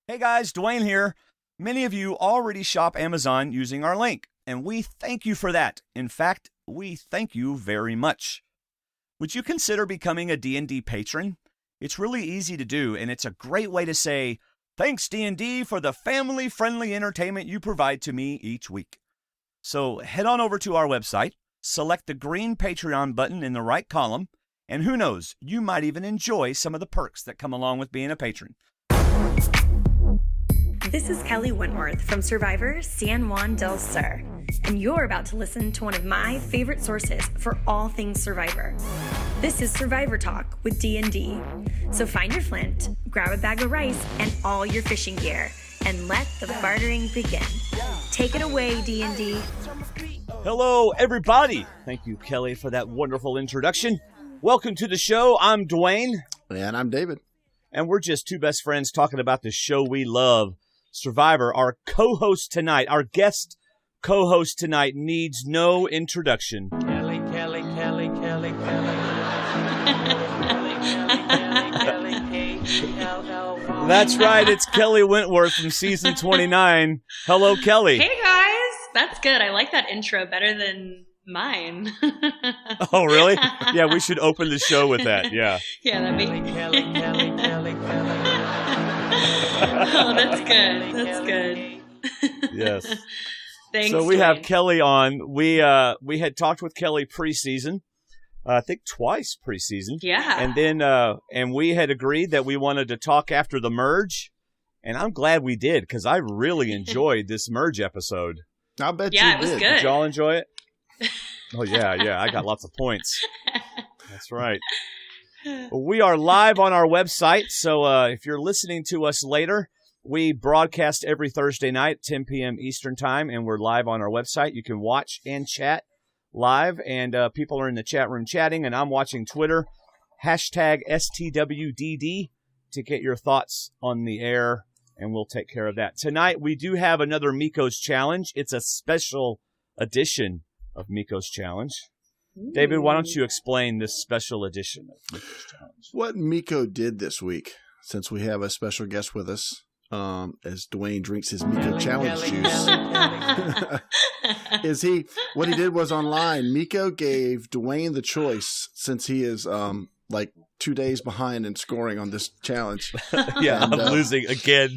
Hey guys, Dwayne here. Many of you already shop Amazon using our link, and we thank you for that. In fact, we thank you very much. Would you consider becoming a D&D patron? It's really easy to do, and it's a great way to say, thanks D&D for the family-friendly entertainment you provide to me each week. So head on over to our website, select the green Patreon button in the right column, and who knows, you might even enjoy some of the perks that come along with being a patron. This is Kelley Wentworth from Survivor San Juan del Sur, and you're about to listen to one of my favorite sources for all things Survivor. This is Survivor Talk with D&D. So find your flint, grab a bag of rice, and all your fishing gear, and let the bartering begin. Take it away, D&D. Hello, everybody. Thank you, Kelley, for that wonderful introduction. Welcome to the show. I'm Dwayne. And I'm David. And we're just two best friends talking about the show we love, Survivor. Our co-host tonight, our guest co-host tonight needs no introduction. Kelley. That's right, it's Kelley Wentworth from season 29. Hello, Kelley. Hey, guys. That's good. I like that intro better than mine. Oh, really? Yeah, we should open the show with that, yeah. Yeah, that'd be... Kelley. Oh, that's good. That's good. Yes. Thanks, So we have Dwayne. Kelley on. We had talked with Kelley preseason, I think twice preseason. Yeah. And then and we had agreed that we wanted to talk after the merge, and I'm glad we did because I really enjoyed this merge episode. I bet Yeah, you it was did. good. Did y'all enjoy it? Oh yeah, I got lots of points. That's right. Well, we are live on our website, so if you're listening to us later, we broadcast every Thursday night, 10 p.m. Eastern Time, and we're live on our website. You can watch and chat live, and people are in the chat room chatting, and I'm watching Twitter, hashtag STWDD, to get your thoughts on the air, and we'll take care of that. Tonight, we do have another Miko's Challenge. It's a special edition of Miko's Challenge. David, why don't you explain this special edition of Miko's Challenge? What Miko did this week, since we have a special guest with us, as Dwayne drinks his Miko Challenge juice, what he did was online. Miko gave Dwayne the choice, since he is like 2 days behind in scoring on this challenge. Yeah, And, I'm losing again.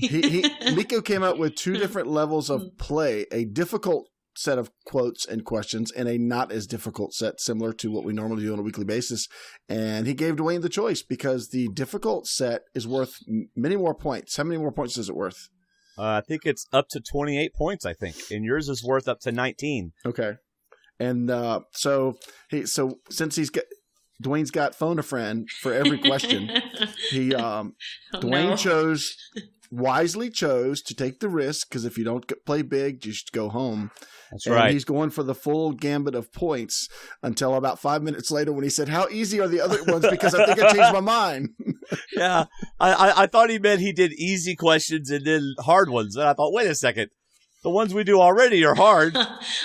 Miko came up with two different levels of play: a difficult set of quotes and questions, and a not as difficult set, similar to what we normally do on a weekly basis. And he gave Dwayne the choice because the difficult set is worth many more points. How many more points is it worth? I think it's up to 28 points, I think. And yours is worth up to 19. Okay. And so since Dwayne's got phone a friend for every question, Dwayne wisely chose to take the risk, because if you don't play big, you should go home. That's and right. He's going for the full gambit of points until about 5 minutes later when he said, how easy are the other ones? Because I think I changed my mind. Yeah. I thought he meant he did easy questions and then hard ones. And I thought, wait a second. The ones we do already are hard.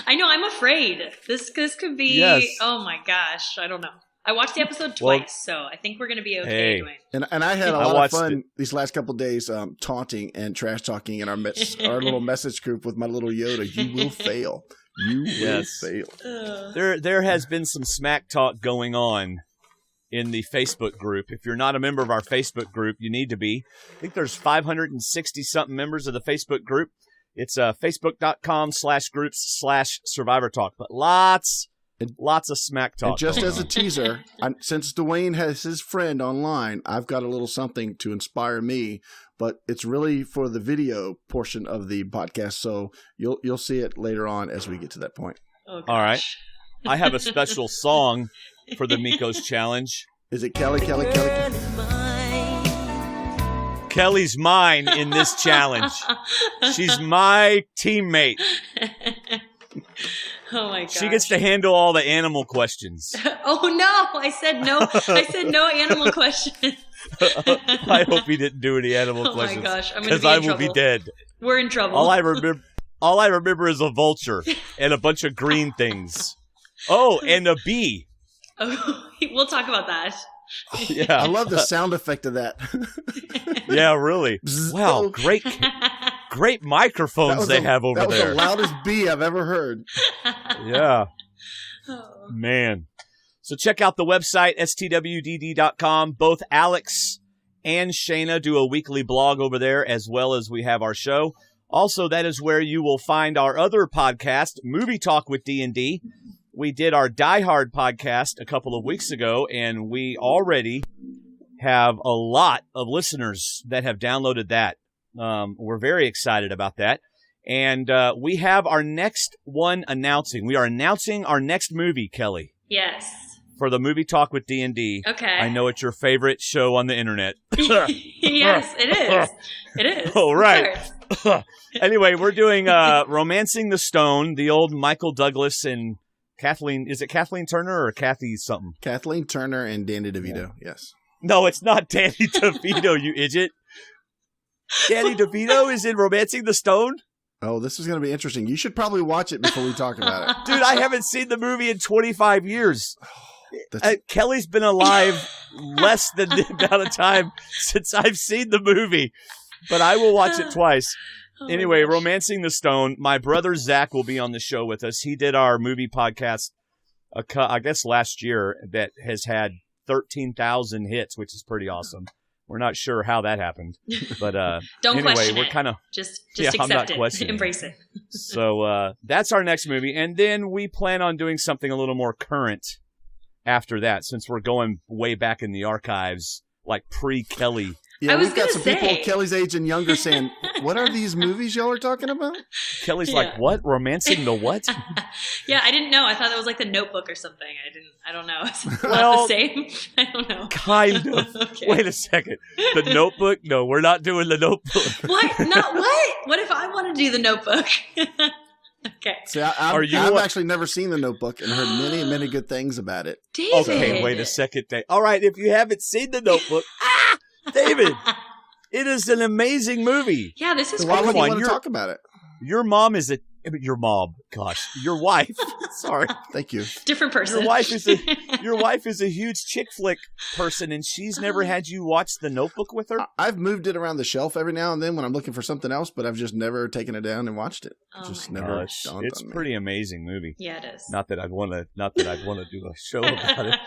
I know. I'm afraid. This could be... Yes. Oh, my gosh. I don't know. I watched the episode twice, so I think we're going to be okay, Hey. Dwayne. And I had a I lot of watched fun it. these last couple of days taunting and trash talking in our little message group with my little Yoda. You will fail. You Yes. will fail. There has been some smack talk going on in the Facebook group. If you're not a member of our Facebook group, you need to be. I think there's 560-something members of the Facebook group. It's facebook.com/groups/Survivor Talk. But lots of smack talk. And just going as a on. teaser, since Dwayne has his friend online, I've got a little something to inspire me, but it's really for the video portion of the podcast. So you'll see it later on as we get to that point. Oh, gosh. All right. I have a special song for the Miko's Challenge. Is it Kelley? Kelley's mine in this challenge. She's my teammate. Oh, my gosh. She gets to handle all the animal questions. Oh, no. I said no. I said no animal questions. I hope he didn't do any animal Oh, my questions. gosh. I'm going to Because be I in will be trouble. dead. We're in trouble. All I remember is a vulture and a bunch of green things. Oh, and a bee. Oh, we'll talk about that. Yeah. I love the sound effect of that. Yeah, really. Wow, great microphones they have over there. That was there. the loudest bee I've ever heard. Yeah. Oh. Man. So check out the website, stwdd.com. Both Alex and Shayna do a weekly blog over there, as well as we have our show. Also, that is where you will find our other podcast, Movie Talk with D&D. We did our Die Hard podcast a couple of weeks ago, and we already have a lot of listeners that have downloaded that. We're very excited about that. And we have our next one announcing. We are announcing our next movie, Kelley. Yes. For the Movie Talk with D&D. Okay. I know it's your favorite show on the internet. Yes, it is. It is. Oh, right. Anyway, we're doing Romancing the Stone, the old Michael Douglas and Kathleen. Is it Kathleen Turner or Kathy something? Kathleen Turner and Danny DeVito, yes. No, it's not Danny DeVito, you idiot. Danny DeVito is in Romancing the Stone? Oh, this is going to be interesting. You should probably watch it before we talk about it. Dude, I haven't seen the movie in 25 years. Kelly's been alive less than the amount of time since I've seen the movie, but I will watch it twice. Anyway, Romancing the Stone. My brother Zach will be on the show with us. He did our movie podcast, I guess last year, that has had 13,000 hits, which is pretty awesome. We're not sure how that happened, but don't anyway, question we're it. kind of just I'm not accept it, questioning embrace it. So that's our next movie, and then we plan on doing something a little more current after that, since we're going way back in the archives, like pre-Kelly. Yeah, I was we've got gonna some say. people Kelly's age and younger saying, "What are these movies y'all are talking about?" Kelly's like, "What? Romancing the what?" Yeah, I didn't know. I thought that was like the Notebook or something. I don't know. Is it Well, the same? I don't know. Kind of. Okay. Wait a second. The Notebook? No, we're not doing the Notebook. What? Not what? What if I want to do the Notebook? Okay. See, I've Are you actually never seen The Notebook and heard many, many good things about it. David. Okay, wait a second. All right, if you haven't seen the Notebook, David, it is an amazing movie. Yeah, this is So why crazy. would you on, want to you're- talk about it? Your mom is your wife. Sorry. Thank you. Different person. Your wife is a huge chick flick person, and she's never had you watch The Notebook with her? I've moved it around the shelf every now and then when I'm looking for something else, but I've just never taken it down and watched it. Oh Just my never It's dawned a on me. pretty amazing movie. Yeah, it is. Not that I'd want to do a show about it.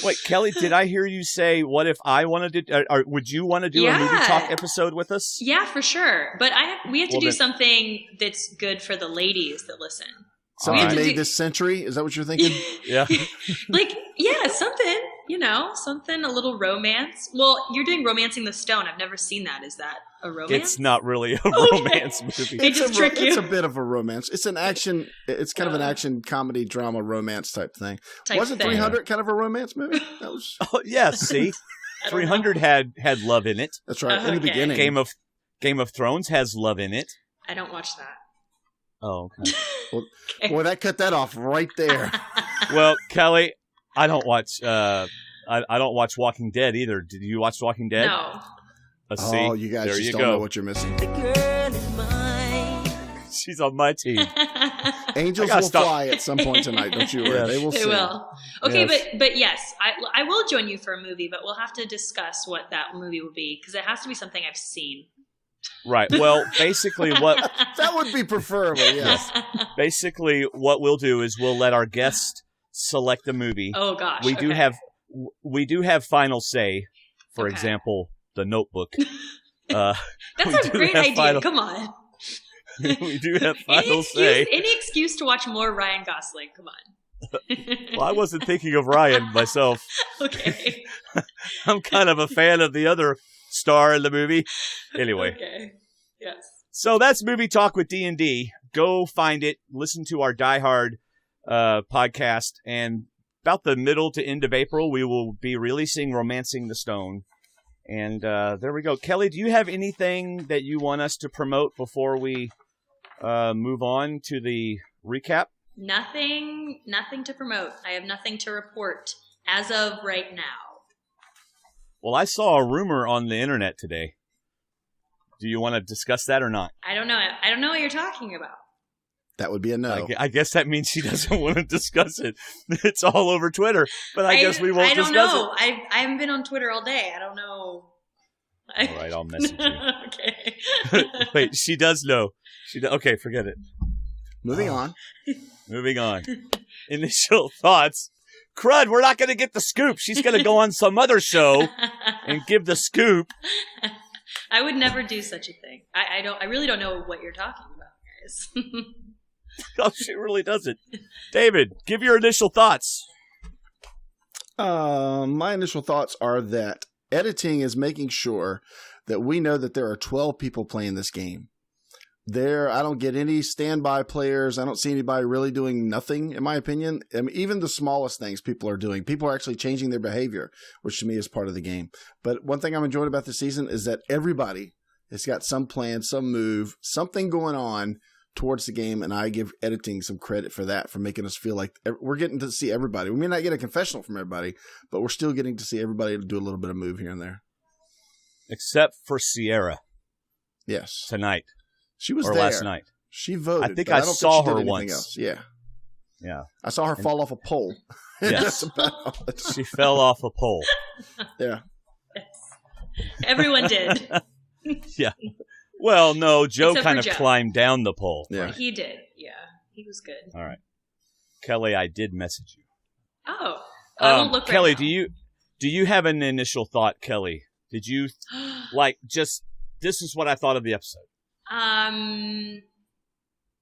Wait, Kelley, did I hear you say, what if I wanted to, or would you want to do a movie talk episode with us? Yeah, for sure. But we have to do then- something that's good for the ladies that listen. Something All right. made this century? Is that what you're thinking? Yeah. Something, a little romance. Well, you're doing Romancing the Stone. I've never seen that. Is that a romance? It's not really a romance movie. They just trick you. It's a bit of a romance. It's an action. It's kind of an action comedy drama romance type thing. Wasn't 300 kind of a romance movie? That was. Oh, yeah, see? 300 had love in it. That's right. In the Okay. beginning. Game of Thrones has love in it. I don't watch that. Oh, okay. Boy, that cut that off right there. Well, Kelley, I don't watch I don't watch Walking Dead either. Did you watch Walking Dead? No. See? Oh, you guys there just you don't go. know what you're missing. She's on my team. Angels I gotta will stop. fly at some point tonight. Don't you worry. Yes. They will They sing. will. Okay, Yes. but yes, I will join you for a movie, but we'll have to discuss what that movie will be because it has to be something I've seen. Right. Well, basically what That would be preferable, yes. what we'll do is we'll let our guests select the movie. Oh gosh. we do have final say. For Okay. example, The Notebook. That's we a do great have idea. final- Come on. We do have final say. Any excuse to watch more Ryan Gosling. Come on. Well, I wasn't thinking of Ryan myself. Okay. I'm kind of a fan of the other star in the movie. Anyway, Okay. Yes. so that's Movie Talk with D&D. Go find it. Listen to our Die Hard podcast. And about the middle to end of April, we will be releasing Romancing the Stone. And there we go. Kelley, do you have anything that you want us to promote before we move on to the recap? Nothing to promote. I have nothing to report as of right now. Well, I saw a rumor on the internet today. Do you want to discuss that or not? I don't know. I don't know what you're talking about. That would be a no. I guess that means she doesn't want to discuss it. It's all over Twitter, but I guess we won't discuss it. I don't know. I haven't been on Twitter all day. I don't know. All right, I'll message you. Okay. Wait, she does know. Okay, forget it. Moving on. Moving on. Initial thoughts. Crud, we're not going to get the scoop. She's going to go on some other show and give the scoop. I would never do such a thing. I really don't know what you're talking about, guys. Oh, she really doesn't. David, give your initial thoughts. My initial thoughts are that editing is making sure that we know that there are 12 people playing this game. I don't get any standby players. I don't see anybody really doing nothing, in my opinion. I mean, even the smallest things people are doing. People are actually changing their behavior, which to me is part of the game. But one thing I'm enjoying about this season is that everybody has got some plan, some move, something going on towards the game, and I give editing some credit for that, for making us feel like we're getting to see everybody. We may not get a confessional from everybody, but we're still getting to see everybody do a little bit of move here and there. Except for Sierra. Yes. Tonight. She was or there. Last night. She voted. I think I saw her once. Else. Yeah. Yeah. I saw her fall off a pole. Yes. That's about all. She fell off a pole. Yeah. Everyone did. Yeah. Well, no, Joe Except kind for of Joe. climbed down the pole. Yeah. He did. Yeah. He was good. All right. Kelly, I did message you. Oh. I won't look Kelly, right now. do you have an initial thought, Kelly? Did you this is what I thought of the episode?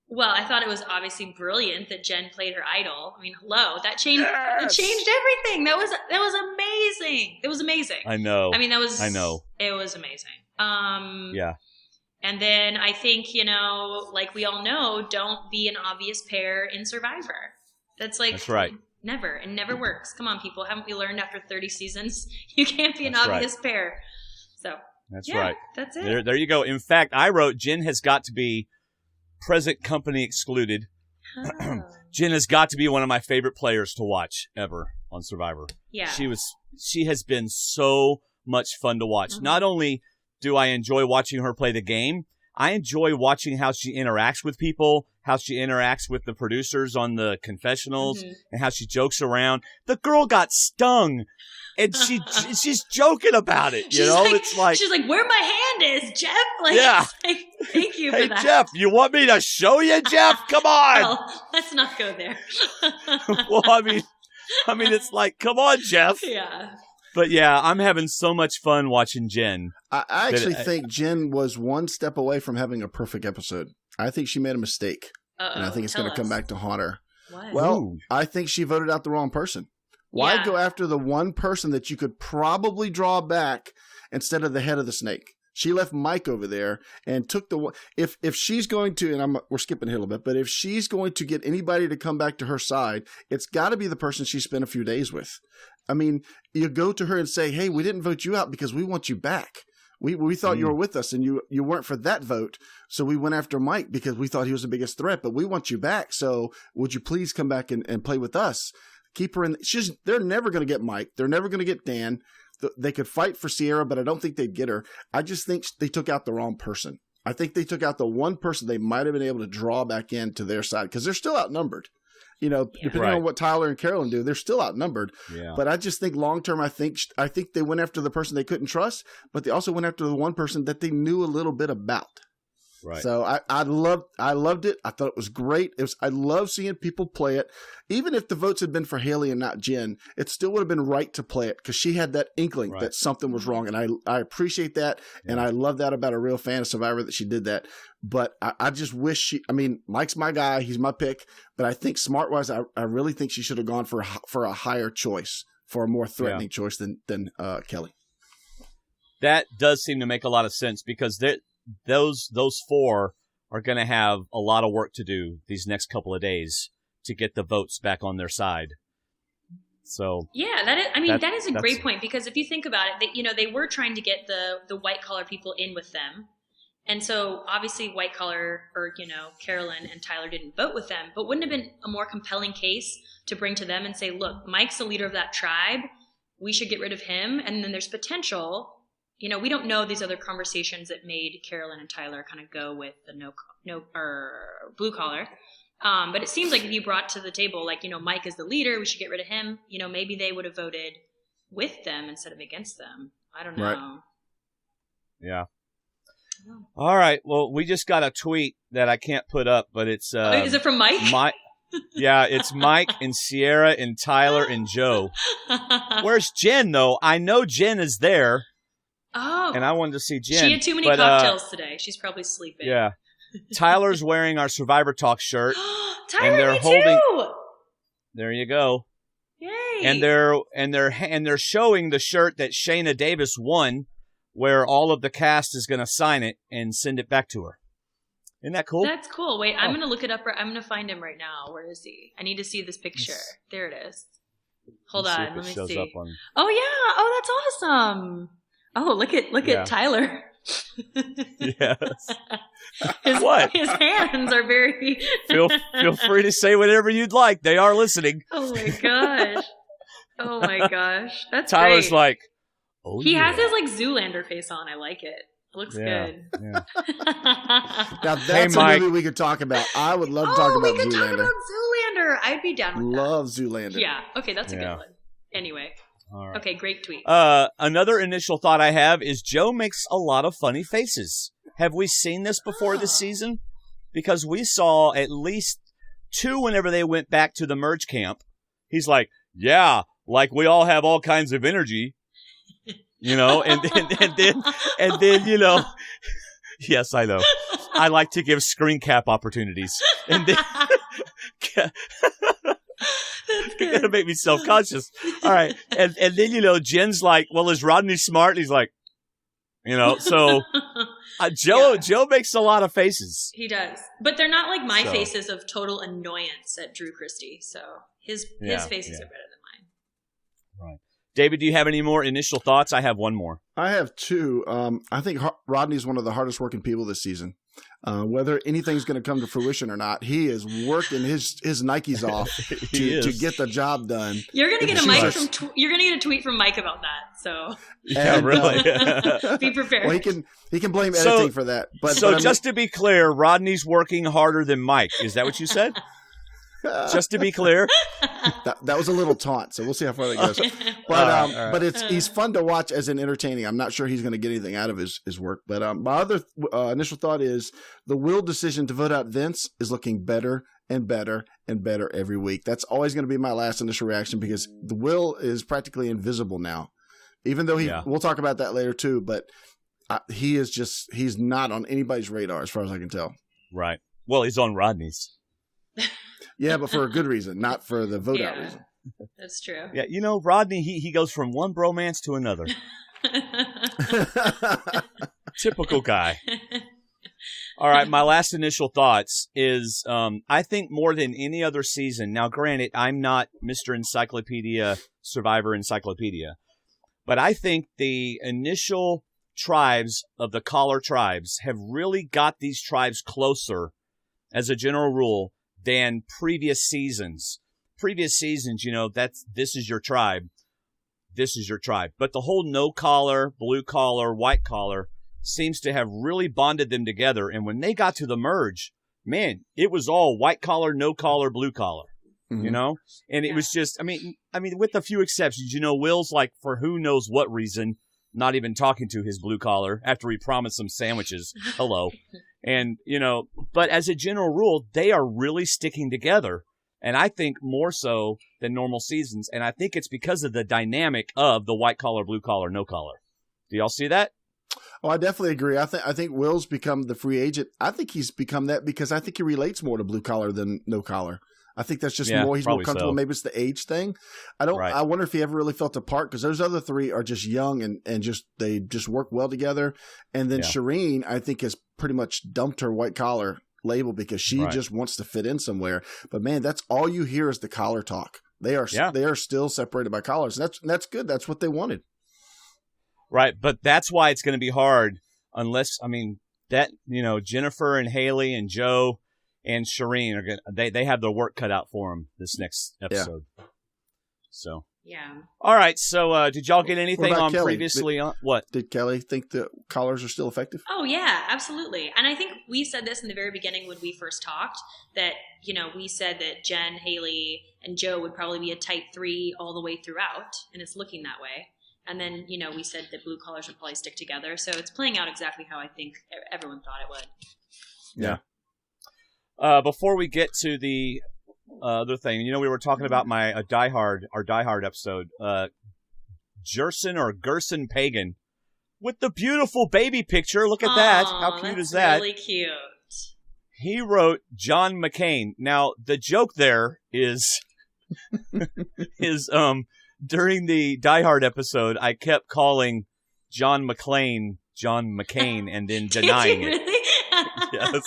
Well, I thought it was obviously brilliant that Jen played her idol. I mean, hello, that changed it changed everything. That was amazing. It was amazing. I know. I mean, I know. It was amazing. Yeah. And then I think, like we all know, don't be an obvious pair in Survivor. That's right. Never. It never works. Come on, people. Haven't we learned after 30 seasons? You can't be an That's obvious pair. So That's yeah, right. That's it. There you go. In fact, I wrote Jen has got to be present company excluded. Oh. Jen has got to be one of my favorite players to watch ever on Survivor. Yeah. She has been so much fun to watch. Mm-hmm. Not only do I enjoy watching her play the game, I enjoy watching how she interacts with people, how she interacts with the producers on the confessionals, and how she jokes around. The girl got stung, and she's joking about it. It's like she's like, "Where my hand is, Jeff?" Like, yeah. Like, thank you for Hey that. Jeff, you want me to show you, Jeff? Come on. Well, let's not go there. Well, I mean, it's like, come on, Jeff. Yeah. But yeah, I'm having so much fun watching Jen. I actually think Jen was one step away from having a perfect episode. I think she made a mistake. And I think it's going to come back to haunt her. What? Well, Ooh. I think she voted out the wrong person. Why Yeah. go after the one person that you could probably draw back instead of the head of the snake? She left Mike over there and took the one. If she's going to, and we're skipping here a little bit, but if she's going to get anybody to come back to her side, it's got to be the person she spent a few days with. I mean, you go to her and say, "Hey, we didn't vote you out because we want you back. We thought you were with us and you weren't for that vote. So we went after Mike because we thought he was the biggest threat, but we want you back. So would you please come back and play with us?" Keep her in. They're never going to get Mike. They're never going to get Dan. They could fight for Sierra, but I don't think they'd get her. I just think they took out the wrong person. I think they took out the one person they might have been able to draw back into their side because they're still outnumbered. Depending on what Tyler and Carolyn do, they're still outnumbered. Yeah. But I just think long term, I think they went after the person they couldn't trust, but they also went after the one person that they knew a little bit about. Right. So I loved it. I thought it was great. I love seeing people play it. Even if the votes had been for Haley and not Jen, it still would have been right to play it because she had that inkling that something was wrong. And I appreciate that. Yeah. And I love that about a real fan of Survivor that she did that. But I just wish Mike's my guy. He's my pick. But I think smart-wise, I really think she should have gone for a higher choice, for a more threatening choice than Kelley. That does seem to make a lot of sense because those four are going to have a lot of work to do these next couple of days to get the votes back on their side. So yeah, that is a great point because if you think about it, they were trying to get the white collar people in with them, and so obviously white collar or Carolyn and Tyler didn't vote with them, but wouldn't it have been a more compelling case to bring to them and say, look, Mike's the leader of that tribe, we should get rid of him, and then there's potential. We don't know these other conversations that made Carolyn and Tyler kind of go with the no or blue collar. But it seems like if you brought to the table, like, Mike is the leader, we should get rid of him. Maybe they would have voted with them instead of against them. I don't know. Right. Yeah. All right. Well, we just got a tweet that I can't put up, but it's is it from Mike? Yeah, it's Mike and Sierra and Tyler and Joe. Where's Jen, though? I know Jen is there. Oh. And I wanted to see Jen. She had too many cocktails today. She's probably sleeping. Yeah. Tyler's wearing our Survivor Talk shirt. Tyler, and they're me holding. Too. There you go. Yay! And they're showing the shirt that Shayna Davis won, where all of the cast is going to sign it and send it back to her. Isn't that cool? That's cool. Wait, I'm going to look it up. I'm going to find him right now. Where is he? I need to see this picture. There it is. Hold on. Let me see. Oh yeah. Oh, that's awesome. Oh, look at Tyler. Yes. His hands are very. Feel free to say whatever you'd like. They are listening. Oh my gosh. Oh my gosh. That's Tyler's great. like, oh, he has his like Zoolander face on. I like it. It looks good. Yeah. Now that's a movie we could talk about. I would love to talk about Zoolander. We could talk about Zoolander. I'd be down with that. Love Zoolander. Yeah. Okay, that's a good one. Anyway. All right. Okay, great tweet. Another initial thought I have is Joe makes a lot of funny faces. Have we seen this before this season? Because we saw at least 2 whenever they went back to the merge camp. He's like, yeah, like we all have all kinds of energy. And then, yes, I know. I like to give screen cap opportunities. And then, you're going to make me self-conscious. All right. And then, Jen's like, well, is Rodney smart? And he's like, so Joe makes a lot of faces. He does. But they're not like my faces of total annoyance at Drew Christie. So his faces are better than mine. Right. David, do you have any more initial thoughts? I have one more. I have 2. I think Rodney's one of the hardest working people this season. Whether anything's going to come to fruition or not, he is working his Nikes off to get the job done. You're going to get you're going to get a tweet from Mike about that. So yeah, really. Be prepared. Well, he can blame editing for that. But just to be clear, Rodney's working harder than Mike. Is that what you said? Just to be clear, that was a little taunt, so we'll see how far that goes. But but he's fun to watch as an entertaining. I'm not sure he's going to get anything out of his work. But my other initial thought is the Will decision to vote out Vince is looking better and better and better every week. That's always going to be my last initial reaction because the Will is practically invisible now, even though we'll talk about that later too. But he's not on anybody's radar as far as I can tell. Right. Well, he's on Rodney's. Yeah, but for a good reason, not for the vote out reason. That's true. Yeah, Rodney, he goes from one bromance to another. Typical guy. All right, my last initial thoughts is I think more than any other season. Now, granted, I'm not Mr. Encyclopedia, Survivor Encyclopedia, but I think the initial tribes of the collar tribes have really got these tribes closer, as a general rule, than previous seasons. Previous seasons, this is your tribe. This is your tribe. But the whole no collar, blue collar, white collar seems to have really bonded them together. And when they got to the merge, man, it was all white collar, no collar, blue collar, And it was just, I mean, with a few exceptions, Will's like, for who knows what reason, not even talking to his blue collar after he promised some sandwiches. Hello. And, but as a general rule, they are really sticking together. And I think more so than normal seasons. And I think it's because of the dynamic of the white collar, blue collar, no collar. Do y'all see that? Oh, I definitely agree. I think Will's become the free agent. I think he's become that because I think he relates more to blue collar than no collar. I think that's just more. He's more comfortable. So. Maybe it's the age thing. I wonder if he ever really felt apart because those other 3 are just young and they just work well together. And then Shireen, I think, has pretty much dumped her white collar label because she just wants to fit in somewhere. But man, that's all you hear is the collar talk. They are still separated by collars. That's good. That's what they wanted. Right, but that's why it's going to be hard unless Jennifer and Haley and Joe and Shireen are they have their work cut out for them this next episode. Yeah. So Yeah. All right. So, did y'all get anything on Kelley? previously? What Did Kelley think the collars are still effective? Oh yeah, absolutely. And I think we said this in the very beginning when we first talked that, we said that Jen, Haley, and Joe would probably be a type 3 all the way throughout, and it's looking that way. And then, we said that blue collars would probably stick together. So it's playing out exactly how I think everyone thought it would. Yeah. Before we get to the other thing, we were talking about our Die Hard episode. Gerson Pagan with the beautiful baby picture. Look at that. How cute is that? Really cute. He wrote John McCain. Now, the joke there is during the Die Hard epised, I kept calling John McCain, and then denying it. Really? Yes.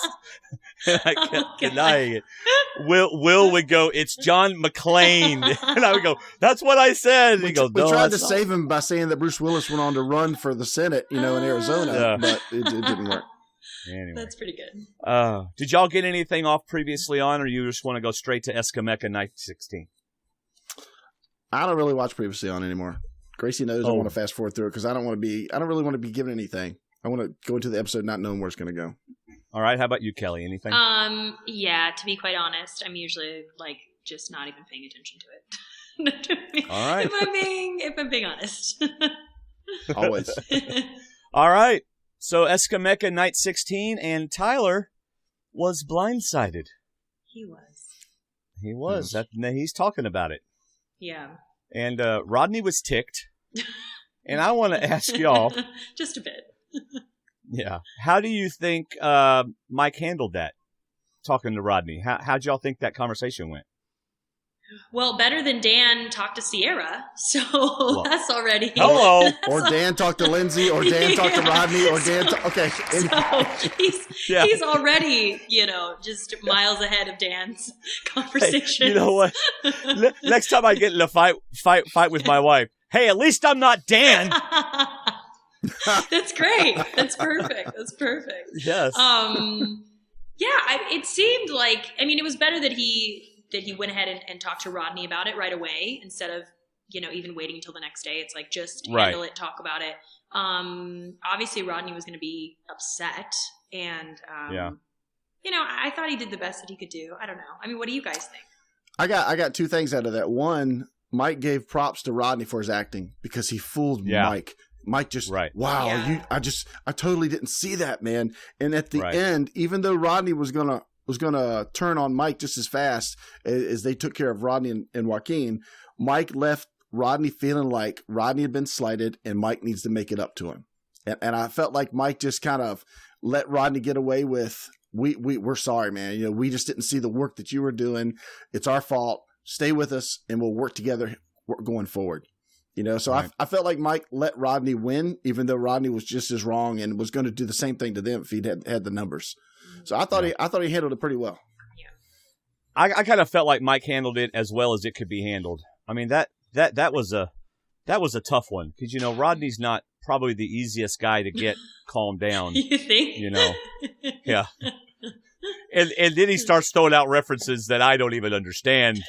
I kept denying it. Will would go, "It's John McClane." And I would go, "That's what I said." And he goes, "No, we tried to save him by saying that Bruce Willis went on to run for the Senate, in Arizona, but it didn't work. Anyway. That's pretty good. Did y'all get anything off previously on, or you just want to go straight to Escameca Night 16? I don't really watch previously on anymore. Gracie knows I want to fast forward through it because I don't really want to be given anything. I want to go into the episode not knowing where it's going to go. All right. How about you, Kelley? Anything? Yeah, to be quite honest, I'm usually just not even paying attention to it. All right. If I'm being honest. Always. All right. So Escameca Night 16, and Tyler was blindsided. He was. He was. He's talking about it. Yeah. And Rodney was ticked. And I want to ask y'all. Just a bit. Yeah. How do you think Mike handled that, talking to Rodney? How'd y'all think that conversation went? Well, better than Dan talked to Sierra, so that's already... Hello! Or Dan talked to Lindsay, or Dan talked to Rodney, or Dan... Okay. So he's already, just miles ahead of Dan's conversation. Hey, you know what? Next time I get in a fight with my wife, hey, at least I'm not Dan! That's great. That's perfect. Yes. It seemed like, it was better that he went ahead and talked to Rodney about it right away instead of, even waiting until the next day. It's like, just handle it, talk about it. Obviously Rodney was going to be upset and, I thought he did the best that he could do. I don't know. What do you guys think? I got two things out of that. One, Mike gave props to Rodney for his acting because he fooled Mike. Mike just, wow, yeah. I totally didn't see that, man. And at the end, even though Rodney was gonna turn on Mike just as fast as they took care of Rodney and Joaquin, Mike left Rodney feeling like Rodney had been slighted and Mike needs to make it up to him. And I felt like Mike just kind of let Rodney get away with, we're sorry, man. We just didn't see the work that you were doing. It's our fault. Stay with us and we'll work together going forward. So I felt like Mike let Rodney win, even though Rodney was just as wrong and was going to do the same thing to them if he'd had the numbers. So I thought he handled it pretty well. Yeah, I kind of felt like Mike handled it as well as it could be handled. That was a tough one because Rodney's not probably the easiest guy to get calmed down. You think? Yeah. And then he starts throwing out references that I don't even understand.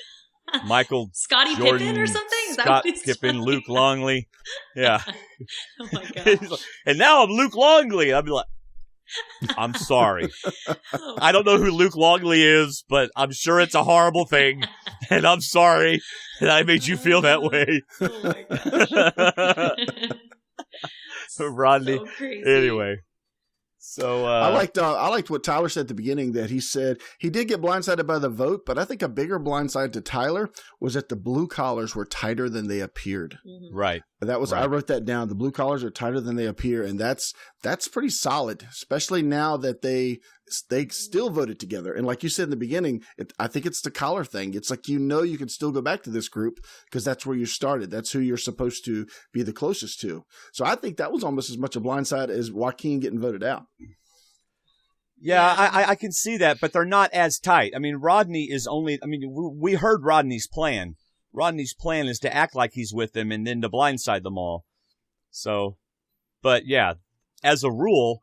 Michael Scottie Jordan, Pippen or something? Is Scott Pippen, Luke Longley. Yeah. Oh my gosh. And now I'm Luke Longley. I'd be like, I'm sorry. I don't know who Luke Longley is, but I'm sure it's a horrible thing. And I'm sorry that I made you feel that way. Oh my gosh. Rodney. So crazy. Anyway. So I liked what Tyler said at the beginning, that he said he did get blindsided by the vote, but I think a bigger blindside to Tyler was that the blue collars were tighter than they appeared. Mm-hmm. Right. That was I wrote that down. The blue collars are tighter than they appear, and that's pretty solid, especially now that they still voted together. And like you said in the beginning, I think it's the collar thing. It's like you can still go back to this group because that's where you started. That's who you're supposed to be the closest to. So I think that was almost as much a blindside as Joaquin getting voted out. Yeah, I can see that, but they're not as tight. Rodney is only – we heard Rodney's plan. Rodney's plan is to act like he's with them and then to blindside them all. So, but yeah, as a rule,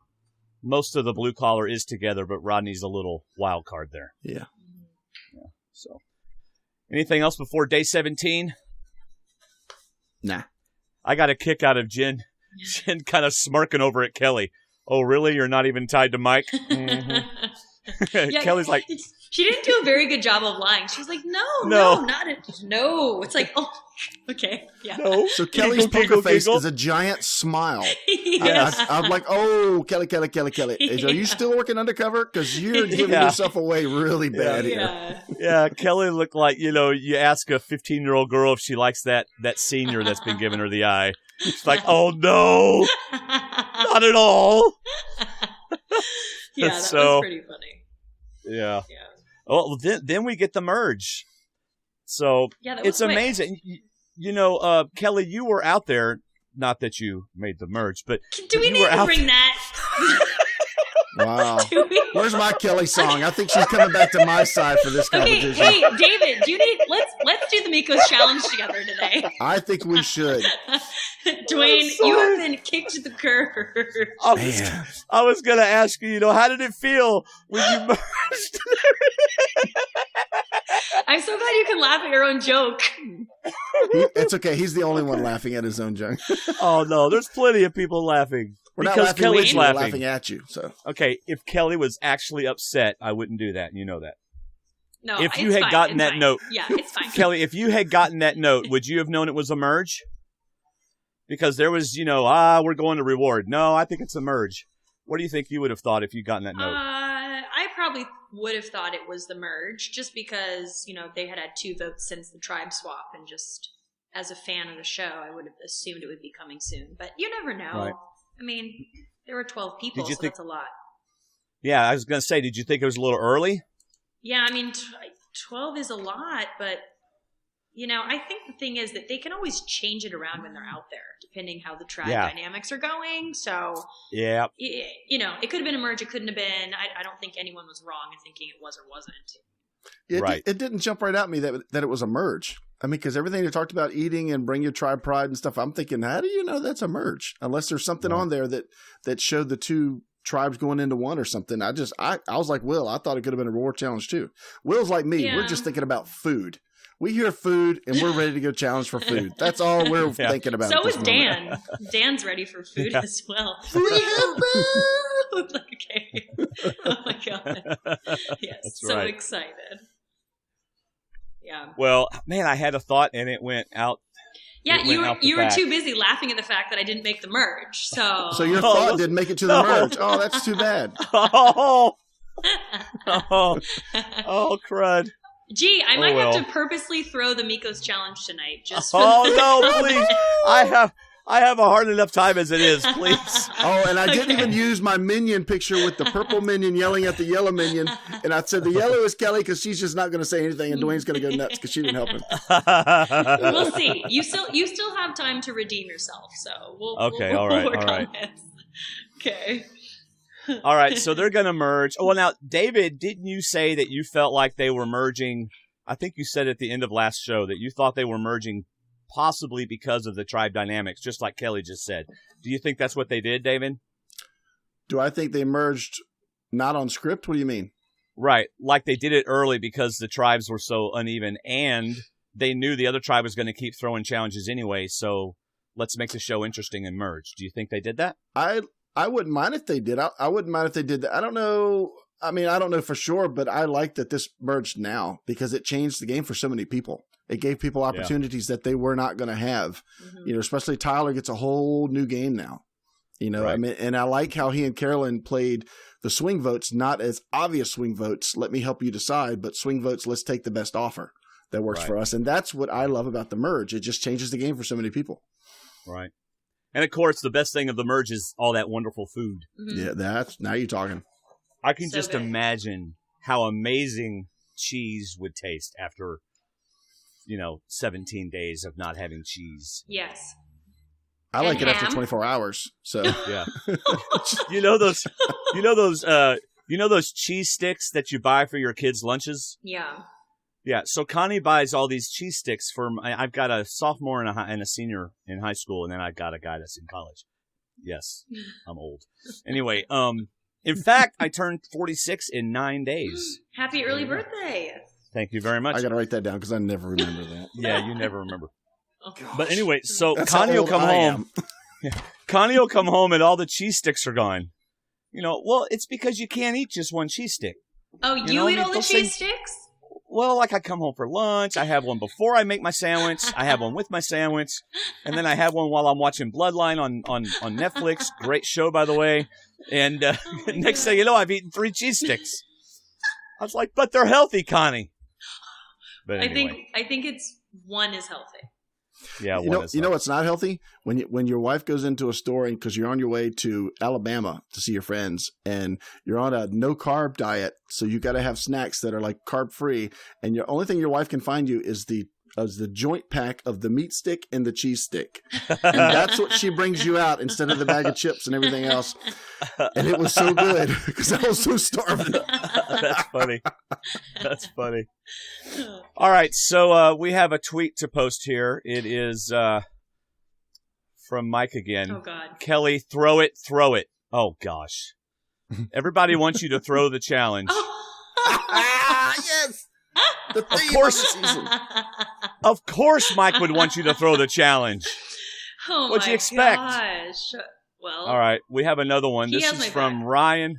most of the blue collar is together, but Rodney's a little wild card there. Yeah. So, anything else before day 17? Nah. I got a kick out of Jen kind of smirking over at Kelley. Oh, really? You're not even tied to Mike? Mm-hmm. Yeah, Kelley's like, she didn't do a very good job of lying. She was like, no, not it. No. It's like, oh, okay. Yeah. no. So Kelley's poker face giggle. is a giant smile. Yes. I'm like, oh, Kelley. Are you still working undercover? Because you're giving yourself away really bad here. Yeah, Kelley looked like, you ask a 15-year-old girl if she likes that senior that's been giving her the eye. She's like, oh, no, not at all. Yeah, that was pretty funny. Yeah. Well, then we get the merge. So it's quick. Amazing. Kelley, you were out there. Not that you made the merge, but do we need to bring that? Wow. Where's my Kelley song? I think she's coming back to my side for this competition. Hey, David, let's do the Miko's challenge together today. I think we should. Dwayne, you have been kicked to the curb. I was going to ask you, how did it feel when you merged? I'm so glad you can laugh at your own joke. It's okay. He's the only one laughing at his own joke. Oh, no. There's plenty of people laughing. We're not because laughing Kelley's we're laughing. laughing at you. So okay, if Kelley was actually upset, I wouldn't do that. You know that. No, if you had gotten that note, it's fine. Kelley, if you had gotten that note, would you have known it was a merge? Because there was, we're going to reward. No, I think it's a merge. What do you think you would have thought if you'd gotten that note? I probably would have thought it was the merge, just because they had 2 votes since the tribe swap, and just as a fan of the show, I would have assumed it would be coming soon. But you never know. Right. I mean, there were 12 people, so that's a lot. Yeah, I was going to say, did you think it was a little early? Yeah, I mean, 12 is a lot, but, I think the thing is that they can always change it around when they're out there, depending how the tribe dynamics are going. So, yeah, it could have been a merge, it couldn't have been. I don't think anyone was wrong in thinking it was or wasn't. Right. It didn't jump right at me that it was a merge. I mean, because everything they talked about eating and bring your tribe pride and stuff, I'm thinking, how do you know that's a merge? Unless there's something on there that showed the 2 tribes going into one or something. I was like Will. I thought it could have been a reward challenge too. Will's like me. Yeah. We're just thinking about food. We hear food and we're ready to go challenge for food. That's all we're thinking about. So is Dan. Dan's ready for food as well. We have food! Okay. Oh my God. Yes. That's so right. Excited. Yeah. Well, man, I had a thought and it went out. Yeah, you were too busy laughing at the fact that I didn't make the merge. So your thought didn't make it to the merge. Oh, that's too bad. Oh, crud. Gee, I might have to purposely throw the Miko's challenge tonight. Just for no, please. I have a hard enough time as it is, please. Oh, and I didn't even use my minion picture with the purple minion yelling at the yellow minion. And I said the yellow is Kelley because she's just not going to say anything, and Dwayne's going to go nuts because she didn't help him. We'll see. You still have time to redeem yourself, so we'll work on this. Okay. All right, so they're going to merge. Oh, well, now, David, didn't you say that you felt like they were merging? I think you said at the end of last show that you thought they were merging possibly because of the tribe dynamics, just like Kelley just said. Do you think that's what they did, David? Do I think they merged not on script? What do you mean? Right, like they did it early because the tribes were so uneven, and they knew the other tribe was going to keep throwing challenges anyway, so let's make the show interesting and merge. Do you think they did that? I wouldn't mind if they did. I wouldn't mind if they did that. I don't know. I mean, I don't know for sure, but I like that this merged now because it changed the game for so many people. It gave people opportunities that they were not going to have, especially Tyler gets a whole new game now, right. I mean, and I like how he and Carolyn played the swing votes, not as obvious swing votes. Let me help you decide, but swing votes. Let's take the best offer that works for us. And that's what I love about the merge. It just changes the game for so many people. Right. And of course, the best thing of the merge is all that wonderful food. Mm-hmm. Yeah. Now you're talking. I can just imagine how amazing cheese would taste after 17 days of not having cheese. Yes. I like it after 24 hours. So yeah. those cheese sticks that you buy for your kids' lunches? Yeah. Yeah. So Connie buys all these cheese sticks I've got a sophomore and a senior in high school, and then I've got a guy that's in college. Yes. I'm old. Anyway, in fact, I turned 46 in 9 days. Happy early birthday. Thank you very much. I got to write that down because I never remember that. Yeah, you never remember. But anyway, so That's Connie how will come old I home. Connie will come home and all the cheese sticks are gone. Well, it's because you can't eat just one cheese stick. Oh, you eat all the cheese sticks? Well, like I come home for lunch, I have one before I make my sandwich, I have one with my sandwich, and then I have one while I'm watching Bloodline on Netflix. Great show, by the way. And next thing you know, I've eaten 3 cheese sticks. I was like, but they're healthy, Connie. But anyway. I think it's one is healthy. Yeah, you know what's not healthy? When your wife goes into a store and because you're on your way to Alabama to see your friends and you're on a no carb diet, so you got to have snacks that are like carb free, and your only thing your wife can find you is the joint pack of the meat stick and the cheese stick, and that's what she brings you out instead of the bag of chips and everything else. And it was so good because I was so starving. That's funny. That's funny. All right, so we have a tweet to post here. It is from Mike again. Oh, God. Kelley, throw it. Oh, gosh. Everybody wants you to throw the challenge. Yes. The theme of the season. Of course Mike would want you to throw the challenge. Oh, What'd you expect? Gosh. Well, all right, we have another one. This is from Ryan.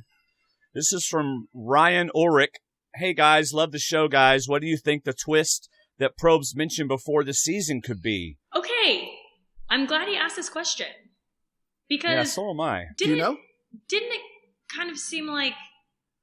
This is from Ryan Ulrich. Hey, guys, love the show, guys. What do you think the twist that Probst mentioned before the season could be? Okay. I'm glad he asked this question. Because yeah, so am I. Do you know? Didn't it kind of seem like,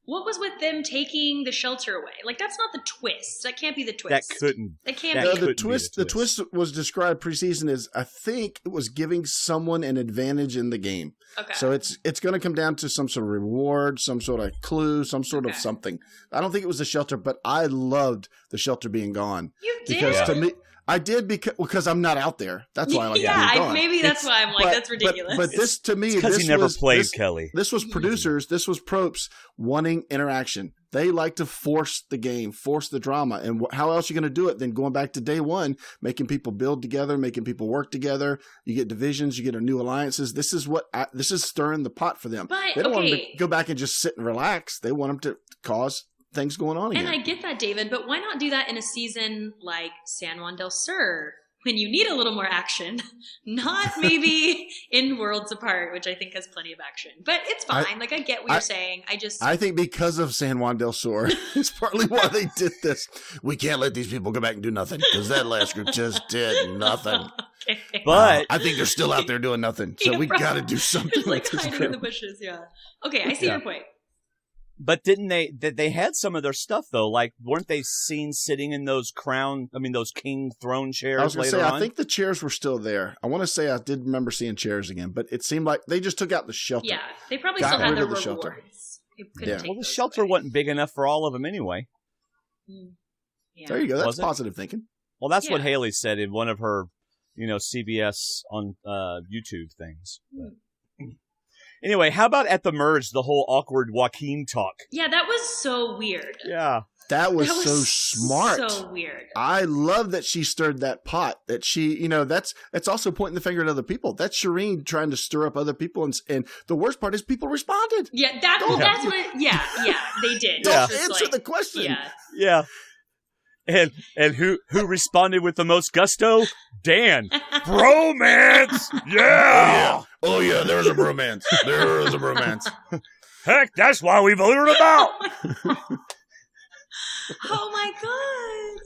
what was with them taking the shelter away? Like, that's not the twist. That can't be the twist. That couldn't. That can't be the twist. The twist was described preseason as, I think it was giving someone an advantage in the game. Okay. So it's going to come down to some sort of reward, some sort of clue, some sort of something. I don't think it was the shelter, but I loved the shelter being gone. You did? Because to me, I did because I'm not out there. That's why I like it being gone. Maybe that's why I'm like, that's ridiculous. But this, to me, because he never played Kelley. This was producers, this was Probst wanting interaction. They like to force the game, force the drama. And how else are you going to do it than going back to day one, making people build together, making people work together. You get divisions, you get new alliances. This is stirring the pot for them. But, they don't want them to go back and just sit and relax. They want them to cause things going on again. And I get that, David, but why not do that in a season like San Juan del Sur when you need a little more action? Not maybe in Worlds Apart, which I think has plenty of action. But it's fine. I get what you're saying. I think because of San Juan del Sur is partly why they did this. We can't let these people go back and do nothing because that last group just did nothing. Okay. But I think they're still out there doing nothing. So we got to do something like hiding in the bushes. Yeah. Okay, I see your point. But didn't they had some of their stuff though? Like, weren't they seen sitting in those those king throne chairs? I was going to say, on? I think the chairs were still there. I want to say I did remember seeing chairs again, but it seemed like they just took out the shelter. Yeah, they probably still had their rewards. Shelter. Well, the shelter wasn't big enough for all of them anyway. Yeah. There you go. That's positive thinking. Well, that's what Haley said in one of her, CBS on YouTube things. Anyway, how about at the merge, the whole awkward Joaquin talk? Yeah, that was so weird. Yeah. That was so smart. So weird. I love that she stirred that pot. That she, that's also pointing the finger at other people. That's Shireen trying to stir up other people. And the worst part is people responded. Yeah, that's what they did. Don't answer the question. Yeah. Yeah. And who responded with the most gusto? Dan. Bromance! Yeah! Oh, yeah, there was a bromance. There was a bromance. Heck, that's why we voted him out! Oh, my God.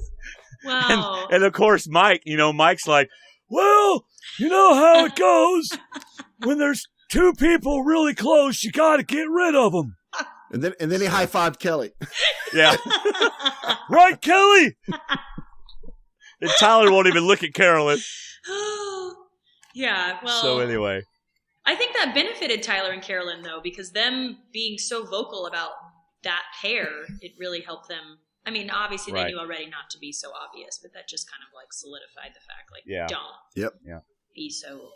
Wow. And of course, Mike's like, well, you know how it goes. When there's two people really close, you got to get rid of them. And then he high-fived Kelley. Yeah. Right, Kelley? And Tyler won't even look at Carolyn. Yeah, well. So anyway. I think that benefited Tyler and Carolyn, though, because them being so vocal about that pair, it really helped them. I mean, obviously they knew already not to be so obvious, but that just kind of solidified the fact, don't be so,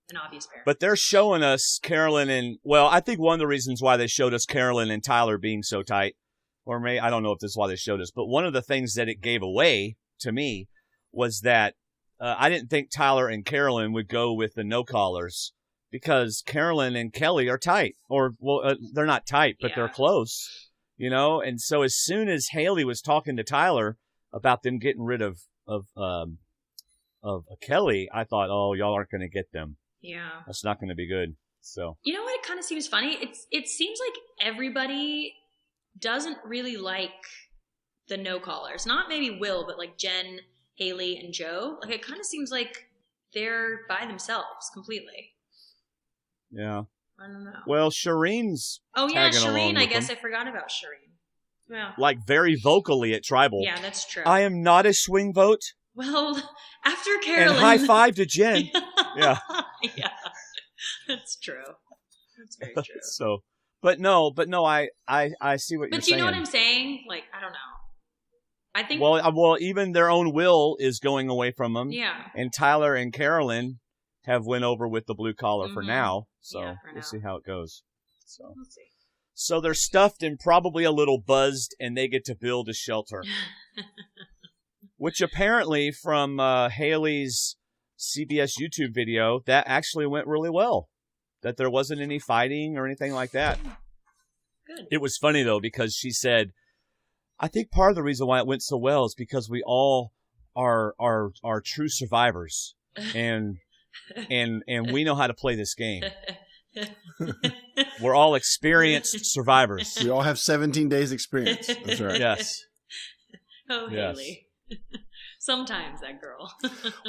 an obvious pair. But they're showing us Carolyn and, I think one of the reasons why they showed us Carolyn and Tyler being so tight, or maybe, I don't know if this is why they showed us, but one of the things that it gave away to me was that I didn't think Tyler and Carolyn would go with the no-callers because Carolyn and Kelley are tight. They're not tight, but they're close, And so as soon as Haley was talking to Tyler about them getting rid of Kelley, I thought, oh, y'all aren't going to get them. Yeah. That's not going to be good. So you know what? It kind of seems funny. It seems like everybody doesn't really like the no callers. Not maybe Will, but like Jen, Haley, and Joe. Like it kind of seems like they're by themselves completely. Yeah. I don't know. Well, Shireen's. Oh yeah, tagging along Shireen. I with guess them. I forgot about Shireen. Yeah. Like very vocally at Tribal. Yeah, that's true. I am not a swing vote. Well, after Carolyn. And high five to Jen. Yeah. Yeah. That's true. That's very true. So, but no, I see what you're saying. But you know what I'm saying? Like, I don't know. I think. Well, even their own Will is going away from them. Yeah. And Tyler and Carolyn have went over with the blue collar for now. So Yeah, for we'll now. see how it goes. So. We'll see. So they're stuffed and probably a little buzzed, and they get to build a shelter. Which apparently, from Haley's CBS YouTube video, that actually went really well. That there wasn't any fighting or anything like that. Good. It was funny, though, because she said, I think part of the reason why it went so well is because we all are true survivors, and we know how to play this game. We're all experienced survivors. We all have 17 days experience. That's right. Yes. Oh, Yes. Haley. Sometimes that girl.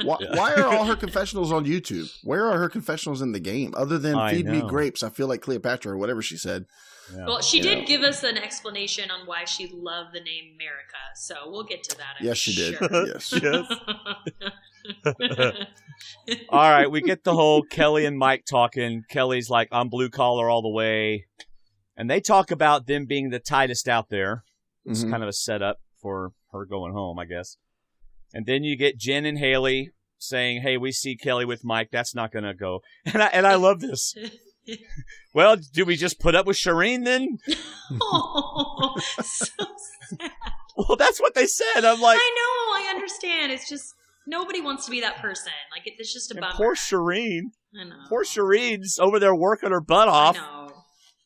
Why are all her confessionals on YouTube? Where are her confessionals in the game? Other than I feed me know. grapes, I feel like Cleopatra or whatever she said. Yeah. Well, she You did know. give us an explanation on why she loved the name America, so we'll get to that. I'm Yes, she did. sure. Yes. All right, we get the whole Kelley and Mike talking. Kelly's like, I'm blue collar all the way. And they talk about them being the tightest out there. It's Mhm. kind of a setup for her going home, I guess. And then you get Jen and Haley saying, hey, we see Kelley with Mike. That's not going to go. And I love this. Well, do we just put up with Shireen then? Oh, so sad. Well, that's what they said. I'm like, I know, I understand. It's just nobody wants to be that person. Like it's just a and bummer. poor Shireen. I know. Poor Shireen's over there working her butt off. I know.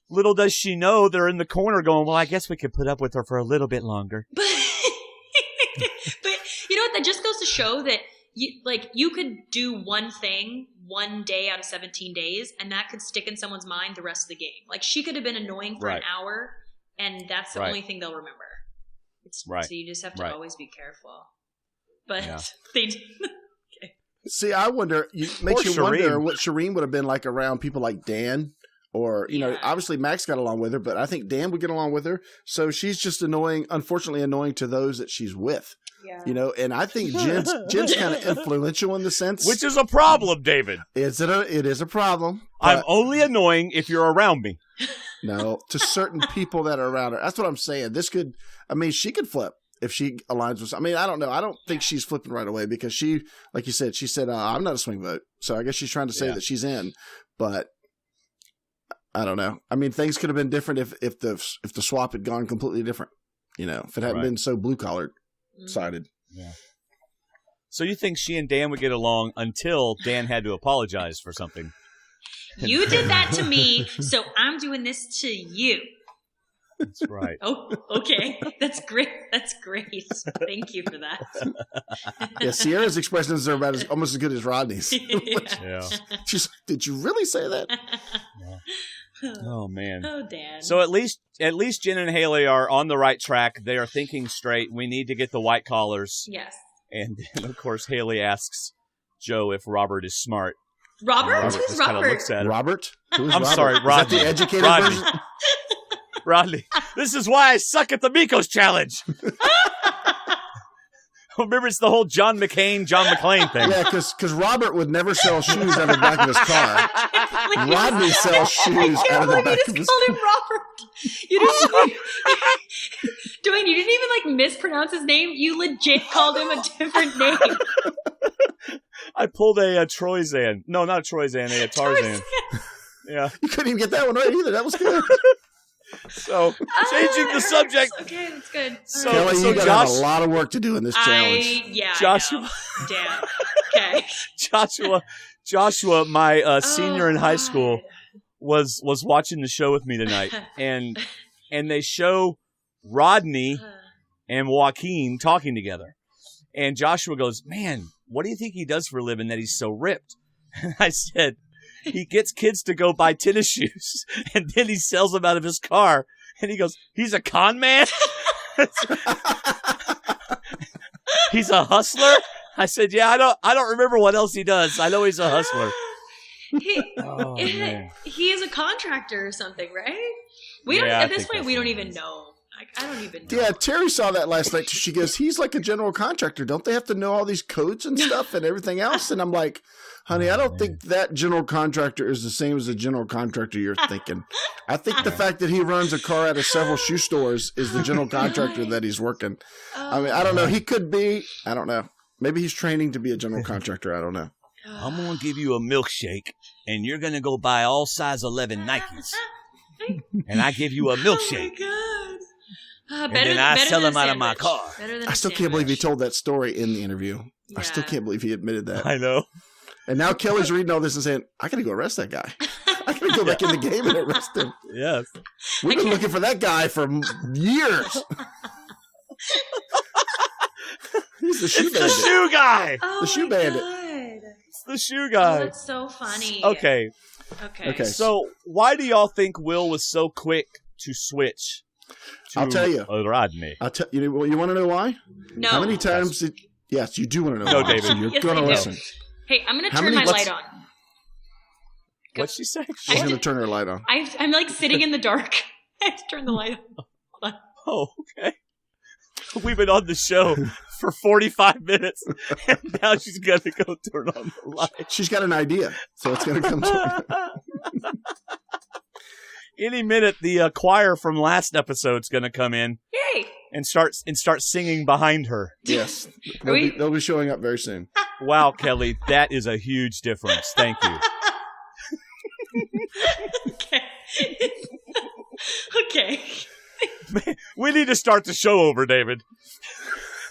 Little does she know they're in the corner going, well, I guess we could put up with her for a little bit longer. But you know what? That just goes to show that you could do one thing one day out of 17 days, and that could stick in someone's mind the rest of the game. Like she could have been annoying for an hour, and that's the Right. only thing they'll remember. Right. So you just have to Right. always be careful. But Yeah. they do. See, I wonder, makes you Shireen. wonder what Shireen would have been like around people like Dan. Or, you know, Yeah. obviously Max got along with her, but I think Dan would get along with her. So she's just unfortunately annoying to those that she's with. Yeah. You know, and I think Jen's kind of influential in the sense. Which is a problem, David. It is a problem. I'm but only annoying if you're around me. no, to certain people that are around her. That's what I'm saying. She could flip if she aligns with, I don't know. I don't think she's flipping right away because she, like you said, I'm not a swing vote. So I guess she's trying to say that she's in, but I don't know. I mean, things could have been different if the swap had gone completely different. You know, if it hadn't been so blue collared sided. Yeah. So you think she and Dan would get along until Dan had to apologize for something? You did that to me, so I'm doing this to you. That's right. Oh, okay. That's great. That's great. Thank you for that. Yeah, Sierra's expressions are almost as good as Rodney's. Yeah. She's like, did you really say that? Oh man. Oh, Dan. So at least Jen and Haley are on the right track. They are thinking straight. We need to get the white collars. Yes. And then, of course, Haley asks Joe if Robert is smart. Robert? Robert Who's just kinda Robert? looks at her. Robert? Who is I'm Robert? sorry, Is that Rodney. the educated Rodney. version? Rodney, this is why I suck at the Migos challenge. Remember, it's the whole John McClane thing. Yeah, because Robert would never sell shoes out of the back of his car. Rodney sells shoes out of the back of his called him Robert. You just, Dwayne, you didn't even mispronounce his name. You legit called him a different name. I pulled a Troyzan. No, not a Troyzan, a Tarzan. Yeah. You couldn't even get that one right either. That was good. So, changing the subject. Okay, that's good. So- All right. Kelly, so you got Josh- a lot of work to do in this challenge. Joshua- I know. Damn. Okay. Joshua, my senior in high God. school, was watching the show with me tonight, and they show Rodney and Joaquin talking together, and Joshua goes, "Man, what do you think he does for a living that he's so ripped? And I said, he gets kids to go buy tennis shoes, and then he sells them out of his car. And he goes, he's a con man? He's a hustler? I said, yeah, I don't remember what else he does. I know he's a hustler. He is a contractor or something, right? We don't. At this point, we don't even know. I don't even know. Yeah, Terry saw that last night. She goes, he's like a general contractor. Don't they have to know all these codes and stuff and everything else? And I'm like, honey, I don't think that general contractor is the same as the general contractor you're thinking. I think the fact that he runs a car out of several shoe stores is the general contractor that he's working. I mean, I don't know. He could be. I don't know. Maybe he's training to be a general contractor. I don't know. I'm going to give you a milkshake, and you're going to go buy all size 11 Nikes. And I give you a milkshake. Oh, my God. And then I sell them out of my car. I still can't believe he told that story in the interview. Yeah. I still can't believe he admitted that. I know. And now Kelly's reading all this and saying, I got to go arrest that guy. I got to go back in the game and arrest him. Yes. We've been looking for that guy for years. He's the shoe bandit. The shoe guy. Oh, the shoe bandit. God. It's the shoe guy. Oh, that's so funny. Okay. So why do y'all think Will was so quick to switch? I'll tell you. Rodney. You want to know why? No. How many times yes, you do want to know. No, why. David. So you're Yes, going to I do. listen. Hey, I'm going to turn my light on. What'd she say? She's going to turn her light on. I'm like sitting in the dark. I have to turn the light on. Oh, okay. We've been on the show for 45 minutes, and now she's going to go turn on the light. She's got an idea, so it's going to come to her. Any minute, the choir from last episode's going to come in. Yay! And start singing behind her. Yes. They'll be showing up very soon. Wow, Kelley, that is a huge difference. Thank you. Okay. Okay. We need to start the show over, David.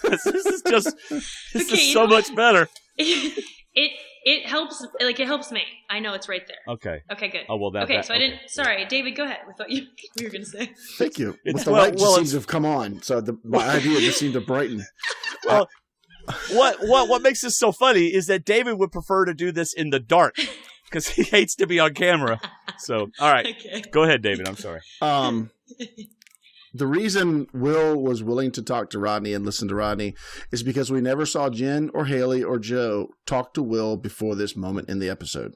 This is so much better. It helps. Like, it helps me. I know it's right there. Okay. Okay, good. Oh, well, I didn't. Sorry, David. Go ahead with what you were going to say. Thank you. The light just seems to have come on, so my idea just seemed to brighten. Well, what makes this so funny is that David would prefer to do this in the dark because he hates to be on camera. So, all right, Go ahead, David. I'm sorry. The reason Will was willing to talk to Rodney and listen to Rodney is because we never saw Jen or Haley or Joe talk to Will before this moment in the episode.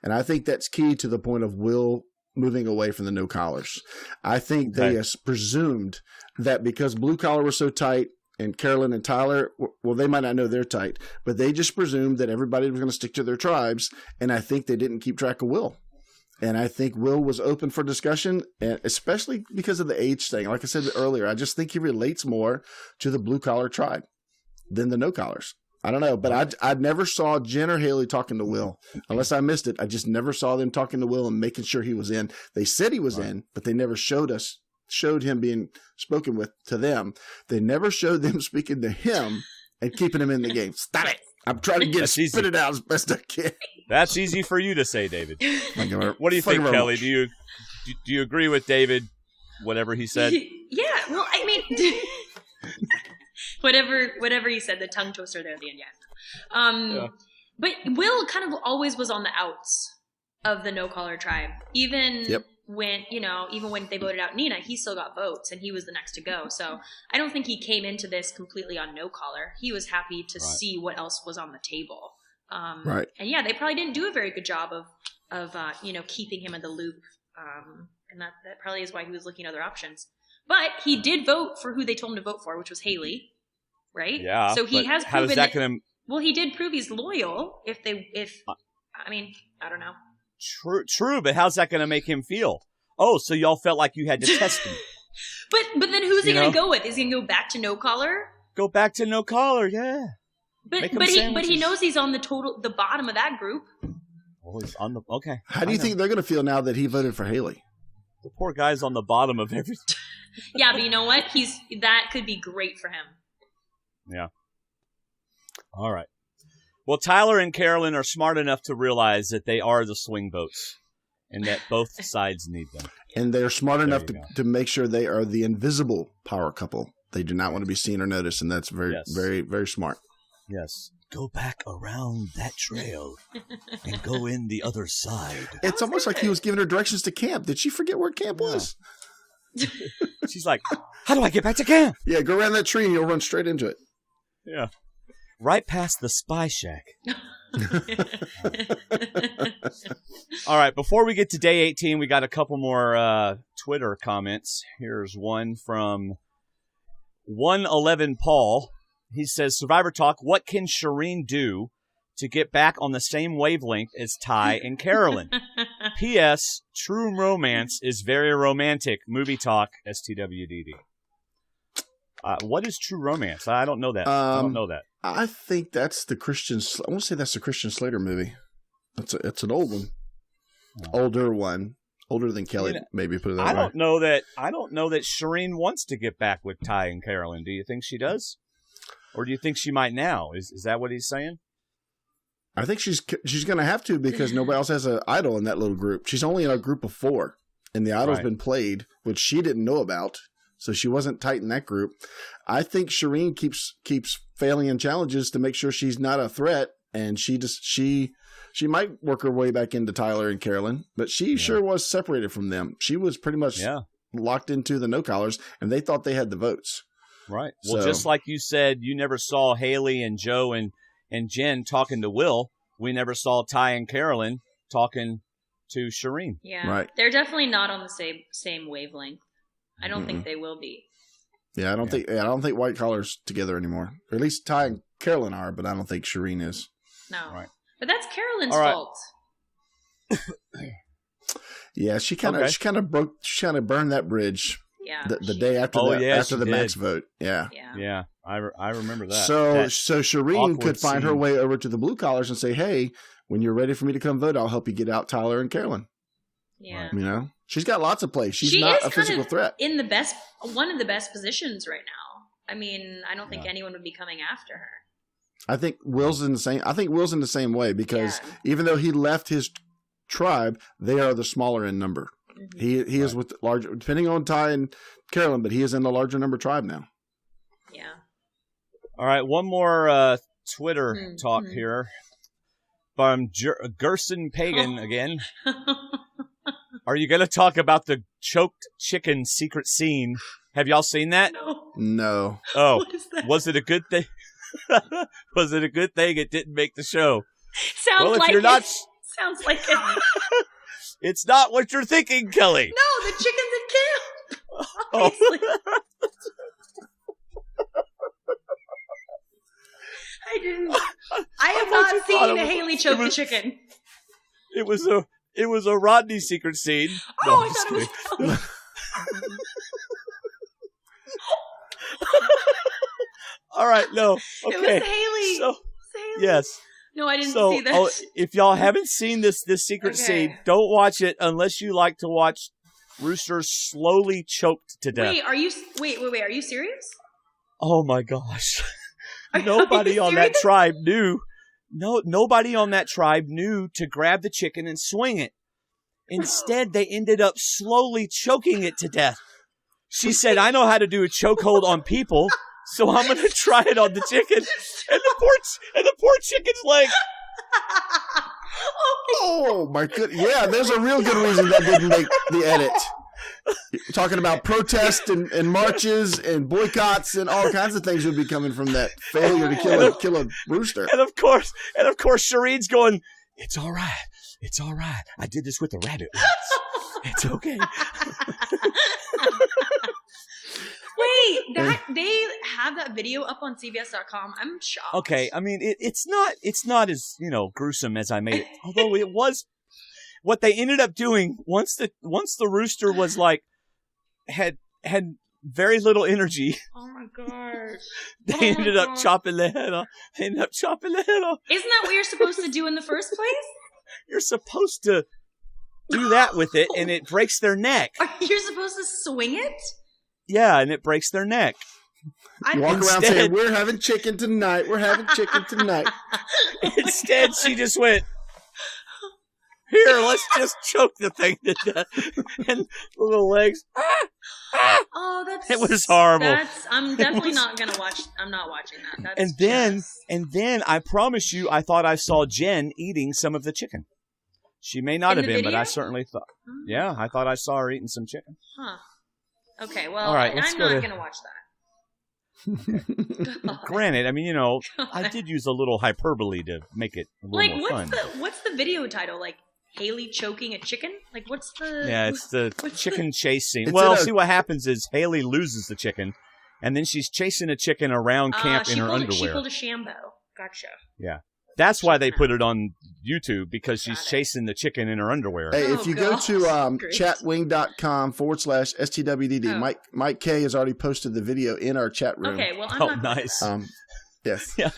And I think that's key to the point of Will moving away from the no collars. I think they presumed that because blue collar was so tight and Carolyn and Tyler, well, they might not know they're tight, but they just presumed that everybody was going to stick to their tribes. And I think they didn't keep track of Will. And I think Will was open for discussion, and especially because of the age thing. Like I said earlier, I just think he relates more to the blue-collar tribe than the no-collars. I don't know, but I never saw Jen or Haley talking to Will. Unless I missed it, I just never saw them talking to Will and making sure he was in. They said he was in, but they never showed him being spoken with to them. They never showed them speaking to him and keeping him in the game. Stop it. I'm trying to spit it out as best I can. That's easy for you to say, David. What do you think, Kelley? Do you agree with David? Whatever he said. Yeah. Well, I mean, whatever he said, the tongue twister there at the end. Yeah. But Will kind of always was on the outs of the no collar tribe, even when they voted out Nina, he still got votes and he was the next to go. So I don't think he came into this completely on no collar. He was happy to see what else was on the table. And yeah, they probably didn't do a very good job of keeping him in the loop. And that probably is why he was looking at other options. But he did vote for who they told him to vote for, which was Haley, right? Yeah. So he has proven how is that going to? Well, he did prove he's loyal. I don't know. True, but how's that going to make him feel? Oh, so y'all felt like you had to test him. But then who's he going to go with? Is he going to go back to no collar? Go back to no collar, yeah. But he knows he's on the bottom of that group. Oh, he's on the okay. How do you think they're going to feel now that he voted for Haley? The poor guy's on the bottom of everything. Yeah, but you know what? That could be great for him. Yeah. All right. Well, Tyler and Carolyn are smart enough to realize that they are the swing votes and that both sides need them. And they're smart enough to make sure they are the invisible power couple. They do not want to be seen or noticed, and that's very, very, very smart. Yes. go back around that trail and go in the other side. It's almost like he was giving her directions to camp. Did she forget where camp was? She's like, how do I get back to camp? Yeah, go around that tree and you'll run straight into it. Yeah. Right past the spy shack. All right, before we get to day 18, we got a couple more Twitter comments. Here's one from 111 Paul. He says, Survivor Talk, what can Shireen do to get back on the same wavelength as Ty and Carolyn? P.S. True romance is very romantic. Movie Talk, STWDD. What is true romance? I don't know that. I don't know that. I think that's the Christian. I want to say that's the Christian Slater movie. It's an old one, older one, older than Kelley. Maybe put it that way. I don't know that Shireen wants to get back with Ty and Carolyn. Do you think she does, or do you think she might now? Is that what he's saying? I think she's going to have to because nobody else has an idol in that little group. She's only in a group of 4, and the idol's been played, which she didn't know about. So she wasn't tight in that group. I think Shireen keeps failing in challenges to make sure she's not a threat, and she might work her way back into Tyler and Carolyn, but she sure was separated from them. She was pretty much locked into the no-collars, and they thought they had the votes. Right. Well, just like you said, you never saw Haley and Joe and Jen talking to Will. We never saw Ty and Carolyn talking to Shireen. Yeah. Right. They're definitely not on the same wavelength. I don't think they will be. Yeah, I don't think white collars together anymore. Or at least Ty and Carolyn are, but I don't think Shireen is. No. Right. But that's Carolyn's fault. Yeah, she kind of burned that bridge. Yeah. The day after after the Max vote. Yeah. Yeah. I remember that. So Shireen could find her way over to the blue collars and say, "Hey, when you're ready for me to come vote, I'll help you get out Tyler and Carolyn." Yeah. You know? She's got lots of plays. She's not a physical threat. In one of the best positions right now. I mean, I don't think anyone would be coming after her. I think Will's in the same way because even though he left his tribe, they are the smaller in number. Mm-hmm. He is with the larger, depending on Ty and Carolyn, but he is in the larger number tribe now. Yeah. All right, one more Twitter talk here from Gerson Pagan again. Are you going to talk about the choked chicken secret scene? Have y'all seen that? No. Oh, what is that? Was it a good thing? Was it a good thing it didn't make the show? Sounds like it. It's not what you're thinking, Kelley. No, the chicken's in camp. I have not seen Haley choke the chicken. It was a Rodney secret scene. Oh, I thought it was. All right, no. Okay. It was Haley. So, yes. No, I didn't see that. If y'all haven't seen this secret scene, don't watch it unless you like to watch Rooster slowly choked to death. Wait, are you serious? Oh my gosh. Nobody on that tribe knew. No, nobody on that tribe knew to grab the chicken and swing it. Instead, they ended up slowly choking it to death. She said, "I know how to do a chokehold on people, so I'm going to try it on the chicken." And the poor chicken's leg. Oh my goodness! Yeah, there's a real good reason that didn't make the edit. Talking about protests and marches and boycotts and all kinds of things would be coming from that failure to kill a rooster. And of course, Shireen's going, "It's all right. It's all right. I did this with a rabbit once. It's okay." Wait, they have that video up on CBS.com. I'm shocked. Okay, I mean it's not as gruesome as I made it. Although it was what they ended up doing once the rooster was like had very little energy. Oh my gosh! They ended up chopping the head off. Isn't that what you're supposed to do in the first place? You're supposed to do that with it, and it breaks their neck. You're supposed to swing it? Yeah, and it breaks their neck. Walk around saying, "We're having chicken tonight. We're having chicken tonight." Instead, she just went, "Here, let's just choke the thing to death." And the little legs. Oh, It was horrible. I'm definitely not gonna watch. I'm not watching that. And then I promise you, I thought I saw Jen eating some of the chicken. She may not have been, but I certainly thought. Yeah, I thought I saw her eating some chicken. Huh. Okay. Well, all right, I'm not gonna watch that. Granted, I mean, I did use a little hyperbole to make it a little more fun. What's the video title? Like Haley choking a chicken? Like what's the? Yeah, it's the chicken chase scene. Well, see what happens is Haley loses the chicken, and then she's chasing a chicken around camp in her underwear. She pulled a Shambo. Gotcha. Yeah. That's why they put it on YouTube, because she's chasing the chicken in her underwear. Hey, if you go to chatwing.com/STWDD, Mike K has already posted the video in our chat room. Okay, well, I'm not nice. Yes. Yeah.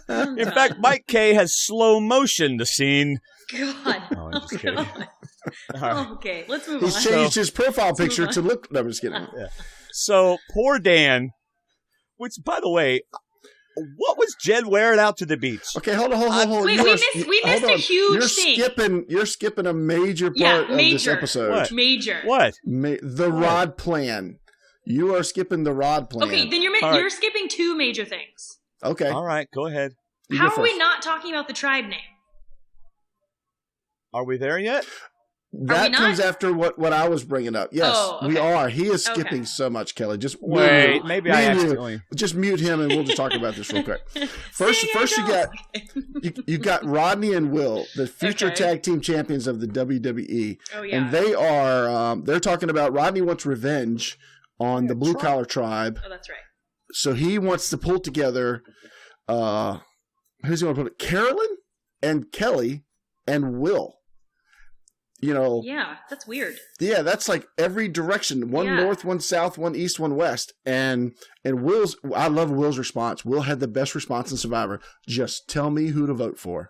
In fact, Mike K has slow motion the scene. God. Oh, I'm just kidding. All right. Okay, let's move on. He's changed his profile picture to look. No, I'm just kidding. Yeah. So, poor Dan, which, by the way, what was Jen wearing out to the beach? Okay, hold on. Wait, we missed a huge thing. You're skipping a major part of this episode. What? Major. What? The rod plan. You are skipping the rod plan. Okay, then you're skipping two major things. Okay. All right, go ahead. How are we not talking about the tribe name? Are we there yet? That comes after what I was bringing up. Yes, we are. He is skipping so much, Kelly. Just wait. Maybe I accidentally. Just mute him, and we'll just talk about this real quick. First, you got Rodney and Will, the future tag team champions of the WWE. Oh yeah. And they are. They're talking about Rodney wants revenge on the Blue Collar Tribe. Oh, that's right. So he wants to pull together. Who's he want to put it? Carolyn and Kelley and Will. Yeah, that's weird. Yeah, that's like every direction. One north, one south, one east, one west. And I love Will's response. Will had the best response in Survivor. Just tell me who to vote for.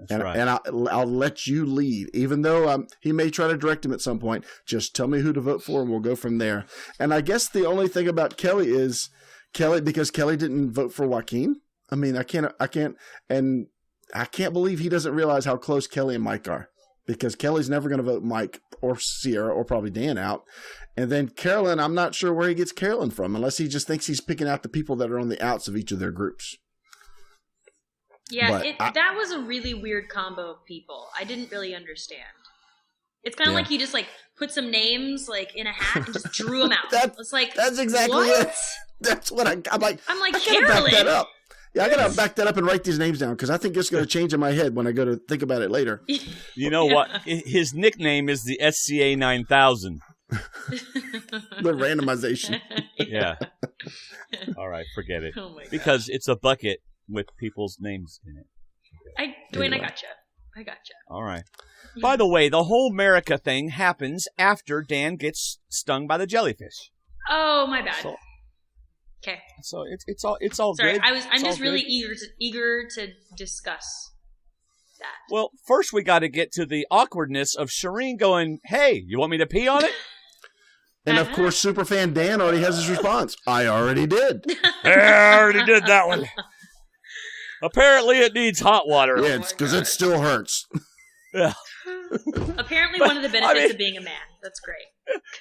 That's right. And I'll let you lead. Even though he may try to direct him at some point, just tell me who to vote for and we'll go from there. And I guess the only thing about Kelley is because Kelley didn't vote for Joaquin. I mean, I can't believe he doesn't realize how close Kelley and Mike are. Because Kelly's never going to vote Mike or Sierra or probably Dan out. And then Carolyn, I'm not sure where he gets Carolyn from, unless he just thinks he's picking out the people that are on the outs of each of their groups. Yeah, that was a really weird combo of people. I didn't really understand. It's kind of like he just put some names in a hat and just drew them out. That's exactly it. That's what I'm like. I'm like, I Carolyn. back that up. Yeah, I gotta back that up and write these names down because I think it's gonna change in my head when I go to think about it later. You know what? His nickname is the SCA 9000. The randomization. Yeah. All right, forget it. Oh my God. Because it's a bucket with people's names in it. Dwayne, I gotcha. All right. By the way, the whole America thing happens after Dan gets stung by the jellyfish. Oh, my bad. Okay. So it's all Sorry, good. I'm just really eager to discuss that. Well, first we got to get to the awkwardness of Shireen going, "Hey, you want me to pee on it?" And of course, superfan Dan already has his response. I already did. I already did that one. Apparently, it needs hot water. Yeah, because it still hurts. Yeah. Apparently, one of the benefits of being a man. That's great.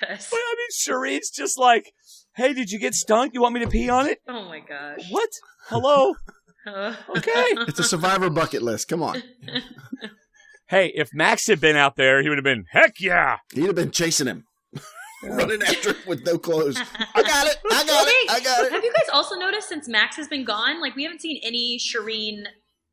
But I mean, Shireen's just like, "Hey, did you get stung? You want me to pee on it?" Oh my gosh. What? Hello? Okay. It's a Survivor bucket list. Come on. Hey, if Max had been out there, he would have been, heck yeah. He'd have been chasing him. Running after him with no clothes. I got it. Have you guys also noticed since Max has been gone, we haven't seen any Shireen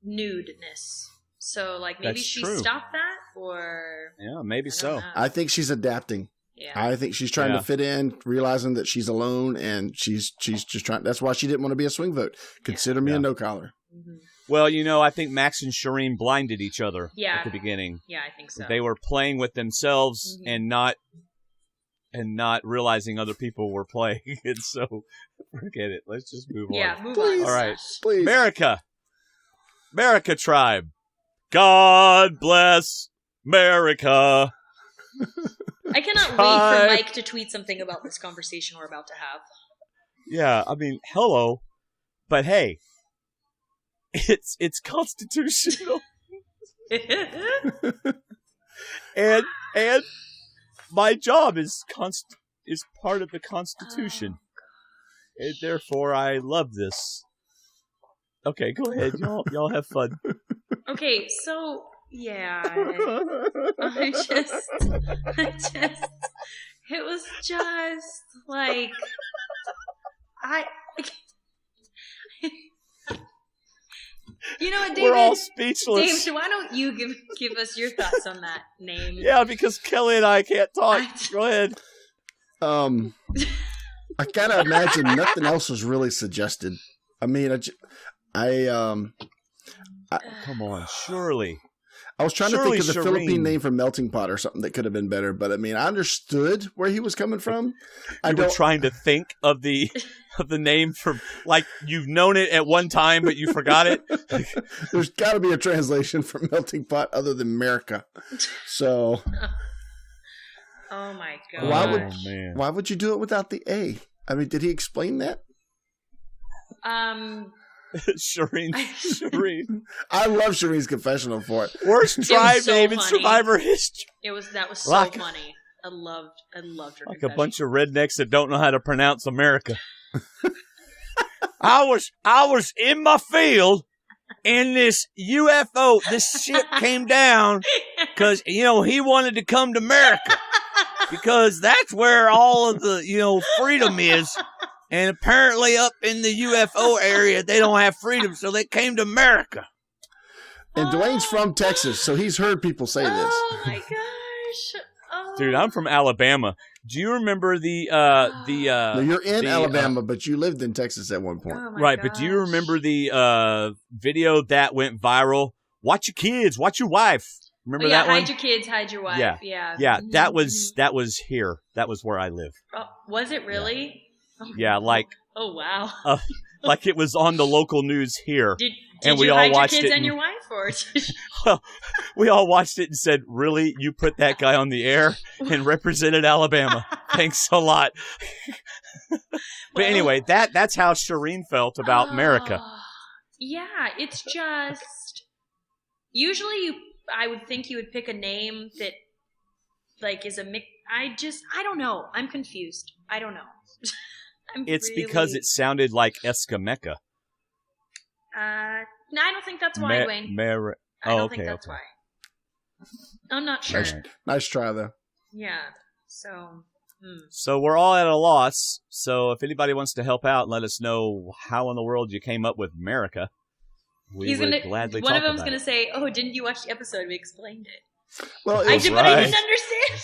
nudeness? So, maybe she stopped that, or... Yeah, maybe so. I think she's adapting. Yeah. I think she's trying to fit in, realizing that she's alone, and she's just trying... That's why she didn't want to be a swing vote. Consider me a no-collar. Mm-hmm. Well, I think Max and Shireen blinded each other at the beginning. Yeah, I think so. They were playing with themselves and not realizing other people were playing. And so, forget it. Let's just move on. Yeah, move on. All right. Please. America tribe. God bless America. I cannot wait for Mike to tweet something about this conversation we're about to have. Yeah, I mean, hello. But hey, it's constitutional. and my job is is part of the Constitution. And therefore, I love this. Okay, go ahead. Y'all have fun. Okay, so yeah, it was just like you know what, David? We're all speechless. Dave, why don't you give us your thoughts on that name? Yeah, because Kelley and I can't talk. Go ahead. I gotta imagine nothing else was really suggested. I mean, Come on, surely. I was trying to think of the Shireen. Philippine name for melting pot or something that could have been better, but I mean, I understood where he was coming from. You were trying to think of the name for, like, you've known it at one time, but you forgot it. There's got to be a translation for melting pot other than America. So, oh my god! why would you do it without the A? I mean, did he explain that? Shireen. I love Shireen's confessional for it. Worst tribe name in funny. Survivor history. That was so funny. I loved her. Like confession. a bunch of rednecks that don't know how to pronounce America. I was in my field, and this UFO, this ship came down because he wanted to come to America because that's where all of the freedom is. And apparently up in the UFO area, they don't have freedom, so they came to America. And Dwayne's from Texas, so he's heard people say this. Oh, my gosh. Oh. Dude, I'm from Alabama. Do you remember No, you're in Alabama, but you lived in Texas at one point. Oh right, but do you remember the video that went viral? Watch your kids, watch your wife. Remember that one? Hide your kids, hide your wife. Yeah. Yeah, that was here. That was where I live. Oh, was it really? Yeah, like. Oh wow. Like it was on the local news here. Did and we you all hide watched your kids it and your wife, or? Well, we all watched it and said, "Really, you put that guy on the air and represented Alabama? Thanks a lot." But anyway, that's how Shireen felt about America. Yeah, it's just usually I would think you would pick a name that like is a mix. I don't know. I'm confused. I don't know. It's because it sounded like Escameca. No, I don't think that's why, Dwayne. I don't think that's why. I'm not sure. Nice try, though. Yeah. So. So we're all at a loss. So if anybody wants to help out and let us know how in the world you came up with America, we would gladly talk about it. One of them's going to say, "Oh, didn't you watch the episode? We explained it." Well, I didn't understand.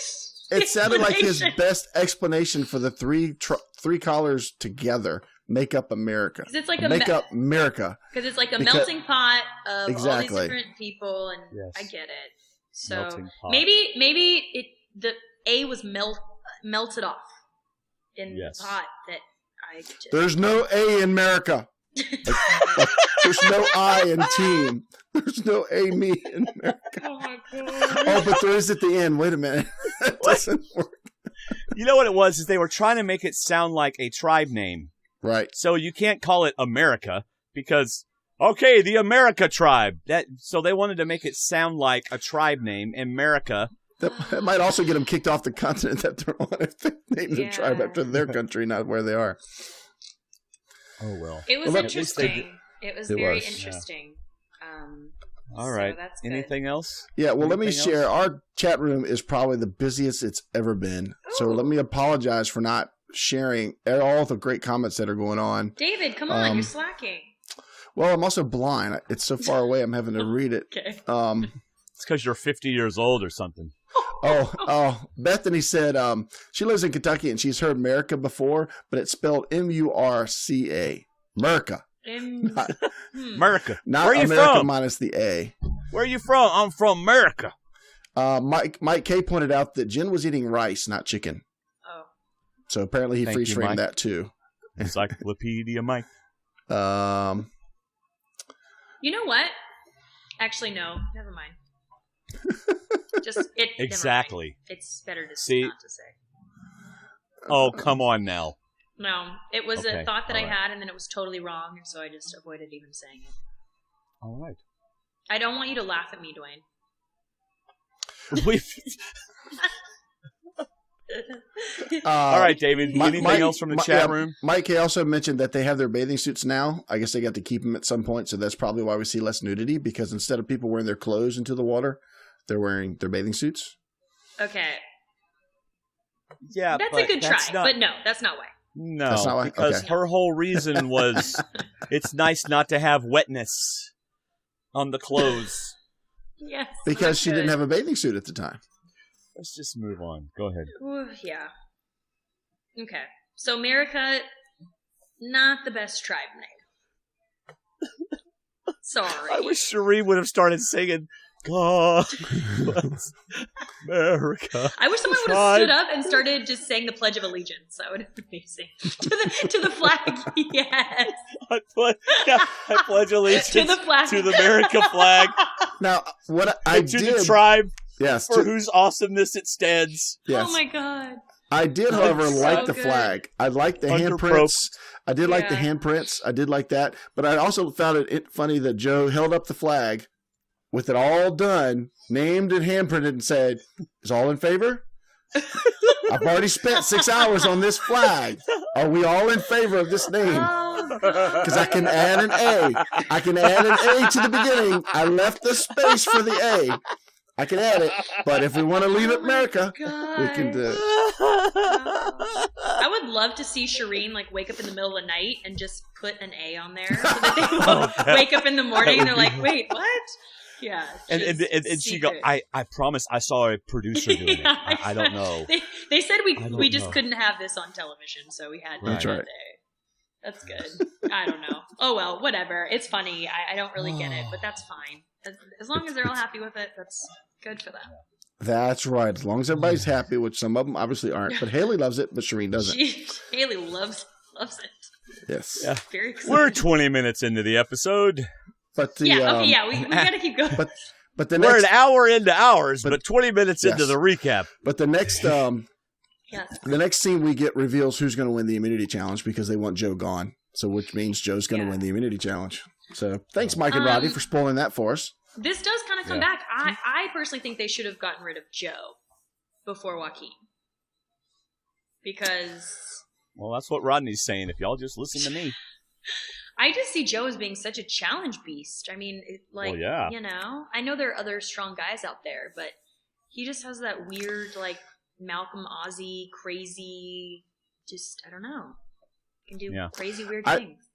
It sounded like his best explanation for the three callers together make up America. It's like make up America. Because it's like a melting pot of all these different people, and yes. I get it. So maybe the A was melted off in the pot that I just... There's no A in America. There's no I in team. There's no A me in America. Oh my god. Oh, but there is at the end. Wait a minute. That doesn't work. You know what it was? Is they were trying to make it sound like a tribe name. Right. So you can't call it America because, okay, the America tribe. So they wanted to make it sound like a tribe name, America. That might also get them kicked off the continent that they're on if they name the tribe after their country, not where they are. Oh, well. It was interesting. It was very interesting. All right. So that's good. Anything else? Yeah, well, let me share. Our chat room is probably the busiest it's ever been. Ooh. So let me apologize for not sharing all the great comments that are going on. David, come on. You're slacking. Well, I'm also blind. It's so far away, I'm having to read it. Okay. It's because you're 50 years old or something. Bethany said she lives in Kentucky and she's heard America before, but it's spelled M-U-R-C-A. America. America. Not Where are you America from? minus the A. Where are you from? I'm from America. Mike K pointed out that Jen was eating rice, not chicken. Oh. So apparently he freeze framed that too. Encyclopedia Mike. You know what? Actually, no. Never mind. Exactly. It's better to not to say. Oh, come on now. No, it was a thought that I had, and then it was totally wrong, and so I just avoided even saying it. All right. I don't want you to laugh at me, Dwayne. All right, David. Anything else from the chat room? Mike K also mentioned that they have their bathing suits now. I guess they got to keep them at some point, so that's probably why we see less nudity, because instead of people wearing their clothes into the water, they're wearing their bathing suits. Okay. Yeah, that's a good try, but no, that's not why. No, that's not why? Because her whole reason was it's nice not to have wetness on the clothes. Yes. Because she didn't have a bathing suit at the time. Let's just move on. Go ahead. Ooh, yeah. Okay. So America, not the best tribe name. Sorry. I wish Cherie would have started singing God bless America. I wish someone would have stood up and started just saying the Pledge of Allegiance. That would have been amazing. To the flag, yes. I pledge allegiance to the flag, to the America flag. Now, what I to did, the tribe, yes, for whose awesomeness it stands. Yes. Oh my God. I did, however, like the flag. I like the handprints. I did like the handprints. I did like that. But I also found it funny that Joe held up the flag with it all done, named and handprinted, and said, "Is all in favor? I've already spent 6 hours on this flag. Are we all in favor of this name? Because I can add an A. I can add an A to the beginning. I left the space for the A. I can add it, but if we want to leave it America, we can do it." I would love to see Shireen wake up in the middle of the night and just put an A on there so that they won't wake up in the morning and they're like, "Wait, what?" Yeah. And she go, I promise I saw a producer doing it. I don't know. They said we just couldn't have this on television, so we had to That's do right. that day. That's good. I don't know. Oh, well, whatever. It's funny. I don't really get it, but that's fine. As long as they're all happy with it, that's good for them. That's right. As long as everybody's happy, which some of them obviously aren't. But Haley loves it, but Shireen doesn't. Haley loves it. Yes. Yeah. Very excited. We're 20 minutes into the episode. But the, we got to keep going. But the we're next, an hour into ours, but 20 minutes into the recap. But the next the next scene we get reveals who's going to win the immunity challenge, because they want Joe gone. So which means Joe's going to win the immunity challenge. So thanks, Mike and Roddy, for spoiling that for us. This does kind of come back. I personally think they should have gotten rid of Joe before Joaquin. Because... Well, that's what Rodney's saying. If y'all just listen to me. I just see Joe as being such a challenge beast. I mean, you know, I know there are other strong guys out there, but he just has that weird, Malcolm Ozzy, crazy, just, I don't know. Can do crazy, weird things.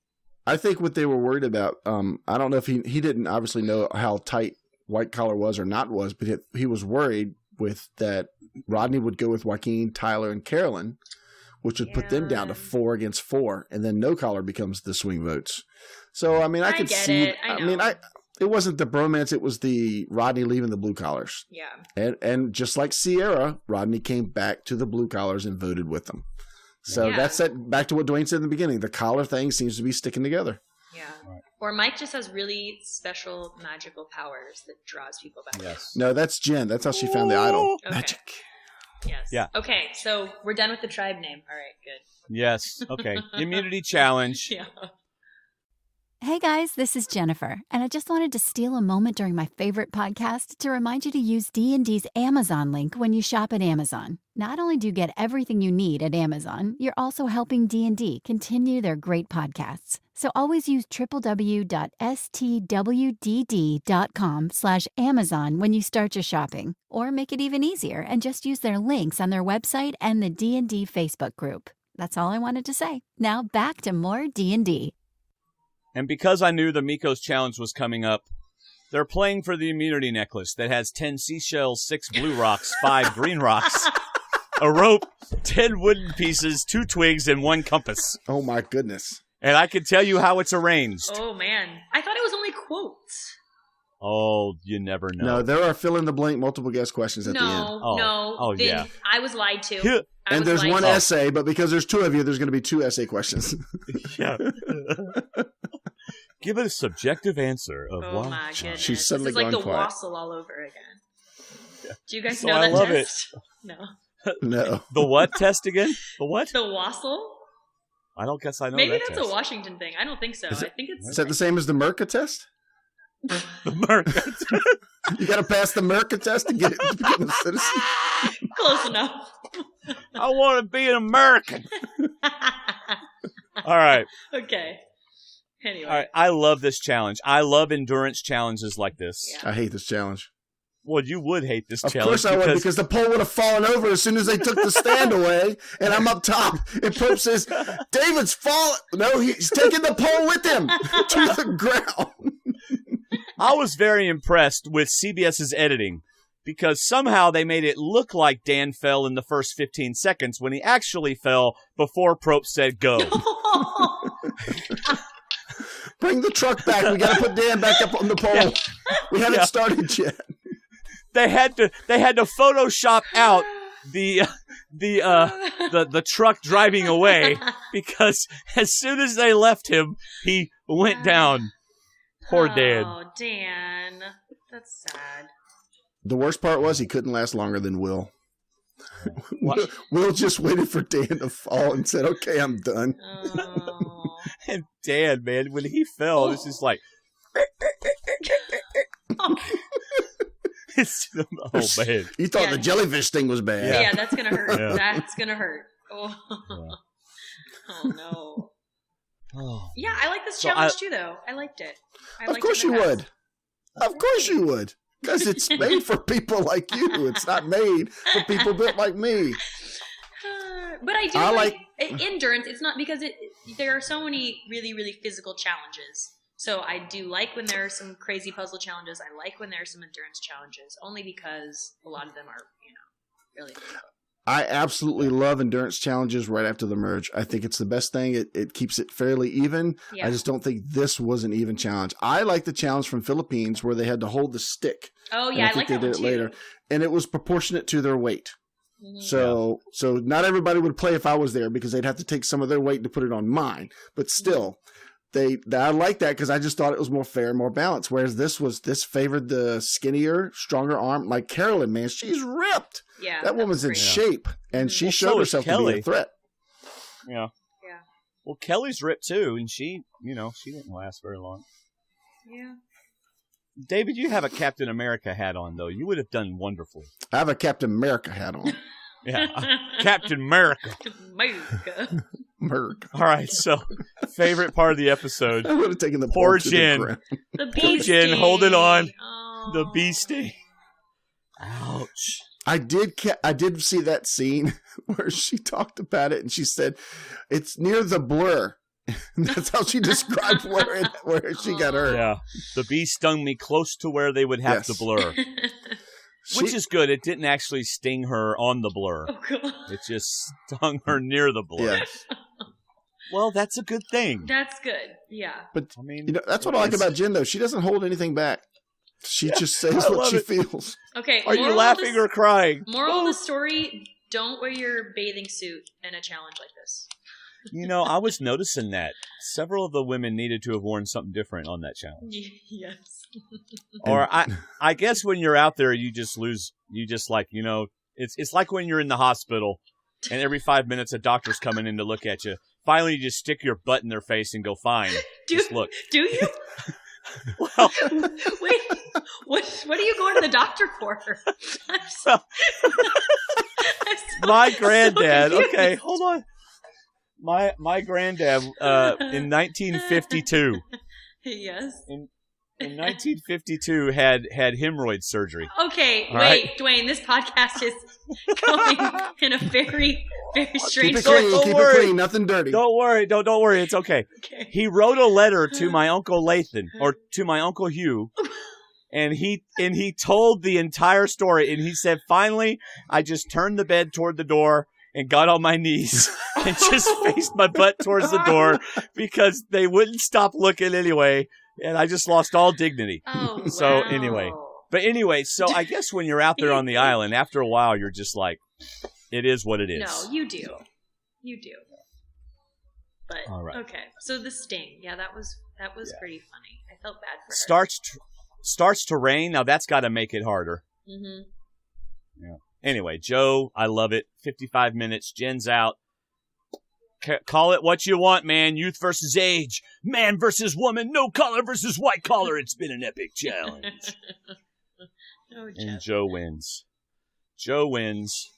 I think what they were worried about, I don't know if he didn't obviously know how tight White Collar was or not was, but he was worried with that Rodney would go with Joaquin, Tyler, and Carolyn, which would put them down to 4 against 4, and then No Collar becomes the swing votes. So, I mean, I could see it. It wasn't the bromance, it was the Rodney leaving the Blue Collars. Yeah. And just like Sierra, Rodney came back to the Blue Collars and voted with them. So that's back to what Dwayne said in the beginning. The collar thing seems to be sticking together. Yeah. Right. Or Mike just has really special magical powers that draws people back. Yes. No, that's Jen. That's how she found the idol. Okay. Magic. Yes. Yeah. Okay, so we're done with the tribe name. All right, good. Yes. Okay. Immunity challenge. Yeah. Hey guys, this is Jennifer, and I just wanted to steal a moment during my favorite podcast to remind you to use D&D's Amazon link when you shop at Amazon. Not only do you get everything you need at Amazon, you're also helping D&D continue their great podcasts. So always use www.stwdd.com/Amazon when you start your shopping. Or make it even easier and just use their links on their website and the D&D Facebook group. That's all I wanted to say. Now back to more D&D. And because I knew the Mikos challenge was coming up, they're playing for the immunity necklace that has 10 seashells, 6 blue rocks, 5 green rocks, a rope, 10 wooden pieces, 2 twigs, and 1 compass. Oh, my goodness. And I can tell you how it's arranged. Oh, man. I thought it was only quotes. Oh, you never know. No, there are fill-in-the-blank multiple guess questions at the end. Oh, yeah. I was lied to. And there's one essay, but because there's 2 of you, there's going to be 2 essay questions. Yeah. Give it a subjective answer of why. Oh my goodness. She's suddenly this is like the quiet. Wassel all over again. Yeah. Do you guys So know I that love test? it. No. No. The what test again? The what? The Wassel? I don't guess I know Maybe that that's test. a Washington thing. I don't think so. I think it's... Is that the same as the Merca test? The Merca test. You got to pass the Merca test to get it to become a citizen? Close enough. I want to be an American. All right. Okay. Anyway. All right. I love this challenge. I love endurance challenges like this. I hate this challenge. Well, you would hate this challenge. Of course I would, because the pole would have fallen over as soon as they took the stand away, and I'm up top. And Pope says, David's falling. No, he's taking the pole with him to the ground. I was very impressed with CBS's editing, because somehow they made it look like Dan fell in the first 15 seconds when he actually fell before Probe said go. Bring the truck back. We got to put Dan back up on the pole. Yeah. We haven't started yet. They had to Photoshop out the truck driving away, because as soon as they left him, he went down. Poor Dan. Oh, Dan. That's sad. The worst part was he couldn't last longer than Will. Will just waited for Dan to fall and said, okay, I'm done. Oh. And Dan, man, when he fell, it's just like... man. You thought the jellyfish thing was bad. Yeah, that's going to hurt. Yeah. That's going to hurt. Oh. Oh, no. Oh. Yeah, I like this challenge too, though. I liked it. Of course you would. Of course you would. Because it's made for people like you. It's not made for people built like me. But I do like endurance. It's not because there are so many really, really physical challenges. So I do like when there are some crazy puzzle challenges. I like when there are some endurance challenges, only because a lot of them are, really difficult. I absolutely love endurance challenges right after the merge. I think it's the best thing. It keeps it fairly even. Yeah. I just don't think this was an even challenge. I like the challenge from Philippines where they had to hold the stick. Oh, yeah, I think they did it later. And it was proportionate to their weight. Mm-hmm. So not everybody would play if I was there, because they'd have to take some of their weight to put it on mine. But still, I like that because I just thought it was more fair and more balanced. Whereas this favored the skinnier, stronger arm. Like Carolyn, man, she's ripped. Yeah, that woman's in shape, and she showed herself to be a threat. Yeah. Yeah. Well, Kelly's ripped too, and she didn't last very long. Yeah. David, you have a Captain America hat on, though. You would have done wonderfully. I have a Captain America hat on. Yeah, Captain America. America. All right, so favorite part of the episode. I would have taken the poor Jen. The bee sting. Jen holding on. Oh. The bee sting. Ouch. I did see that scene where she talked about it, and she said it's near the blur. That's how she described where she got hurt. Yeah, the bee stung me close to where they would have to blur. Which is good. It didn't actually sting her on the blur. Oh, God. It just stung her near the blur. Yes. Well, that's a good thing. That's good. Yeah. But I mean, that's what I like about Jen, though. She doesn't hold anything back. She just says what she feels. Okay. Are you laughing or crying? Moral of the story: don't wear your bathing suit in a challenge like this. I was noticing that several of the women needed to have worn something different on that challenge. Yes. Or I guess when you're out there, you just lose. You just it's like when you're in the hospital, and every 5 minutes a doctor's coming in to look at you. Finally, you just stick your butt in their face and go, "Fine, just look." Do you? Well, wait. What are you going to the doctor for? My granddad. Okay, hold on. My granddad in 1952. Yes. In 1952 had hemorrhoid surgery. Okay, wait, Dwayne, this podcast is going in a very, very strange way. Keep it clean, nothing dirty. Don't worry, don't worry, it's okay. He wrote a letter to my Uncle Lathan, or to my Uncle Hugh, and he told the entire story, and he said, finally, I just turned the bed toward the door and got on my knees and just faced my butt towards the door because they wouldn't stop looking anyway. And I just lost all dignity. Oh, so wow. anyway, so I guess when you're out there on the island, after a while, you're just like, it is what it is. No, you do. But, all right. Okay. So the sting. Yeah, that was pretty funny. I felt bad for her. Starts to rain. Now that's got to make it harder. Mm-hmm. Yeah. Anyway, Joe, I love it. 55 minutes. Jen's out. Call it what you want, man. Youth versus age. Man versus woman. No collar versus white collar. It's been an epic challenge. Oh, and Joe wins. Joe wins.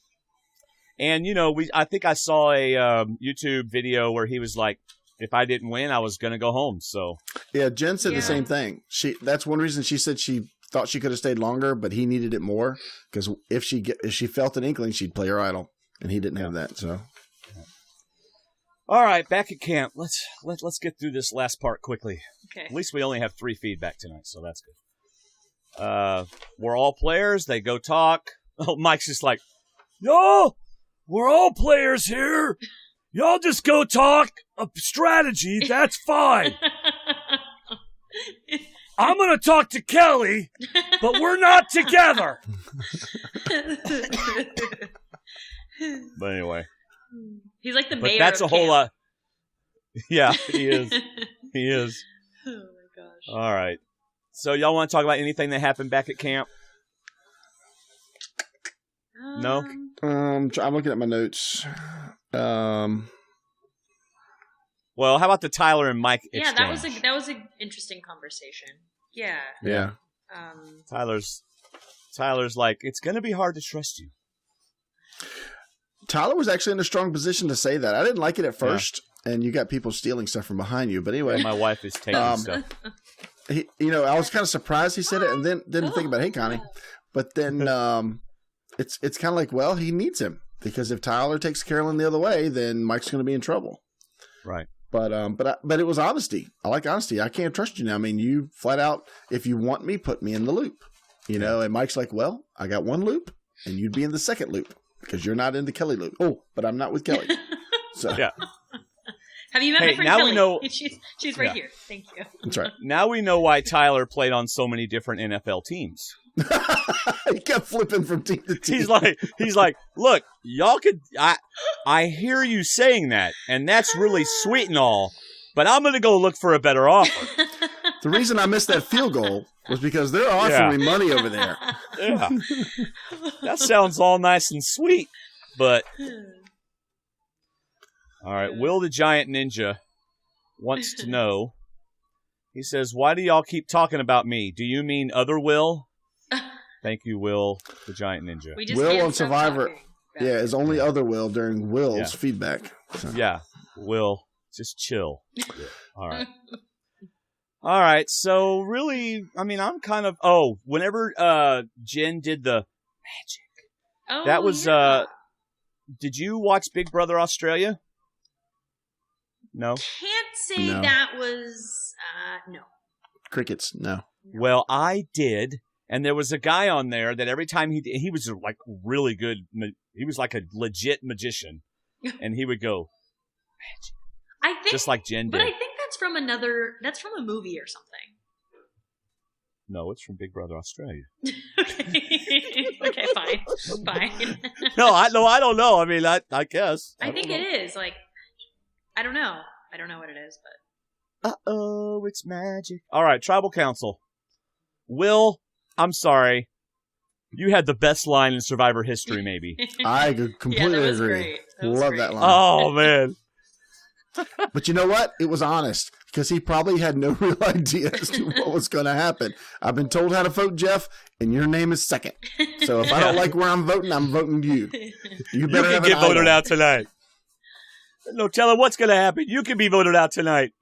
And, I think I saw a YouTube video where he was like, if I didn't win, I was going to go home. So yeah, Jen said the same thing. That's one reason she said she thought she could have stayed longer, but he needed it more because if she felt an inkling, she'd play her idol, and he didn't have that. So, all right, back at camp. Let's get through this last part quickly. Okay. At least we only have 3 feedback tonight, so that's good. We're all players. They go talk. Oh, Mike's just like, yo, we're all players here. Y'all just go talk a strategy. That's fine. I'm going to talk to Kelley, but we're not together. But anyway. He's like the mayor. But that's of a whole camp. lot. Yeah, he is. He is. Oh, my gosh. All right. So y'all want to talk about anything that happened back at camp? No? I'm looking at my notes. Well, how about the Tyler and Mike Yeah, exchange? that was an interesting conversation. Yeah. Yeah. Tyler's like, it's going to be hard to trust you. Tyler was actually in a strong position to say that. I didn't like it at first, and you got people stealing stuff from behind you. But anyway, My wife is taking stuff. I was kind of surprised he said it, and then didn't think about, hey, Connie. But then it's kind of like, well, he needs him because if Tyler takes Carolyn the other way, then Mike's going to be in trouble. Right. But it was honesty. I like honesty. I can't trust you now. I mean, you flat out, if you want me, put me in the loop. And Mike's like, well, I got one loop, and you'd be in the second loop because you're not in the Kelley loop. Oh, but I'm not with Kelley. So yeah. Have you met my friend now Kelley? we know. She's right here. Thank you. That's right. Now we know why Tyler played on so many different NFL teams. He kept flipping from team to team. He's like, look, y'all could. I hear you saying that, and that's really sweet and all, but I'm going to go look for a better offer. The reason I missed that field goal was because they're offering me money over there. Yeah, that sounds all nice and sweet, but all right. Will the Giant Ninja wants to know. He says, "Why do y'all keep talking about me? Do you mean other Will?" Thank you, Will, the Giant Ninja. We just Will can't on stop Survivor. talking. Yeah, is only other Will during Will's feedback. So. Yeah, Will, just chill. All right. All right, so really, I mean, I'm kind of... Oh, whenever Jen did the magic, that was... Did you watch Big Brother Australia? No? Can't say No. that was... no. Crickets, no. Well, I did, and there was a guy on there that every time he was like really good. He was like a legit magician, and he would go, magic. I think... Just like Jen But did. I think that's from another... That's from a movie or something. No, it's from Big Brother Australia. Okay, fine. Fine. No, I don't know. I mean, I guess. I think it is. Like, I don't know. I don't know what it is, but... Uh-oh, it's magic. All right, Tribal Council. Will, I'm sorry. You had the best line in Survivor history, maybe. I completely that was agree. great. That was Love great. that line. Oh, man. But you know what? It was honest because he probably had no real idea as to what was going to happen. I've been told how to vote, Jeff, and your name is second. So if I don't like where I'm voting you. You better You have can get an voted idol. out tonight. No telling what's going to happen. You can be voted out tonight.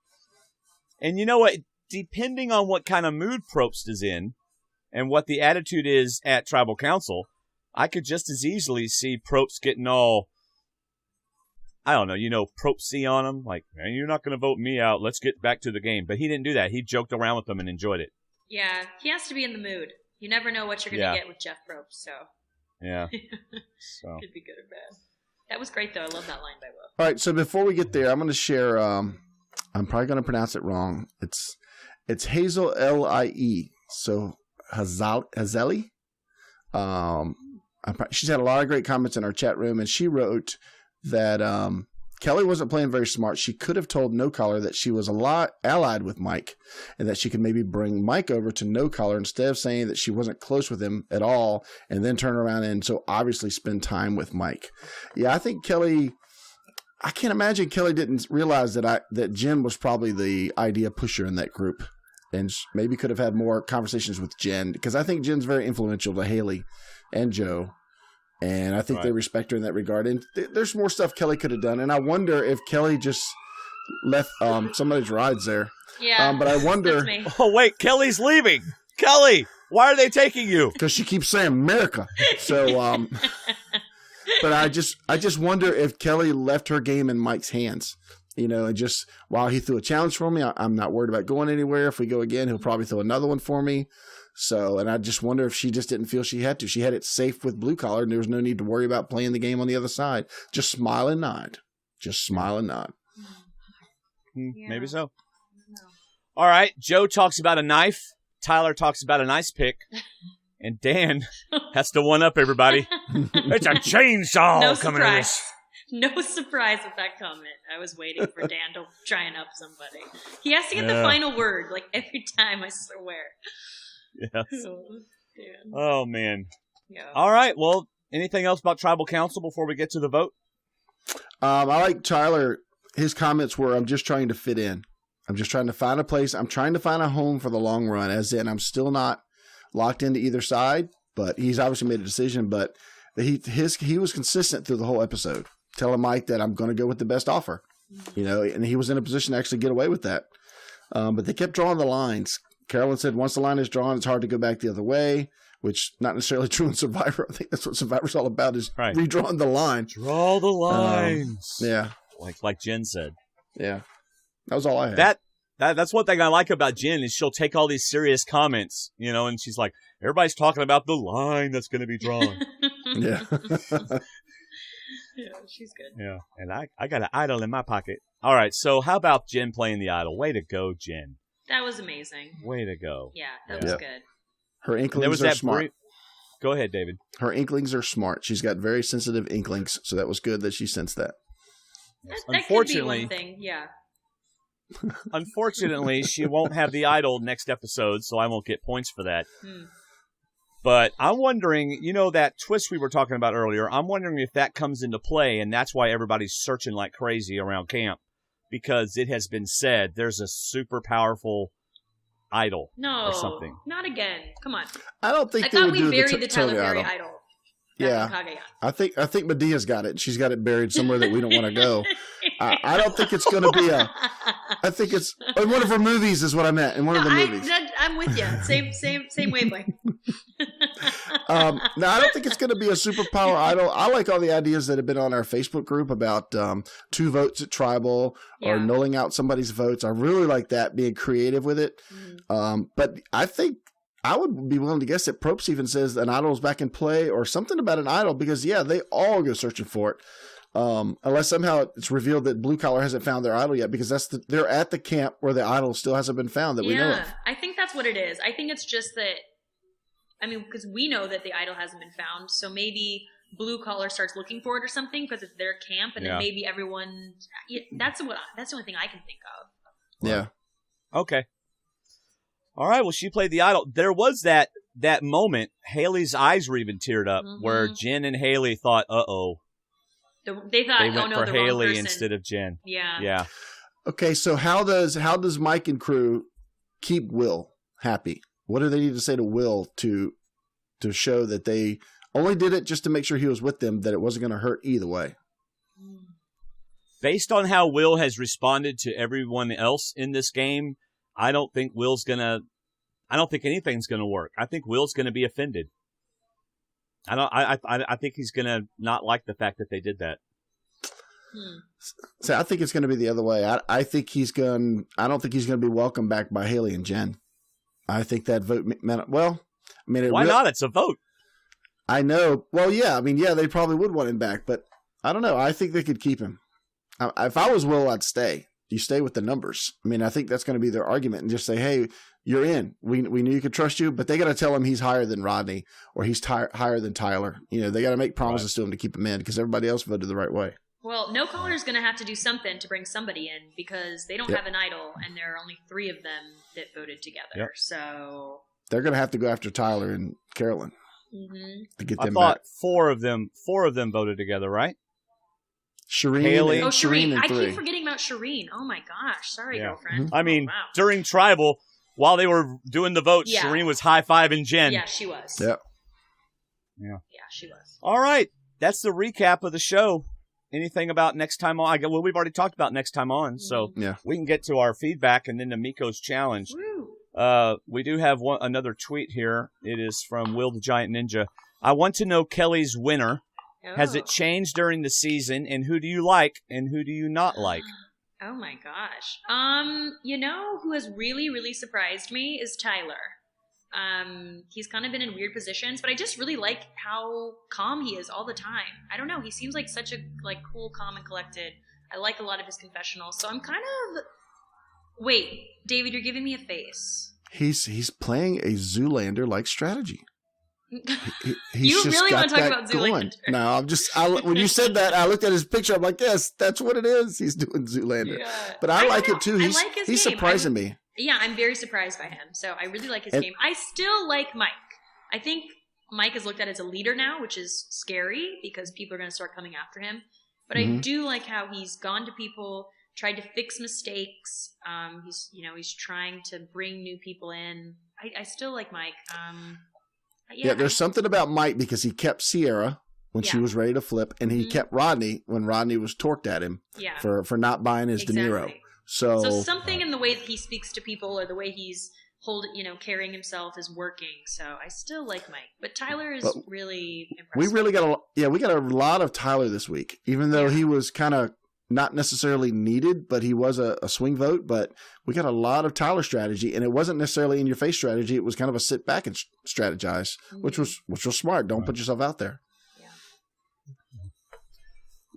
And you know what? Depending on what kind of mood Probst is in and what the attitude is at Tribal Council, I could just as easily see Probst getting all, I don't know, Probsty on him. Like, man, you're not going to vote me out. Let's get back to the game. But he didn't do that. He joked around with them and enjoyed it. Yeah, he has to be in the mood. You never know what you're going to get with Jeff Probst, so... Yeah. So. Could be good or bad. That was great, though. I love that line by Will. All right, so before we get there, I'm going to share. I'm probably going to pronounce it wrong. It's Hazel Lie. So Hazeli. She's had a lot of great comments in our chat room, and she wrote that Kelley wasn't playing very smart. She could have told No Collar that she was allied with Mike, and that she could maybe bring Mike over to No Collar instead of saying that she wasn't close with him at all, and then turn around and so obviously spend time with Mike. Yeah, I think Kelley. I can't imagine Kelley didn't realize that Jen was probably the idea pusher in that group, and maybe could have had more conversations with Jen, because I think Jen's very influential to Haley and Joe. And I think they respect her in that regard. And there's more stuff Kelley could have done. And I wonder if Kelley just left somebody's rides there. Yeah. But I wonder. Oh, wait, Kelley's leaving. Kelley, why are they taking you? Because she keeps saying America. So, but I just wonder if Kelley left her game in Mike's hands. And just while he threw a challenge for me, I'm not worried about going anywhere. If we go again, he'll probably throw another one for me. So, and I just wonder if she just didn't feel she had to. She had it safe with blue collar, and there was no need to worry about playing the game on the other side. Just smile and nod. Just smile and nod. Yeah. Maybe so. All right. Joe talks about a knife. Tyler talks about an ice pick. And Dan has to one up everybody. It's a chainsaw coming at us. No surprise with that comment. I was waiting for Dan to try and up somebody. He has to get the final word, like every time, I swear. Yes. Dan. Oh, man. Yeah. All right. Well, anything else about Tribal Council before we get to the vote? I like Tyler. His comments were, I'm just trying to fit in. I'm just trying to find a place. I'm trying to find a home for the long run, as in I'm still not locked into either side, but he's obviously made a decision. But he was consistent through the whole episode, telling Mike that I'm going to go with the best offer, and he was in a position to actually get away with that. But they kept drawing the lines. Carolyn said once the line is drawn, it's hard to go back the other way, which not necessarily true in Survivor. I think that's what Survivor's all about, is redrawing the line. Draw the lines. Yeah. Like Jen said. Yeah. That was all I had. That's one thing I like about Jen, is she'll take all these serious comments, and she's like, everybody's talking about the line that's going to be drawn. Yeah. Yeah, she's good. Yeah, and I got an idol in my pocket. All right, so how about Jen playing the idol? Way to go, Jen. That was amazing. Way to go. Yeah, that was good. Her inklings are smart. Go ahead, David. Her inklings are smart. She's got very sensitive inklings, so that was good that she sensed that. Yes. That could be one thing, yeah. Unfortunately, she won't have the idol next episode, so I won't get points for that. But I'm wondering, that twist we were talking about earlier, I'm wondering if that comes into play, and that's why everybody's searching like crazy around camp, because it has been said there's a super powerful idol or something. Not again. Come on. I don't think I thought we buried the Tyler Perry idol. Yeah, I think Medea's got it. She's got it buried somewhere that we don't want to go. I don't think it's going to be I think it's in one of her movies is what I meant. In one of the movies. I'm with you. Same wavelength. No, I don't think it's going to be a superpower idol. I like all the ideas that have been on our Facebook group about 2 votes at Tribal or nulling out somebody's votes. I really like that, being creative with it. But I think I would be willing to guess that Probst even says an idol is back in play or something about an idol, because they all go searching for it. Unless somehow it's revealed that Blue Collar hasn't found their idol yet, because they're at the camp where the idol still hasn't been found that we know of. I think that's what it is. I think it's just that, because we know that the idol hasn't been found, so maybe Blue Collar starts looking for it or something because it's their camp, and then maybe everyone. That's the only thing I can think of. Yeah. Okay. All right. Well, she played the idol. There was that moment. Haley's eyes were even teared up, where Jen and Haley thought, "Uh-oh." They thought, they went for the Haley wrong person instead of Jen. Yeah. Yeah. Okay, so how does Mike and crew keep Will happy? What do they need to say to Will to show that they only did it just to make sure he was with them, that it wasn't going to hurt either way? Based on how Will has responded to everyone else in this game, I don't think anything's gonna work. I think Will's gonna be offended. I think he's gonna not like the fact that they did that. So I think it's gonna be the other way. I don't think he's gonna be welcomed back by Haley and Jen. I think that vote meant why not? It's a vote. I know. Well, yeah. They probably would want him back, but I don't know. I think they could keep him. If I was Will, I'd stay. You stay with the numbers. I think that's going to be their argument, and just say, hey, you're in. We knew you could trust you, but they got to tell him he's higher than Rodney or he's higher than Tyler. They got to make promises to him to keep him in, because everybody else voted the right way. Well, No Collar's going to have to do something to bring somebody in, because they don't have an idol, and there are only 3 of them that voted together. Yep. So they're going to have to go after Tyler and Carolyn to get them back. I thought 4 of them voted together, right? Shireen, Haley. Shireen. I 3. keep forgetting about Shireen. Oh my gosh. Sorry, girlfriend. During Tribal, while they were doing the vote, Shireen was high-fiving Jen. Yeah, she was. Yep. Yeah. she was. All right. That's the recap of the show. Anything about next time on? Well, we've already talked about next time on, so we can get to our feedback and then to Miko's challenge. Woo. We do have another tweet here. It is from Will the Giant Ninja. I want to know Kelly's winner. Oh. Has it changed during the season, and who do you like and who do you not like? Oh my gosh. You know who has really, really surprised me is Tyler. He's kind of been in weird positions, but I just really like how calm he is all the time. I don't know. He seems like such a cool, calm, and collected. I like a lot of his confessionals. So I'm kind of... Wait, David, you're giving me a face. He's playing a Zoolander-like strategy. He's You just really got want to talk that about going. Zoolander? No, I'm just... when you said that, I looked at his picture. I'm like, yes, that's what it is. He's doing Zoolander. Yeah. But I like it, too. I like his he's game. surprising me. Yeah, I'm very surprised by him. So I really like his game. I still like Mike. I think Mike is looked at as a leader now, which is scary because people are going to start coming after him. But I do like how he's gone to people, tried to fix mistakes. He's trying to bring new people in. I still like Mike. There's something about Mike because he kept Sierra when she was ready to flip, and he kept Rodney when Rodney was torqued at him for not buying his De Niro. So something in the way that he speaks to people or the way he's carrying himself is working. So I still like Mike, but Tyler is really impressive. We really got a lot of Tyler this week, even though he was kind of not necessarily needed, but he was a swing vote. But we got a lot of Tyler strategy, and it wasn't necessarily in your face strategy. It was kind of a sit back and strategize, which was smart. Don't put yourself out there.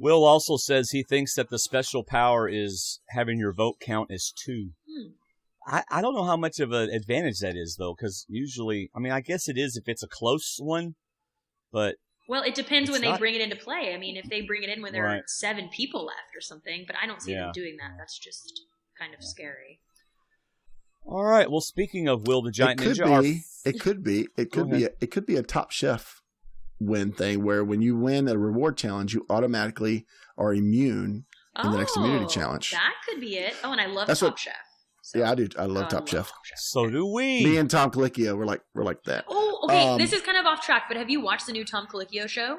Will also says he thinks that the special power is having your vote count as 2. I don't know how much of an advantage that is, though, because usually, I mean, I guess it is if it's a close one, but... Well, it depends when they bring it into play. I mean, if they bring it in when there are 7 people left or something, but I don't see them doing that. That's just kind of scary. All right. Well, speaking of Will the Giant Ninja... It could be a Top Chef win thing where when you win a reward challenge, you automatically are immune in the next immunity challenge. That could be it. Oh, and I love Top Chef. So, yeah, I do. I love Top Chef. So do we. Me and Tom Colicchio, we're like that. Oh, okay. This is kind of off track, but have you watched the new Tom Colicchio show?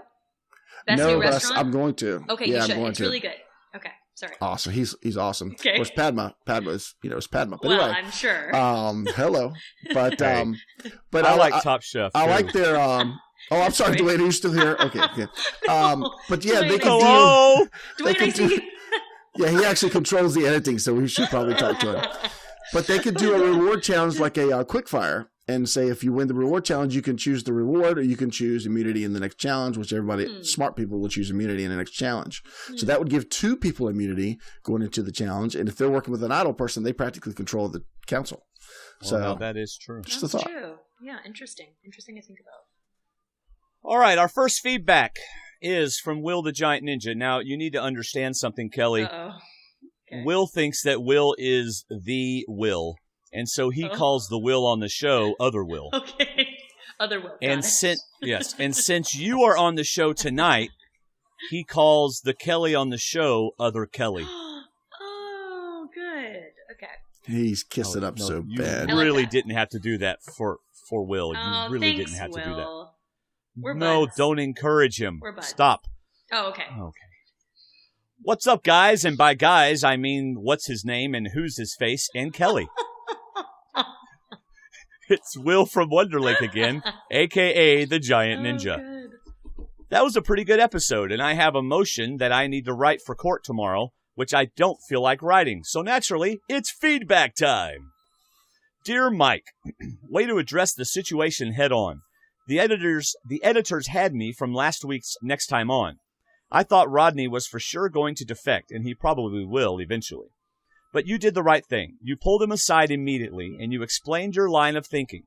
Best New Restaurant? But I'm going to. Okay, you should. It's really good. Okay, sorry. Awesome. He's awesome. Okay. Of course, Padma is, it's Padma. But well, anyway, I'm sure. Hello. But but I like Top Chef. I like their Oh, I'm sorry, Dwayne. Are you still here? Okay. But yeah, they can Hello. Dwayne, I see you. Yeah, he actually controls the editing, so we should probably talk to him. But they could do a reward challenge like a quickfire and say if you win the reward challenge, you can choose the reward or you can choose immunity in the next challenge, which smart people will choose immunity in the next challenge. So that would give 2 people immunity going into the challenge. And if they're working with an idle person, they practically control the council. Well, that is true. Just a thought. True. Yeah, interesting. Interesting to think about. All right, our first feedback is from Will the Giant Ninja. Now, you need to understand something, Kelly. Uh-oh. Okay. Will thinks that Will is the Will, and so he calls the Will on the show Other Will. Okay, Other Will. And since you are on the show tonight, he calls the Kelly on the show Other Kelly. Oh, good. Okay. He's kissing up so bad. You really didn't have to do that for Will. Oh, you really thanks, didn't have to do that. We're no, buds. don't encourage him. We're buds. Stop. Oh, okay. Okay. What's up, guys? And by guys, I mean what's his name and who's his face and Kelly. It's Will from Wonderlake again, a.k.a. the Giant Ninja. Good. That was a pretty good episode, and I have a motion that I need to write for court tomorrow, which I don't feel like writing. So naturally, it's feedback time. Dear Mike, way to address the situation head on. The editors had me from last week's Next Time On. I thought Rodney was for sure going to defect, and he probably will eventually. But you did the right thing. You pulled him aside immediately, and you explained your line of thinking.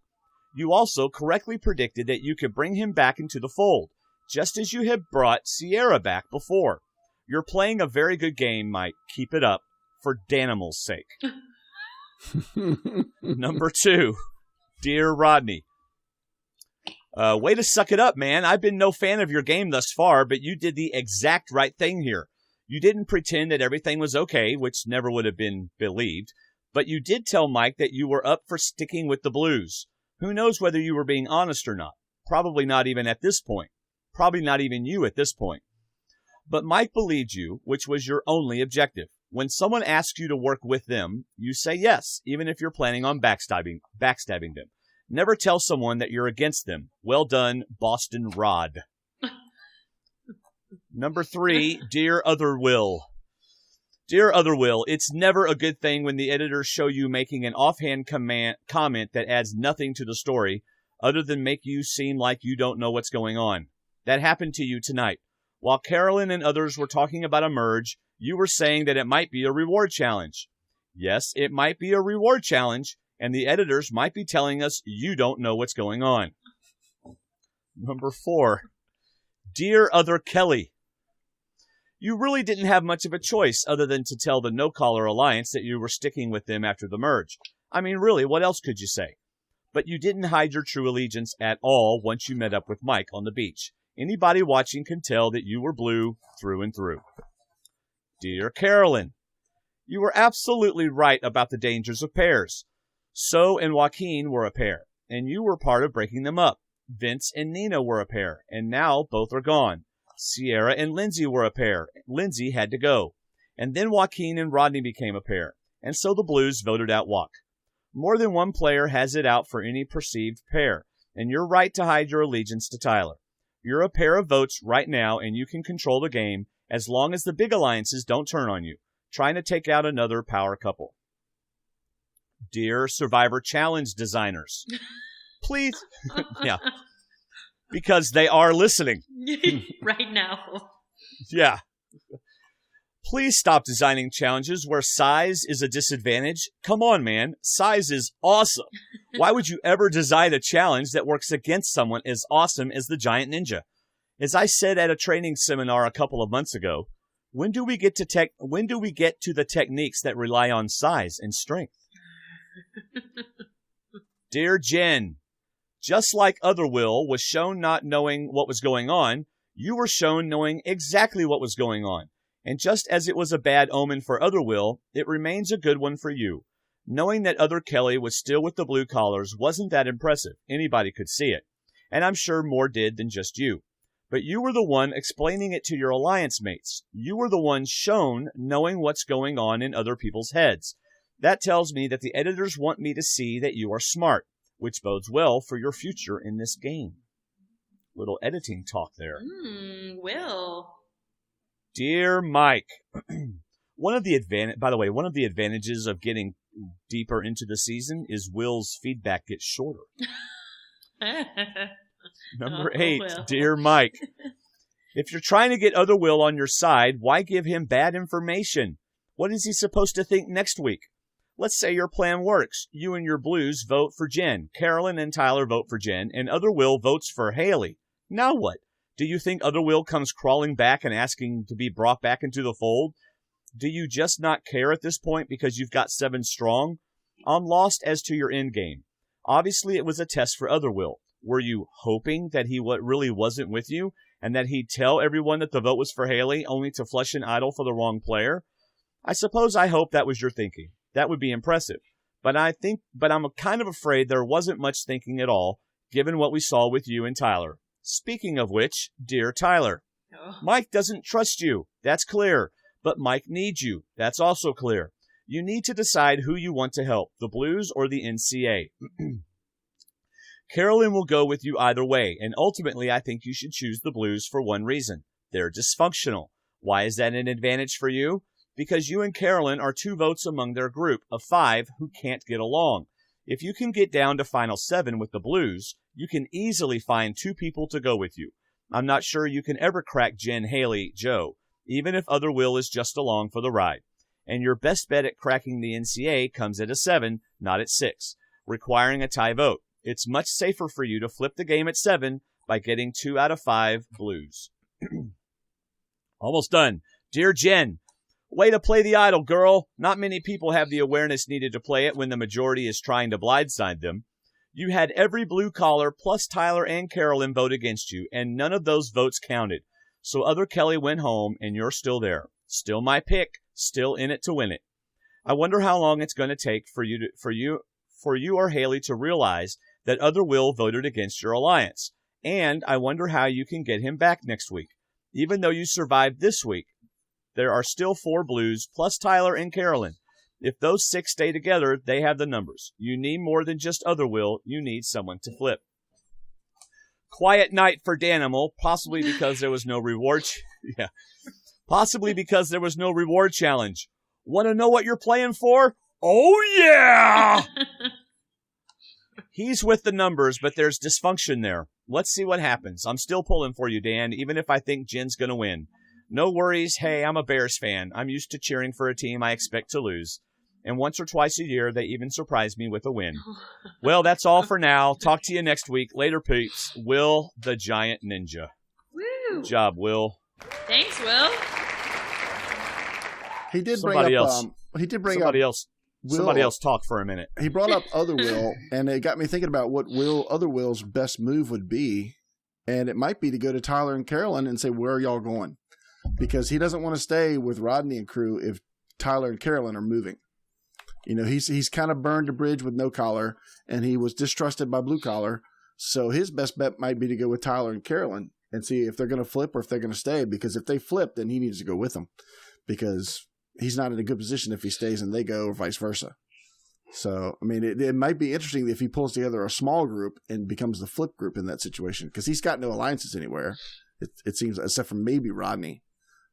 You also correctly predicted that you could bring him back into the fold, just as you had brought Sierra back before. You're playing a very good game, Mike. Keep it up, for Danimal's sake. Number 2, dear Rodney. Way to suck it up, man. I've been no fan of your game thus far, but you did the exact right thing here. You didn't pretend that everything was okay, which never would have been believed, but you did tell Mike that you were up for sticking with the Blues. Who knows whether you were being honest or not? Probably not even at this point. Probably not even you at this point. But Mike believed you, which was your only objective. When someone asks you to work with them, you say yes, even if you're planning on backstabbing them. Never tell someone that you're against them. Well done, Boston Rod. Number 3, Dear Other Will. Dear Other Will, it's never a good thing when the editors show you making an offhand comment that adds nothing to the story other than make you seem like you don't know what's going on. That happened to you tonight. While Carolyn and others were talking about a merge, you were saying that it might be a reward challenge. Yes, it might be a reward challenge, and the editors might be telling us you don't know what's going on. Number 4, Dear Other Kelley. You really didn't have much of a choice other than to tell the No-Collar Alliance that you were sticking with them after the merge. I mean, really, what else could you say? But you didn't hide your true allegiance at all once you met up with Mike on the beach. Anybody watching can tell that you were blue through and through. Dear Carolyn, you were absolutely right about the dangers of pairs. So and Joaquin were a pair, and you were part of breaking them up. Vince and Nina were a pair, and now both are gone. Sierra and Lindsay were a pair. Lindsay had to go. And then Joaquin and Rodney became a pair, and so the Blues voted out Joaquin. More than one player has it out for any perceived pair, and you're right to hide your allegiance to Tyler. You're a pair of votes right now, and you can control the game as long as the big alliances don't turn on you, trying to take out another power couple. Dear Survivor Challenge designers, please, yeah, because they are listening. Right now. Yeah. Please stop designing challenges where size is a disadvantage. Come on, man. Size is awesome. Why would you ever design a challenge that works against someone as awesome as the Giant Ninja? As I said at a training seminar a couple of months ago, when do we get to the techniques that rely on size and strength? Dear Jen, just like Other Will was shown not knowing what was going on, you were shown knowing exactly what was going on. And just as it was a bad omen for Other Will, it remains a good one for you. Knowing that Other Kelley was still with the blue collars wasn't that impressive. Anybody could see it. And I'm sure more did than just you. But you were the one explaining it to your alliance mates. You were the one shown knowing what's going on in other people's heads. That tells me that the editors want me to see that you are smart, which bodes well for your future in this game. Little editing talk there. Will. Dear Mike, one of the advantages of getting deeper into the season is Will's feedback gets shorter. Number 8, Will. Dear Mike, if you're trying to get Other Will on your side, why give him bad information? What is he supposed to think next week? Let's say your plan works. You and your Blues vote for Jen. Carolyn and Tyler vote for Jen, and Other Will votes for Haley. Now what? Do you think Other Will comes crawling back and asking to be brought back into the fold? Do you just not care at this point because you've got 7 strong? I'm lost as to your end game. Obviously, it was a test for Other Will. Were you hoping that he really wasn't with you and that he'd tell everyone that the vote was for Haley only to flush an idol for the wrong player? I hope that was your thinking. That would be impressive. But I'm kind of afraid there wasn't much thinking at all, given what we saw with you and Tyler. Speaking of which, dear Tyler, Mike doesn't trust you. That's clear. But Mike needs you. That's also clear. You need to decide who you want to help, the Blues or the NCA. Carolyn will go with you either way, and ultimately I think you should choose the Blues for one reason. They're dysfunctional. Why is that an advantage for you? Because you and Carolyn are 2 votes among their group of 5 who can't get along. If you can get down to Final 7 with the Blues, you can easily find 2 people to go with you. I'm not sure you can ever crack Jen, Haley, Joe, even if Other Will is just along for the ride. And your best bet at cracking the NCA comes at a 7, not at 6, requiring a tie vote. It's much safer for you to flip the game at 7 by getting 2 out of 5 Blues. Almost done. Dear Jen, way to play the idol, girl. Not many people have the awareness needed to play it when the majority is trying to blindside them. You had every blue collar plus Tyler and Carolyn vote against you, and none of those votes counted. So Other Kelley went home, and you're still there. Still my pick. Still in it to win it. I wonder how long it's going to take for you or Haley to realize that Other Will voted against your alliance. And I wonder how you can get him back next week. Even though you survived this week, there are still 4 blues, plus Tyler and Carolyn. If those 6 stay together, they have the numbers. You need more than just other Will. You need someone to flip. Quiet night for D&amp, possibly because there was no reward. Possibly because there was no reward challenge. Want to know what you're playing for? Oh, yeah! He's with the numbers, but there's dysfunction there. Let's see what happens. I'm still pulling for you, Dan, even if I think Jen's going to win. No worries. Hey, I'm a Bears fan. I'm used to cheering for a team I expect to lose. And once or twice a year, they even surprise me with a win. Well, that's all for now. Talk to you next week. Later, peeps. Will the Giant Ninja. Woo! Good job, Will. Thanks, Will. He did Somebody bring up. else. He did bring Somebody up. else. Will, Somebody else talk for a minute. He brought up other Will, and it got me thinking about what other Will's best move would be, and it might be to go to Tyler and Carolyn and say, "Where are y'all going?" Because he doesn't want to stay with Rodney and crew if Tyler and Carolyn are moving. You know, he's kind of burned a bridge with no collar, and he was distrusted by blue collar. So his best bet might be to go with Tyler and Carolyn and see if they're going to flip or if they're going to stay. Because if they flip, then he needs to go with them, because he's not in a good position if he stays and they go, or vice versa. So, I mean, it might be interesting if he pulls together a small group and becomes the flip group in that situation, because he's got no alliances anywhere, it seems, except for maybe Rodney.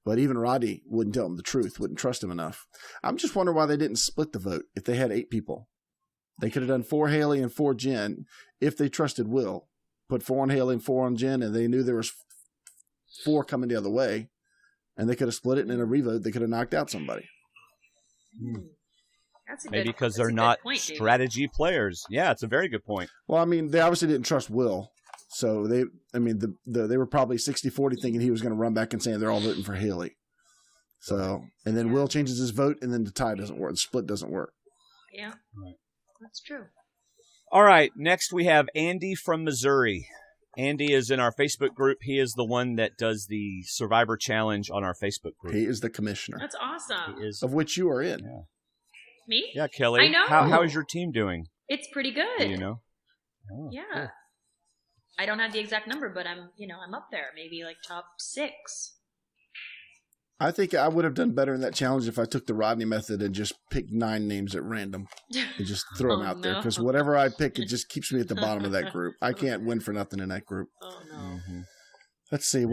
But even Rodney wouldn't tell him the truth, wouldn't trust him enough. I'm just wondering why they didn't split the vote if they had 8 people. They could have done 4 Haley and 4 Jen if they trusted Will. Put 4 on Haley and 4 on Jen, and they knew there was 4 coming the other way. And they could have split it, and in a revote, they could have knocked out somebody. That's a Maybe good, because that's they're a good not point, David. strategy players. Yeah, it's a very good point. Well, I mean, they obviously didn't trust Will. So they were probably 60-40 thinking he was going to run back and saying they're all voting for Haley. So, and then Will changes his vote, and then the tie doesn't work. The split doesn't work. Yeah, that's true. All right, next we have Andy from Missouri. Andy is in our Facebook group. He is the one that does the Survivor Challenge on our Facebook group. He is the commissioner. That's awesome. He is. Of which you are in. Yeah. Me? Yeah, Kelley. I know. How is your team doing? It's pretty good. Do you know? Oh, Yeah. cool. I don't have the exact number, but I'm up there, maybe like top 6. I think I would have done better in that challenge if I took the Rodney method and just picked 9 names at random and just throw them out there. Because whatever I pick, it just keeps me at the bottom of that group. I can't win for nothing in that group. Oh, no. Mm-hmm. Let's see.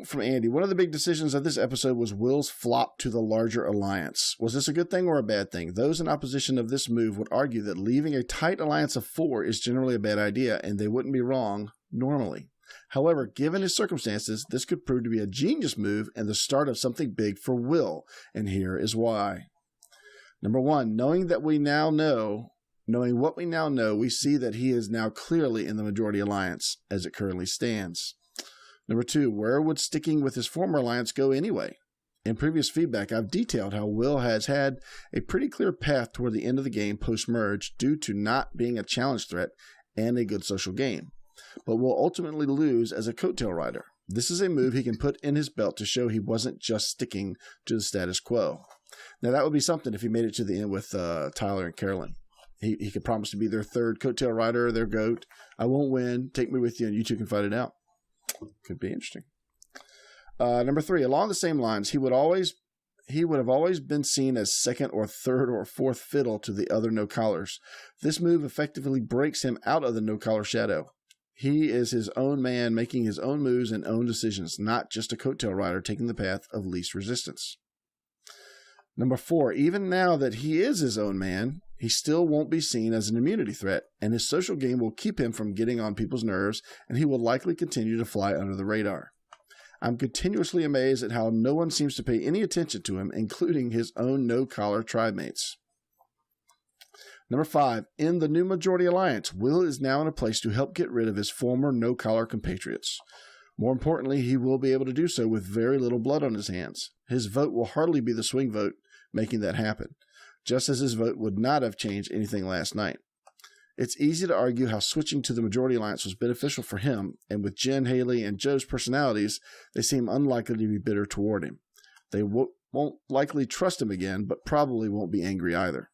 From Andy, one of the big decisions of this episode was Will's flop to the larger alliance. Was this a good thing or a bad thing? Those in opposition of this move would argue that leaving a tight alliance of 4 is generally a bad idea, and they wouldn't be wrong normally. However, given his circumstances, this could prove to be a genius move and the start of something big for Will, and here is why. Number 1, knowing what we now know, we see that he is now clearly in the majority alliance, as it currently stands. Number 2, where would sticking with his former alliance go anyway? In previous feedback, I've detailed how Will has had a pretty clear path toward the end of the game post-merge due to not being a challenge threat and a good social game, but will ultimately lose as a coattail rider. This is a move he can put in his belt to show he wasn't just sticking to the status quo. Now, that would be something if he made it to the end with Tyler and Carolyn. He could promise to be their 3rd coattail rider, their goat. I won't win. Take me with you, and you two can fight it out. Could be interesting. Number 3, along the same lines, he would have always been seen as 2nd or 3rd or 4th fiddle to the other no-collars. This move effectively breaks him out of the no-collar shadow. He is his own man, making his own moves and own decisions, not just a coattail rider taking the path of least resistance. Number 4, even now that he is his own man, he still won't be seen as an immunity threat, and his social game will keep him from getting on people's nerves, and he will likely continue to fly under the radar. I'm continuously amazed at how no one seems to pay any attention to him, including his own no-collar tribe mates. Number 5, in the new majority alliance, Will is now in a place to help get rid of his former no-collar compatriots. More importantly, he will be able to do so with very little blood on his hands. His vote will hardly be the swing vote, making that happen, just as his vote would not have changed anything last night. It's easy to argue how switching to the majority alliance was beneficial for him, and with Jen, Haley, and Joe's personalities, they seem unlikely to be bitter toward him. They won't likely trust him again, but probably won't be angry either.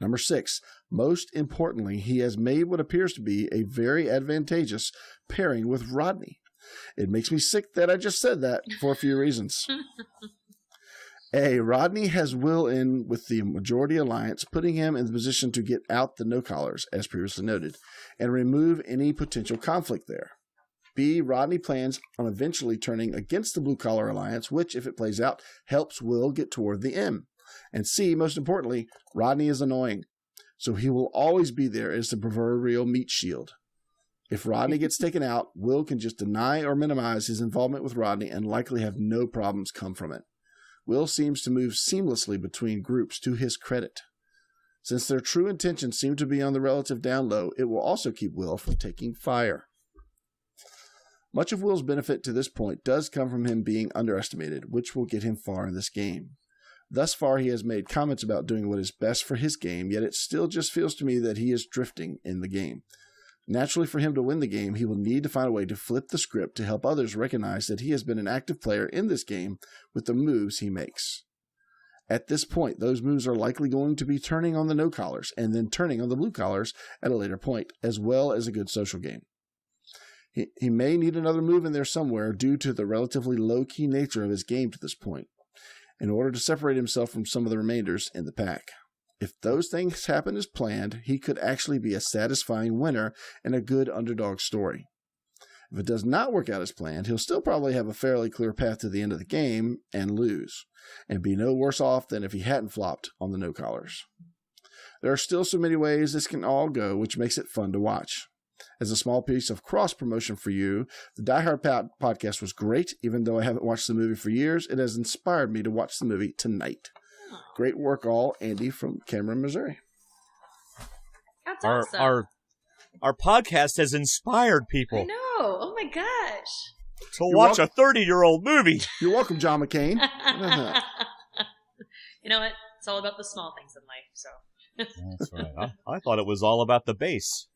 Number 6, most importantly, he has made what appears to be a very advantageous pairing with Rodney. It makes me sick that I just said that for a few reasons. A, Rodney has Will in with the majority alliance, putting him in the position to get out the no-collars, as previously noted, and remove any potential conflict there. B, Rodney plans on eventually turning against the blue-collar alliance, which, if it plays out, helps Will get toward the M. And C, most importantly, Rodney is annoying, so he will always be there as the proverbial meat shield. If Rodney gets taken out, Will can just deny or minimize his involvement with Rodney and likely have no problems come from it. Will seems to move seamlessly between groups to his credit. Since their true intentions seem to be on the relative down low, it will also keep Will from taking fire. Much of Will's benefit to this point does come from him being underestimated, which will get him far in this game. Thus far, he has made comments about doing what is best for his game, yet it still just feels to me that he is drifting in the game. Naturally, for him to win the game, he will need to find a way to flip the script to help others recognize that he has been an active player in this game with the moves he makes. At this point, those moves are likely going to be turning on the no-collars and then turning on the blue-collars at a later point, as well as a good social game. He may need another move in there somewhere due to the relatively low-key nature of his game to this point, in order to separate himself from some of the remainders in the pack. If those things happen as planned, he could actually be a satisfying winner and a good underdog story. If it does not work out as planned, he'll still probably have a fairly clear path to the end of the game and lose, and be no worse off than if he hadn't flopped on the no-collars. There are still so many ways this can all go, which makes it fun to watch. As a small piece of cross-promotion for you, the Die Hard podcast was great. Even though I haven't watched the movie for years, it has inspired me to watch the movie tonight. Great work, all. Andy from Cameron, Missouri. That's awesome. Our podcast has inspired people. I know. Oh, my gosh. To watch a 30-year-old movie. You're welcome, John McCain. You know what? It's all about the small things in life, so. That's right. I thought it was all about the bass.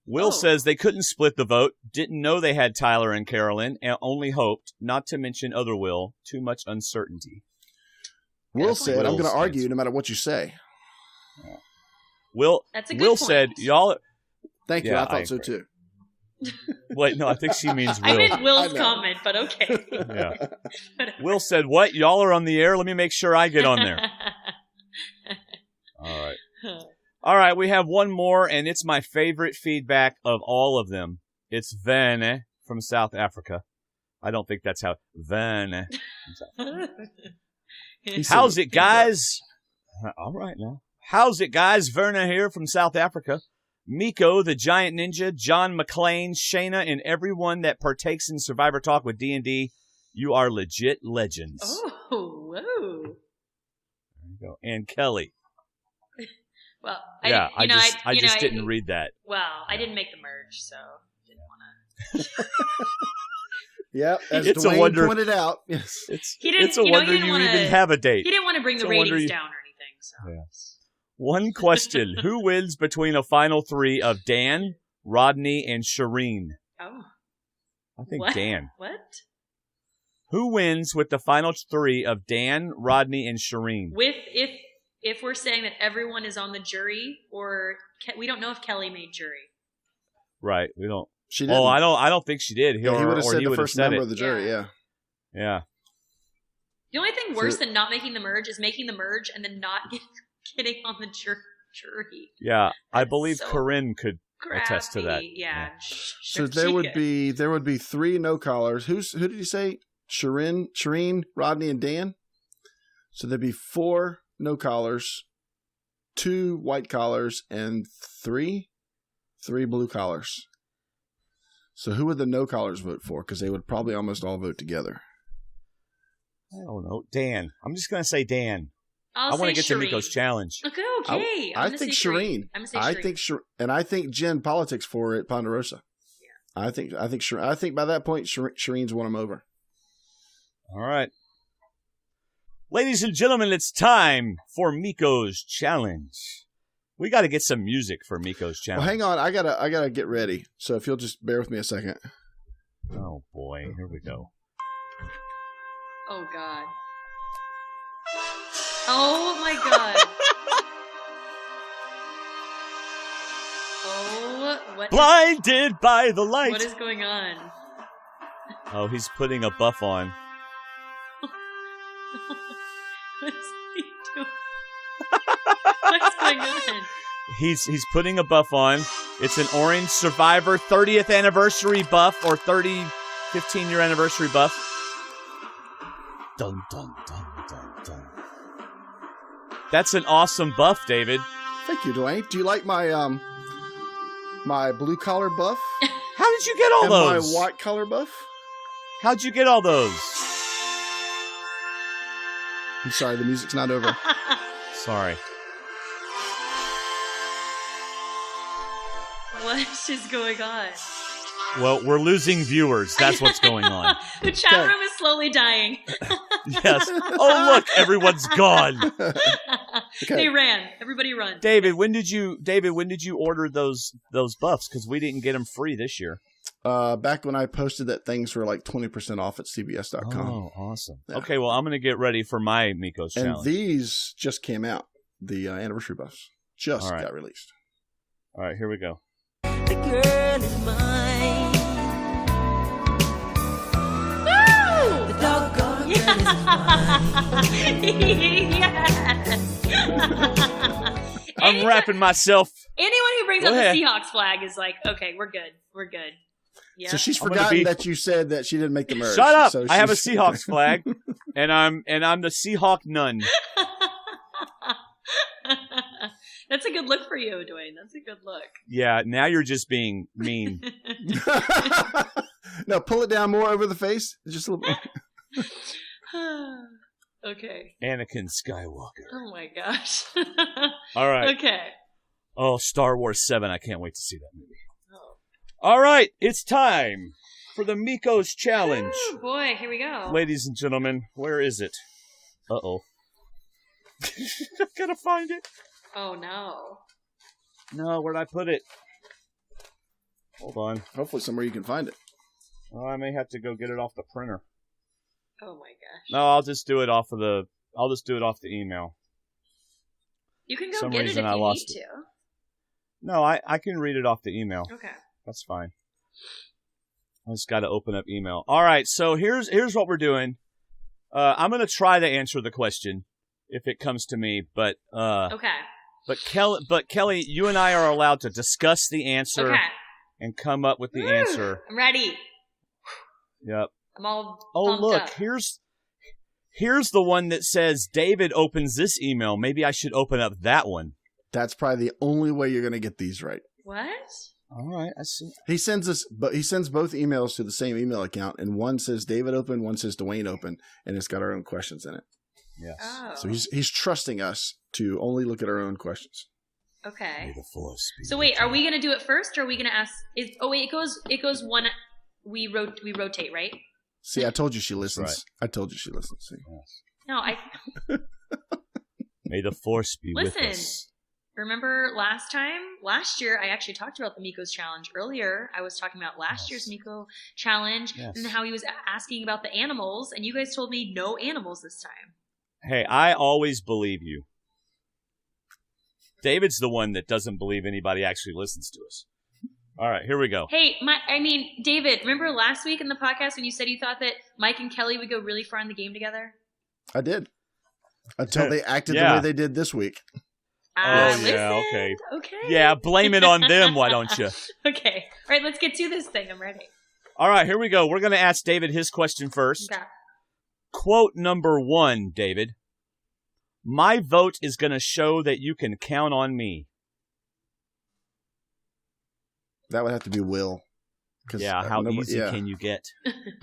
Will says they couldn't split the vote, didn't know they had Tyler and Carolyn, and only hoped, not to mention other Will, too much uncertainty. Will said, I'm going to argue no matter what you say. Yeah. Will said, y'all... Thank you, I thought so too. Wait, no, I think she means Will. I meant Will's comment, but okay. Yeah. Will said, what? Y'all are on the air? Let me make sure I get on there. All right. All right, we have one more, and it's my favorite feedback of all of them. It's Vene from South Africa. I don't think that's how... Vene. How's it, guys? All right, now. How's it, guys? Verna here from South Africa. Miko, the Giant Ninja, John McClane, Shayna, and everyone that partakes in Survivor Talk with D&D, you are legit legends. Oh, whoa. There you go. And Kelley. Well, I just didn't read that. Well, I didn't make the merge, so didn't want to. Yeah, as it's Dwayne a wonder, pointed out. Yes, it's a wonder you even have a date. He didn't want to bring the ratings down or anything. So. Yeah. One question: who wins between a final three of Dan, Rodney, and Shireen? Oh, I think what? Dan. What? Who wins with the final three of Dan, Rodney, and Shireen? If we're saying that everyone is on the jury, or we don't know if Kelley made jury. Right, we don't. She didn't. Oh, I don't think she did. He would have said the first member of the jury. Yeah. The only thing worse than not making the merge is making the merge and then not getting on the jury. Yeah, I believe Corinne could attest to that. Yeah. So there would be three no collars. Who did you say? Shireen, Rodney, and Dan. So there'd be 4 no collars, 2 white collars, and 3 blue collars. So who would the no collars vote for? Because they would probably almost all vote together. I don't know. Dan. I'm just going to say Dan. I want to get to Miko's challenge. Okay. I think Shireen. I think Jen politics for it, Ponderosa. Yeah. I think by that point Shireen's won him over. All right. Ladies and gentlemen, it's time for Miko's challenge. We got to get some music for Miko's challenge. Well, hang on. I gotta get ready. So if you'll just bear with me a second. Oh boy, here we go. Oh God. Oh my god. Oh, what? Blinded by the light. What is going on? Oh, he's putting a buff on. What is he doing? What's going on? He's putting a buff on. It's an orange Survivor 30th anniversary buff or 15-year anniversary buff. Dun, dun, dun, dun, dun. That's an awesome buff, David. Thank you, Dwayne. Do you like my my blue collar buff? How did you get all and those? My white collar buff? How'd you get all those? I'm sorry, the music's not over. Sorry. What is going on? Well, we're losing viewers. That's what's going on. The chat room is slowly dying. Yes. Oh, look, everyone's gone. Okay. They ran. Everybody run. David, when did you order those buffs? Because we didn't get them free this year. Back when I posted that things were like 20% off at cbs.com. Oh, awesome. Yeah. Okay, well, I'm going to get ready for my Miko's challenge. And these just came out. The anniversary buffs just got released. All right, here we go. The girl is mine. Woo! The doggone girl is mine. Yes. I'm wrapping myself. Anyone who brings Go up ahead. the Seahawks flag is like, okay, we're good. We're good. Yeah. So she's I'm gonna forgotten be- that you said that she didn't make the merge. Shut up! So I have a she's- Seahawks flag, and I'm the Seahawk nun. That's a good look for you, Dwayne. That's a good look. Yeah, now you're just being mean. No, pull it down more over the face. Just a little. Okay. Anakin Skywalker. Oh my gosh. All right. Okay. Oh, Star Wars 7. I can't wait to see that movie. Oh. All right, it's time for the Miko's challenge. Ooh, boy, here we go. Ladies and gentlemen, where is it? Uh-oh. I gotta find it. Oh no. No, where'd I put it? Hold on. Hopefully somewhere you can find it. Oh, I may have to go get it off the printer. Oh my gosh. No, I'll just do it off the email. You can go some get it if reason you I need lost to. No, I can read it off the email. Okay. That's fine. I just got to open up email. All right, so here's what we're doing. I'm going to try to answer the question if it comes to me, but Okay. But Kelley, you and I are allowed to discuss the answer and come up with the answer. I'm ready. Yep. I'm all Oh, pumped look, up. here's the one that says David opens this email. Maybe I should open up that one. That's probably the only way you're going to get these right. What? All right, I see. He sends both emails to the same email account, and one says David open, one says Dwayne open, and it's got our own questions in it. Yes. Oh. So he's trusting us to only look at our own questions. Okay. May the force be So wait, are we gonna do it first, or are we gonna ask? It goes one. We rotate, right? See, I told you she listens. Right. I told you she listens. See. Yes. No, I May the force be with listen. us. Remember last year, I actually talked about the Miko's challenge earlier. I was talking about last year's Miko challenge and how he was asking about the animals, and you guys told me no animals this time. Hey, I always believe you. David's the one that doesn't believe anybody actually listens to us. All right, here we go. Hey, David, remember last week in the podcast when you said you thought that Mike and Kelley would go really far in the game together? I did. Until they acted the Yeah. way they did this week. I yeah, listened. okay. Okay. Yeah, blame it on them, why don't you? Okay. All right, let's get to this thing. I'm ready. All right, here we go. We're going to ask David his question first. Okay. Quote number 1, David. My vote is going to show that you can count on me. That would have to be Will. Yeah, how easy yeah. can you get?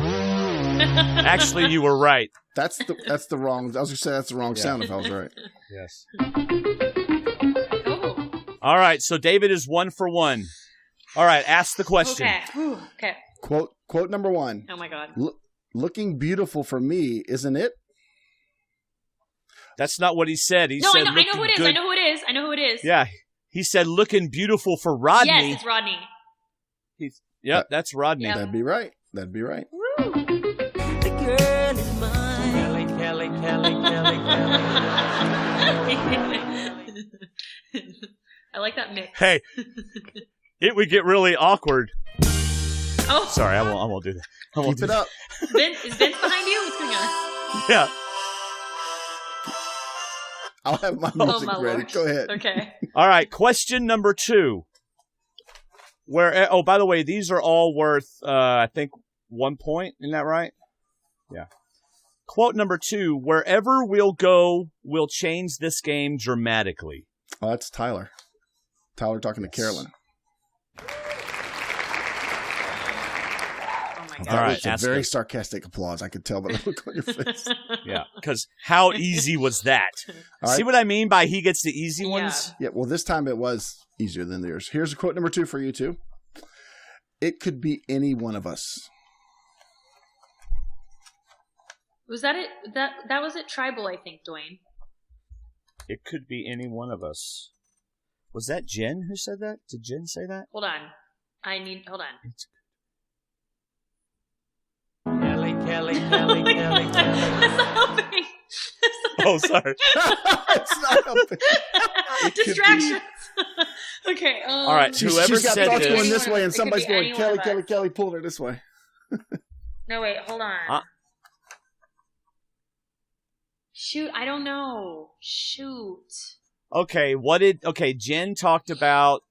Actually, you were right. That's the wrong. I was going to say that's the wrong sound if I was right. Yes. Oh. All right, so David is 1 for 1. All right, ask the question. Okay. Whew. Okay. Quote number 1. Oh my God. Looking beautiful for me, isn't it? That's not what he said. He No, said I know who it is. good. I know who it is. Yeah, he said looking beautiful for Rodney. Yes, it's Rodney. Yep, that's Rodney. Yep. That'd be right. That'd be right. Woo. The girl is mine. Kelley, Kelley, Kelley, Kelley, Kelley. I like that mix. Hey, it would get really awkward. Oh, Sorry, I won't do that. I won't Keep do it up. Vince, is Vince behind you? What's going on? Yeah. I'll have my music my ready. Lord. Go ahead. Okay. All right. Question number 2. By the way, these are all worth, I think, 1 point. Isn't that right? Yeah. Quote number 2, wherever we'll go, we'll change this game dramatically. Oh, that's Tyler. Tyler talking to Carolyn. Oh my That All right, was a ask very it. sarcastic applause. I could tell by the look on your face. Yeah. Because how easy was that? All right. See what I mean by he gets the easy ones? Yeah, well, this time it was easier than theirs. Here's quote number 2 for you two. It could be any one of us. Was that it? That was it. Tribal, I think, Dwayne. It could be any one of us. Was that Jen who said that? Did Jen say that? Hold on. Hold on. Kelly. That's not helping. Oh, sorry. It's not helping. Distractions. Okay. All right. She's Whoever got said thoughts this. going this way, and It could somebody's be going, any one of us. Kelly, pulled her this way. No, wait. Hold on. Shoot, I don't know. Shoot. Okay, Jen talked about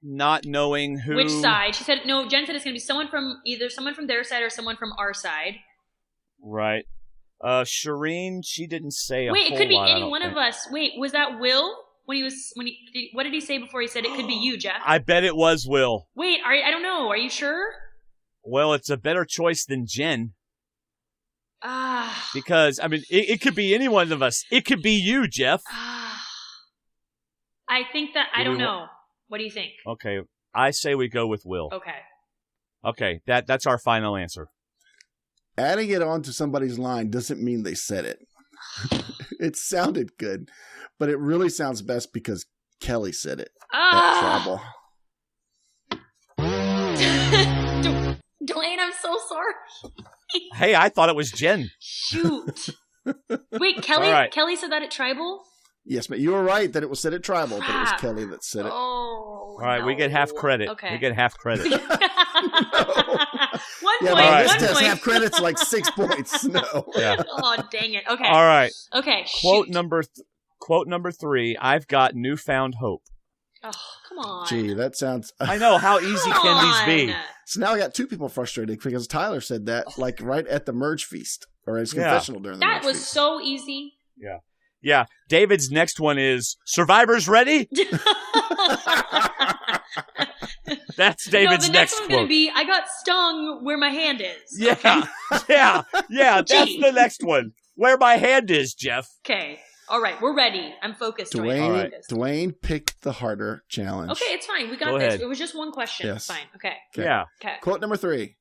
not knowing who. Which side? She said, no, Jen said it's going to be either someone from their side or someone from our side. Right. Shireen, she didn't say a Wait, whole it could be lot, I any don't one think. of us. Wait, was that Will? What did he say before he said it could be you, Jeff? I bet it was Will. Wait, I don't know. Are you sure? Well, it's a better choice than Jen. Ah. Because, I mean, it could be any one of us. It could be you, Jeff. I think that, I Do we don't know. What do you think? Okay, I say we go with Will. Okay. Okay, that's our final answer. Adding it on to somebody's line doesn't mean they said it. It sounded good, but it really sounds best because Kelly said it. Ah. Tribal. Dwayne, I'm so sorry. Hey, I thought it was Jen. Shoot. Wait, Kelly? All right. Kelly said that at Tribal? Yes, but you were right that it was said at Tribal, but it was Crap. Kelly that said it. Oh. All right, we get half credit. Okay. We get half credit. 1 Yeah, point. but right. this 1 test point. half credits like 6 points. No. Yeah. Oh, dang it. Okay. All right. Okay. Quote shoot. number 3. I've got newfound hope. Oh, come on. Gee, that sounds... I know. How easy Come can these be? on. So now I got 2 people frustrated because Tyler said that like right at the merge feast or his Yeah. confessional during the That merge was feast. so easy. Yeah. David's next one is Survivors ready? That's David's the next next one's quote. going to be, I got stung where my hand is. Yeah. Yeah. That's Gee. the next one. Where my hand is, Jeff. Okay. All right. We're ready. I'm focused. Dwayne, All right. Dwayne picked the harder challenge. Okay, it's fine. We got Go this. ahead. It was just one question. Yes. It's fine. Okay. Okay. Yeah. Okay. Quote number 3.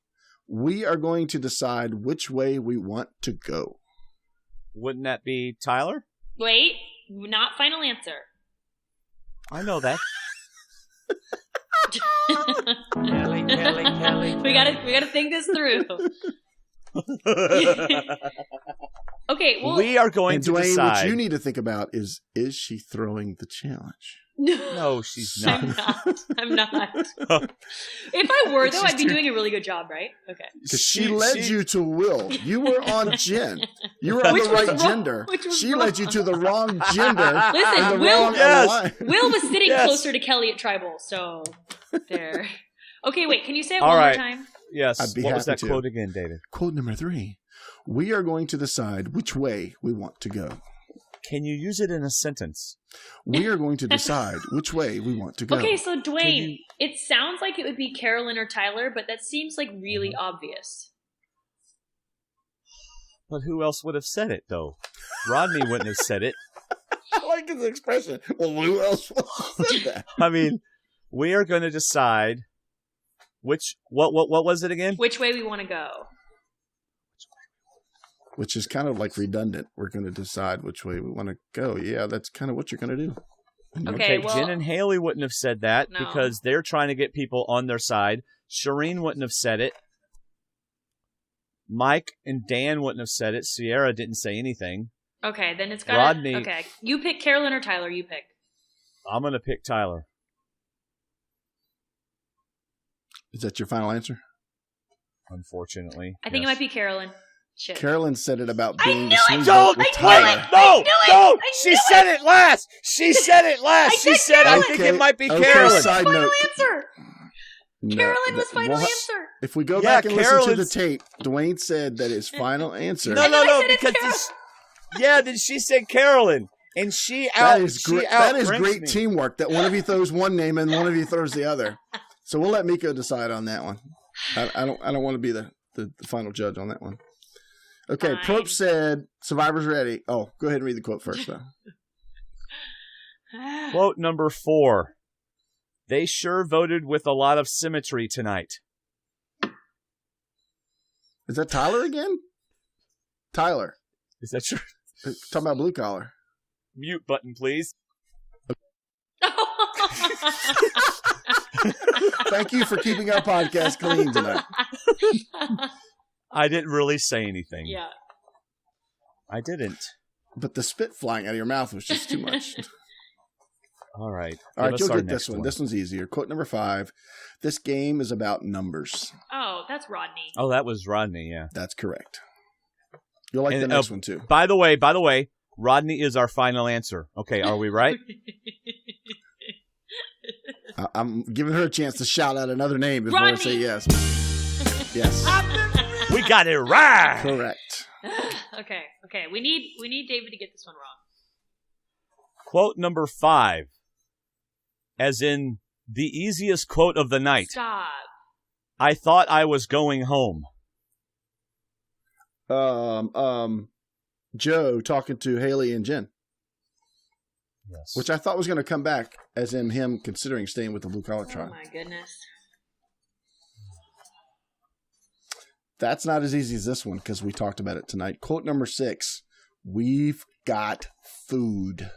We are going to decide which way we want to go. Wouldn't that be Tyler? Wait. Not final answer. I know that. Kelly. We gotta think this through. Okay, well, We are going And to Dwayne, decide. what you need to think about is she throwing the challenge? No, she's not. I'm not. If I were, though, I'd be doing a really good job, right? Okay. Because she led you to Will. You were on Jen. You were on Which the was right wrong. gender. Which was She wrong. led you to the wrong gender. Listen, and the Will- wrong Yes. alliance. Will was sitting Yes. closer to Kelly at Tribal, so there. Okay, wait, can you say it All one right. more time? Yes. I'd be What was happy that to. quote again, David? Quote number 3. We are going to decide which way we want to go. Can you use it in a sentence? We are going to decide which way we want to go. Okay, so Dwayne, it sounds like it would be Carolyn or Tyler, but that seems like really obvious. But who else would have said it, though? Rodney wouldn't have said it. I like his expression. Well, who else would have said that? I mean, we are going to decide which. What was it again? Which way we want to go. Which is kind of like redundant. We're going to decide which way we want to go. Yeah, that's kind of what you're going to do. Okay, well, Jen and Haley wouldn't have said that No. because they're trying to get people on their side. Shireen wouldn't have said it. Mike and Dan wouldn't have said it. Sierra didn't say anything. Okay, then it's got Rodney. Okay, you pick Carolyn or Tyler. You pick. I'm going to pick Tyler. Is that your final answer? Unfortunately. I think it might be Carolyn. Shit. Carolyn said it about I being knew the it! sweet boat with Tyler. No, I she knew said it last. She said it last. She said, I think it might be Carolyn. Side Final note. answer. No, Carolyn was final we'll answer. If we go Yeah, back and listen to the Carolyn's- tape, Dwayne said that his final answer. No, because then she said Carolyn, and That is great. That is great me. teamwork. That one of you throws one name and one of you throws the other. So we'll let Miko decide on that one. I don't want to be the final judge on that one. Okay, Fine. Probe said Survivor's ready. Oh, go ahead and read the quote first, though. Quote number 4. They sure voted with a lot of symmetry tonight. Is that Tyler again? Tyler. Is that true? Talking about blue collar. Mute button, please. Thank you for keeping our podcast clean tonight. I didn't really say anything. Yeah. I didn't. But the spit flying out of your mouth was just too much. All right. All right, Give us you'll our get this next one. This one's easier. Quote number 5. This game is about numbers. Oh, that's Rodney. Oh, that was Rodney, yeah. That's correct. You'll like And, the next one, too. By the way, Rodney is our final answer. Okay, are we right? I'm giving her a chance to shout out another name before I say yes. Yes. We got it right. Correct. Okay. We need David to get this one wrong. Quote number 5. As in the easiest quote of the night. Stop. I thought I was going home. Joe talking to Haley and Jen, Yes. which I thought was going to come back as in him considering staying with the blue collar Oh tribe. my goodness. That's not as easy as this one because we talked about it tonight. Quote number 6. We've got food.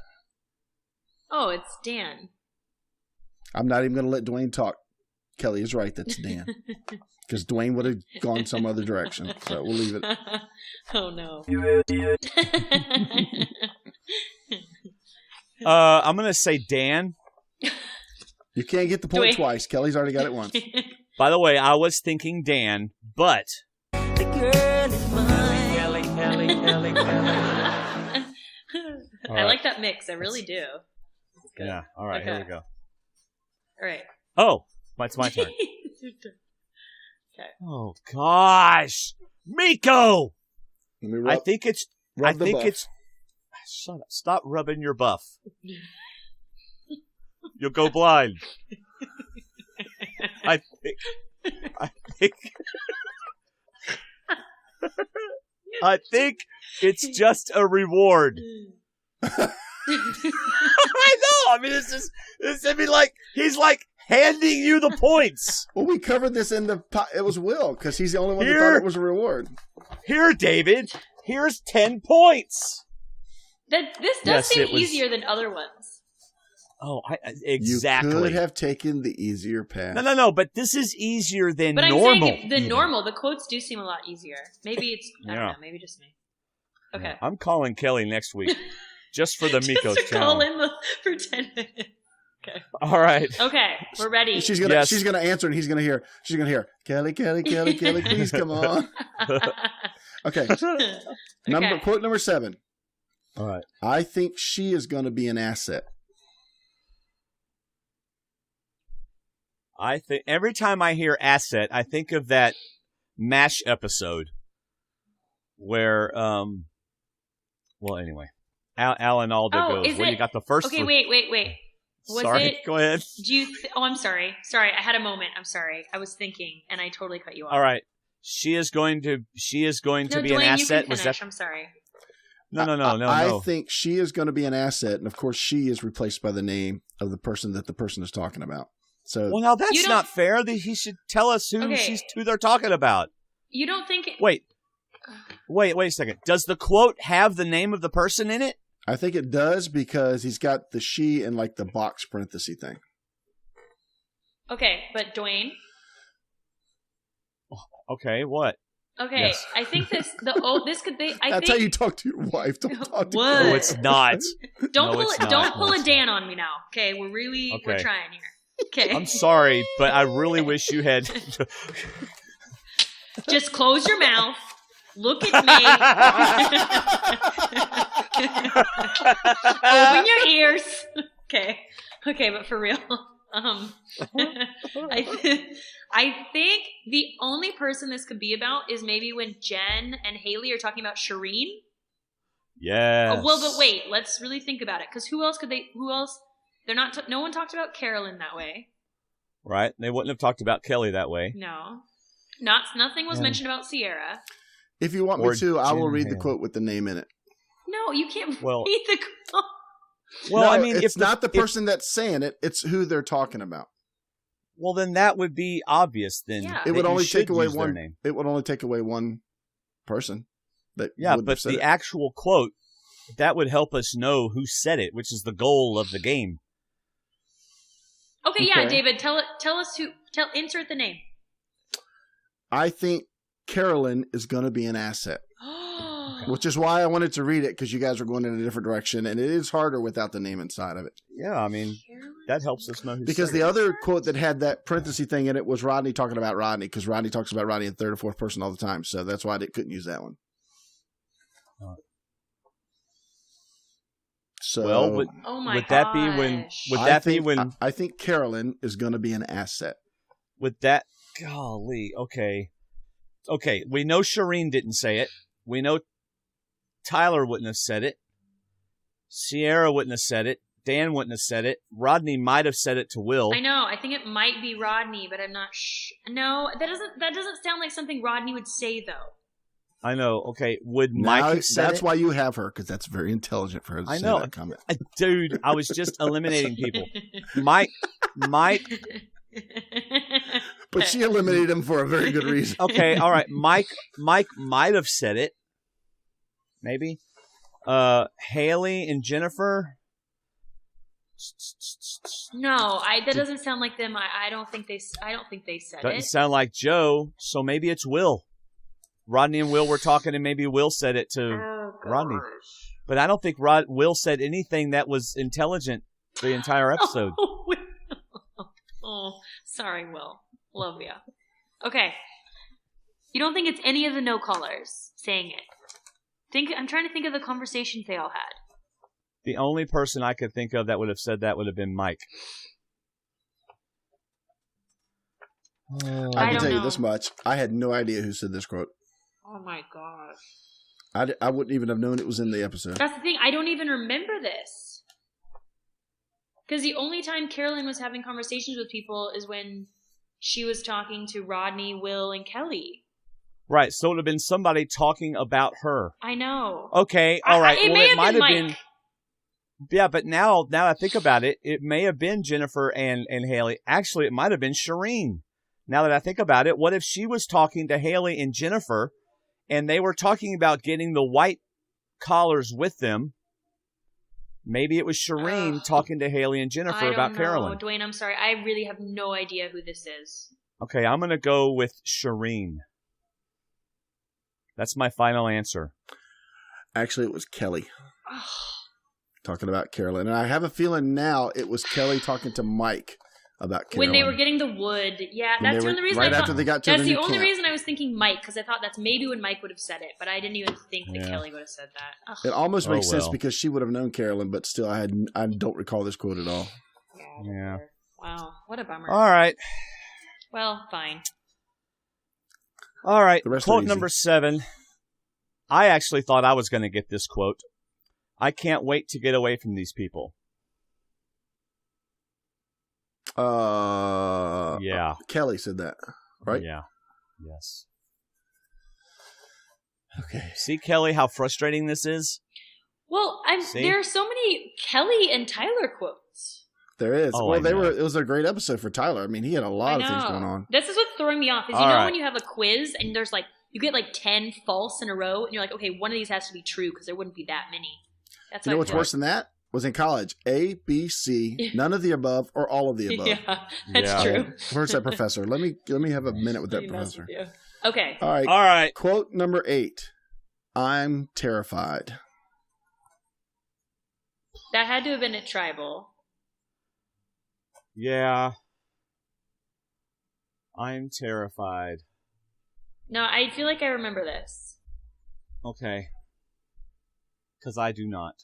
Oh, it's Dan. I'm not even going to let Dwayne talk. Kelly is right. That's Dan. Because Dwayne would have gone some other direction. So we'll leave it. Oh no. I'm going to say Dan. You can't get the point Dwayne. twice. Kelly's already got it once. By the way, I was thinking Dan, but Kelley. I like that mix. I really do. It's good. yeah. All right, here Okay. we go. All right. Oh, it's my turn. Okay. Oh gosh, Miko! Let me I think it's. rub the buff. It's. Shut up! Stop rubbing your buff. You'll go blind. I think. I think it's just a reward. I know. I mean, I mean, like he's like handing you the points. Well, we covered this in the. It was Will because he's the only one that Here. thought it was a reward. Here, David. Here's 10 points. This does Yes, seem it was- easier than other ones. Oh, exactly. You could have taken the easier path. No. But this is easier than But normal. I'm saying the even. the quotes do seem a lot easier. Maybe it's, I don't Yeah. know, maybe just me. Okay. Yeah, I'm calling Kelly next week just for the Miko's Just to call challenge. in for 10 minutes. All right. Okay, we're ready. She's gonna Yes. she's gonna answer and she's gonna hear Kelly, please come on. Okay. Okay. Quote number 7. All right. I think she is gonna be an asset. I think every time I hear asset, I think of that MASH episode where, well, anyway, Alan Alda Oh, goes, is "Well, you it- got the first." Okay, wait. Was Sorry, it? go ahead. Do you? I'm sorry. Sorry, I had a moment. I'm sorry. I was thinking, and I totally cut you off. All right, she is going to be No, an Dwayne, you asset. can Was finish. that? I'm sorry. No. I think she is going to be an asset, and of course, she is replaced by the name of the person that the person is talking about. So, Well, now You that's don't- not fair. He should tell us Okay. who they're talking about. You don't think? Wait a second. Does the quote have the name of the person in it? I think it does because he's got the she and like the box parenthesis thing. Okay, but Dwayne. Okay, what? Okay, Yes. I think this could be. That's how you talk to your wife. Don't talk to What? No, it's not. Don't No, pull it's it. not. Don't pull No, a it's Dan on me now. Okay, we're Okay. trying here. Okay, I'm sorry, but I really wish you had. just close your mouth. Look at me. Open your ears. Okay, but for real. I think the only person this could be about is maybe when Jen and Haley are talking about Shireen. Yes. Oh, well, but wait, let's really think about it. Because who else? They're not. No one talked about Carolyn that way. Right? They wouldn't have talked about Kelley that way. No. Nothing was mentioned about Sierra. If you want Or me to, I will Jen read the Hale. quote with the name in it. No, you can't Well- read the quote. Well, No, I mean, it's not the if- person that's saying it; it's who they're talking about. Well, then that would be obvious. Then Yeah. It that would you only should take away use their one. name. It would only take away one person. That Yeah, wouldn't have but said the it. actual quote that would help us know who said it, which is the goal of the game. Okay, yeah, Okay. David, tell us who. Insert the name. I think Carolyn is going to be an asset, which is why I wanted to read it because you guys are going in a different direction, and it is harder without the name inside of it. Yeah, I mean that helps us know who. Because said the it. other quote that had that parenthesis thing in it was Rodney talking about Rodney, because Rodney talks about Rodney in third or fourth person all the time, so that's why I couldn't use that one. So, Well, would Oh my would that be when? gosh. Would I that be think- when? I think Carolyn is going to be an asset. Would that? Golly. Okay. Okay. We know Shireen didn't say it. We know Tyler wouldn't have said it. Sierra wouldn't have said it. Dan wouldn't have said it. Rodney might have said it to Will. I know. I think it might be Rodney, but I'm not No, that doesn't sound like something Rodney would say though. I know. Okay. Would Mike Now, have said that's it? why you have her, because that's very intelligent for her to I say know. that comment. Dude, I was just eliminating people. Mike. But she eliminated him for a very good reason. Okay. All right. Mike might have said it. Maybe. Haley and Jennifer. No, that doesn't sound like them. I don't think they said Doesn't it. sound like Joe. So maybe it's Will. Rodney and Will were talking, and maybe Will said it to Rodney. But I don't think Will said anything that was intelligent the entire episode. Oh, sorry, Will. Love ya. Okay. You don't think it's any of the no callers saying it? I'm trying to think of the conversations they all had. The only person I could think of that would have said that would have been Mike. I I can don't tell you know. this much. I had no idea who said this quote. Oh my gosh. I wouldn't even have known it was in the episode. That's the thing. I don't even remember this. Because the only time Carolyn was having conversations with people is when she was talking to Rodney, Will, and Kelley. Right, so it would have been somebody talking about her. I know. Okay, all right. It well, may it might have have been been. Mike. Yeah, but now I think about it, it may have been Jennifer and Haley. Actually, it might have been Shireen. Now that I think about it, what if she was talking to Haley and Jennifer, and they were talking about getting the white collars with them? Maybe it was Shireen talking to Haley and Jennifer about Carolyn. Dwayne, I'm sorry. I really have no idea who this is. Okay, I'm going to go with Shireen. That's my final answer. Actually, it was Kelley talking about Carolyn. And I have a feeling now it was Kelley talking to Mike about Carolyn. When they were getting the wood. Yeah, When that's they the were- only reason right I thought. after they got to that's the the new only camp. reason I was thinking Mike, because I thought that's maybe when Mike would have said it, but I didn't even think that Yeah. Kelley would have said that. Ugh. It almost makes sense well. because she would have known Carolyn, but still, I don't recall this quote at all. Yeah. Wow, what a bummer. All right. Well, fine. All right. The rest are Quote easy. number 7. I actually thought I was going to get this quote. I can't wait to get away from these people. Yeah. Kelley said that, right? Yeah. Yes. Okay. See, Kelley, how frustrating this is? Well, See? there are so many Kelley and Tyler quotes. There is. Oh, well, I know. it was a great episode for Tyler. I mean, he had a lot of things going on. This is what's throwing me off. Is All right. when you have a quiz and there's like you get like 10 false in a row, and you're like, okay, one of these has to be true because there wouldn't be that many. That's You know how I what's feel. worse than that? Was in college. A, B, C, none of the above, or all of the above. Yeah, that's Yeah. true. Where's that professor? Let me have a minute with that He messed professor. with you. Okay. All right. All right. Quote number 8. I'm terrified. That had to have been a tribal. Yeah. I'm terrified. No, I feel like I remember this. Okay. Because I do not.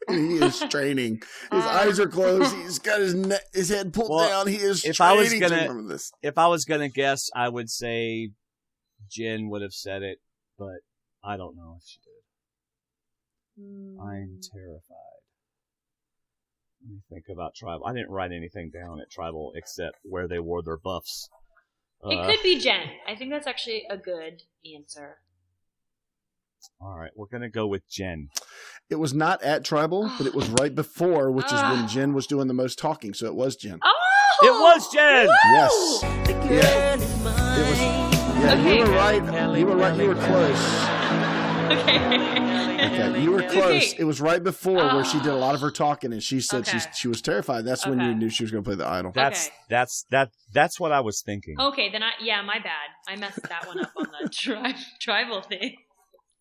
He is straining. His eyes are closed. He's got his head pulled down. He is if straining I was to gonna, remember this. If I was gonna guess, I would say Jen would have said it, but I don't know if she did. I'm terrified. Let me think about tribal. I didn't write anything down at tribal except where they wore their buffs. It could be Jen. I think that's actually a good answer. All right, we're gonna go with Jen. It was not at tribal, but it was right before, which is when Jen was doing the most talking. So it was Jen. Oh, It was Jen. Yes. Yeah. It was. Yeah, Okay. you were right. You were right. You were close. Okay, you were close. Okay. It was right before where she did a lot of her talking, and she said Okay. she was terrified. That's when you knew she was going to play the idol. That's what I was thinking. Okay, then my bad. I messed that one up on the tribal thing.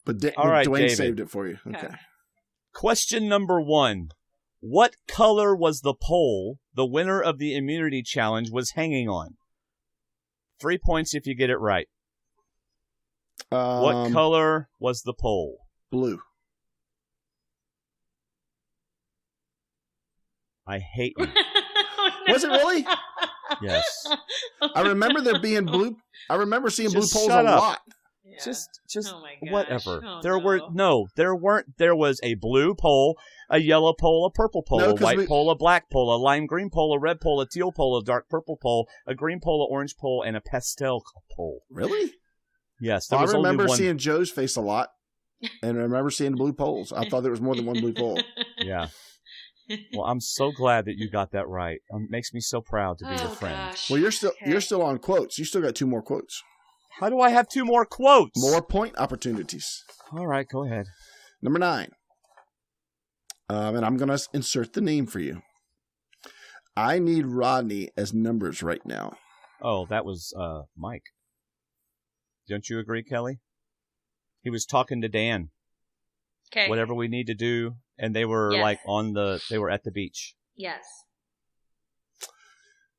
But All right, Dwayne David. saved it for you. Okay. Question number 1. What color was the pole the winner of the immunity challenge was hanging on? 3 points if you get it right. What color was the pole? Blue. I hate you. Was it really? Yes. I remember there being blue. I remember seeing blue Just poles shut a up. lot. Yeah. Just Oh my gosh. whatever. Oh, there weren't. There was a blue pole, a yellow pole, a purple pole, No, a 'cause white pole, a black pole, a lime green pole, a red pole, a teal pole, a dark purple pole, a green pole, a orange pole, and a pastel pole. Really? Yes, there I was remember only one. seeing Joe's face a lot, and I remember seeing the blue poles. I thought there was more than one blue pole. Yeah. Well, I'm so glad that you got that right. It makes me so proud to be your friend. Gosh. Well, you're still Okay. on quotes. You still got 2 more quotes. How do I have 2 more quotes? More point opportunities. All right, go ahead. Number 9. And I'm going to insert the name for you. I need Rodney as numbers right now. Oh, that was Mike. Don't you agree, Kelly? He was talking to Dan. Okay. Whatever we need to do, and they were Yes. they were at the beach. Yes.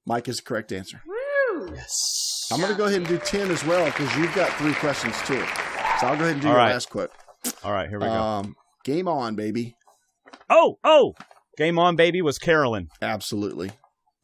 Mike is the correct answer. Woo! Yes. I'm going to go ahead and do 10 as well because you've got 3 questions too. So I'll go ahead and do All your right. last quote. All right, here we go. Game on, baby. Oh! Game on, baby was Carolyn. Absolutely.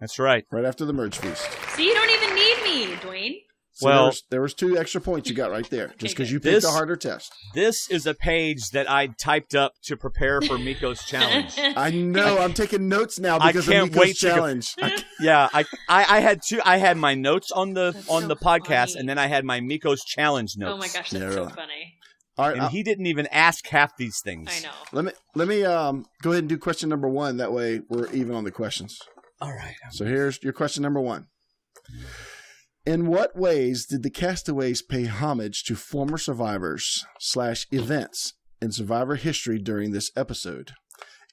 That's right. Right after the merge feast. See, you don't even need me, Dwayne. So Well- there was 2 extra points you got right there, just because you This- picked a harder test. This is a page that I typed up to prepare for Miko's challenge. I know. I'm taking notes now I because can't of Miko's wait to go- challenge. Yeah, I had 2. I had my notes on the That's on so the podcast, funny. and then I had my Miko's challenge notes. Oh my gosh, that's Yeah, so really. funny. All right, And he didn't even ask half these things. I know. let me go ahead and do question number 1. That way we're even on the questions. All right. So here's your question number 1. In what ways did the castaways pay homage to former survivors / events in Survivor history during this episode?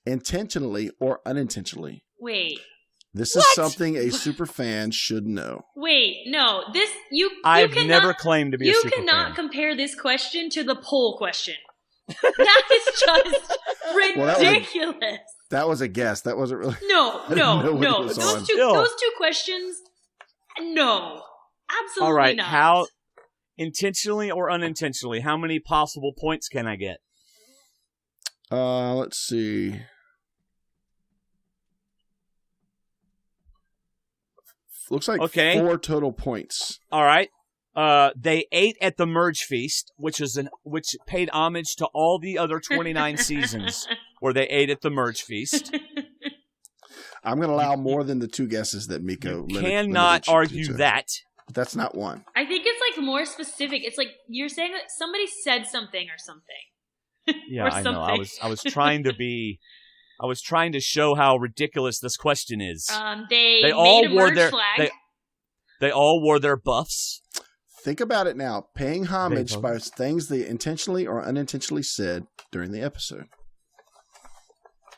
Intentionally or unintentionally? Wait, This is something a super fan should know. no. This you. I've cannot, never claimed to be a You super cannot fan. compare this question to the poll question. That is just Well, ridiculous. That was a guess. That wasn't really. No. I didn't know what it was on. Those two questions. No, absolutely All right. not. How intentionally or unintentionally? How many possible points can I get? Let's see. Looks like Okay. 4 total points. All right. They ate at the merge feast, which paid homage to all the other 29 seasons where they ate at the merge feast. I'm going to allow more than the 2 guesses that Miko You limited cannot you argue to. that. But that's not one. I think it's like more specific. It's like you're saying that somebody said something or something. Yeah, Or I know. I something. was trying to be. I was trying to show how ridiculous this question is. They all made a wore merge their flag. they all wore their buffs. Think about it now. Paying homage both- by things they intentionally or unintentionally said during the episode.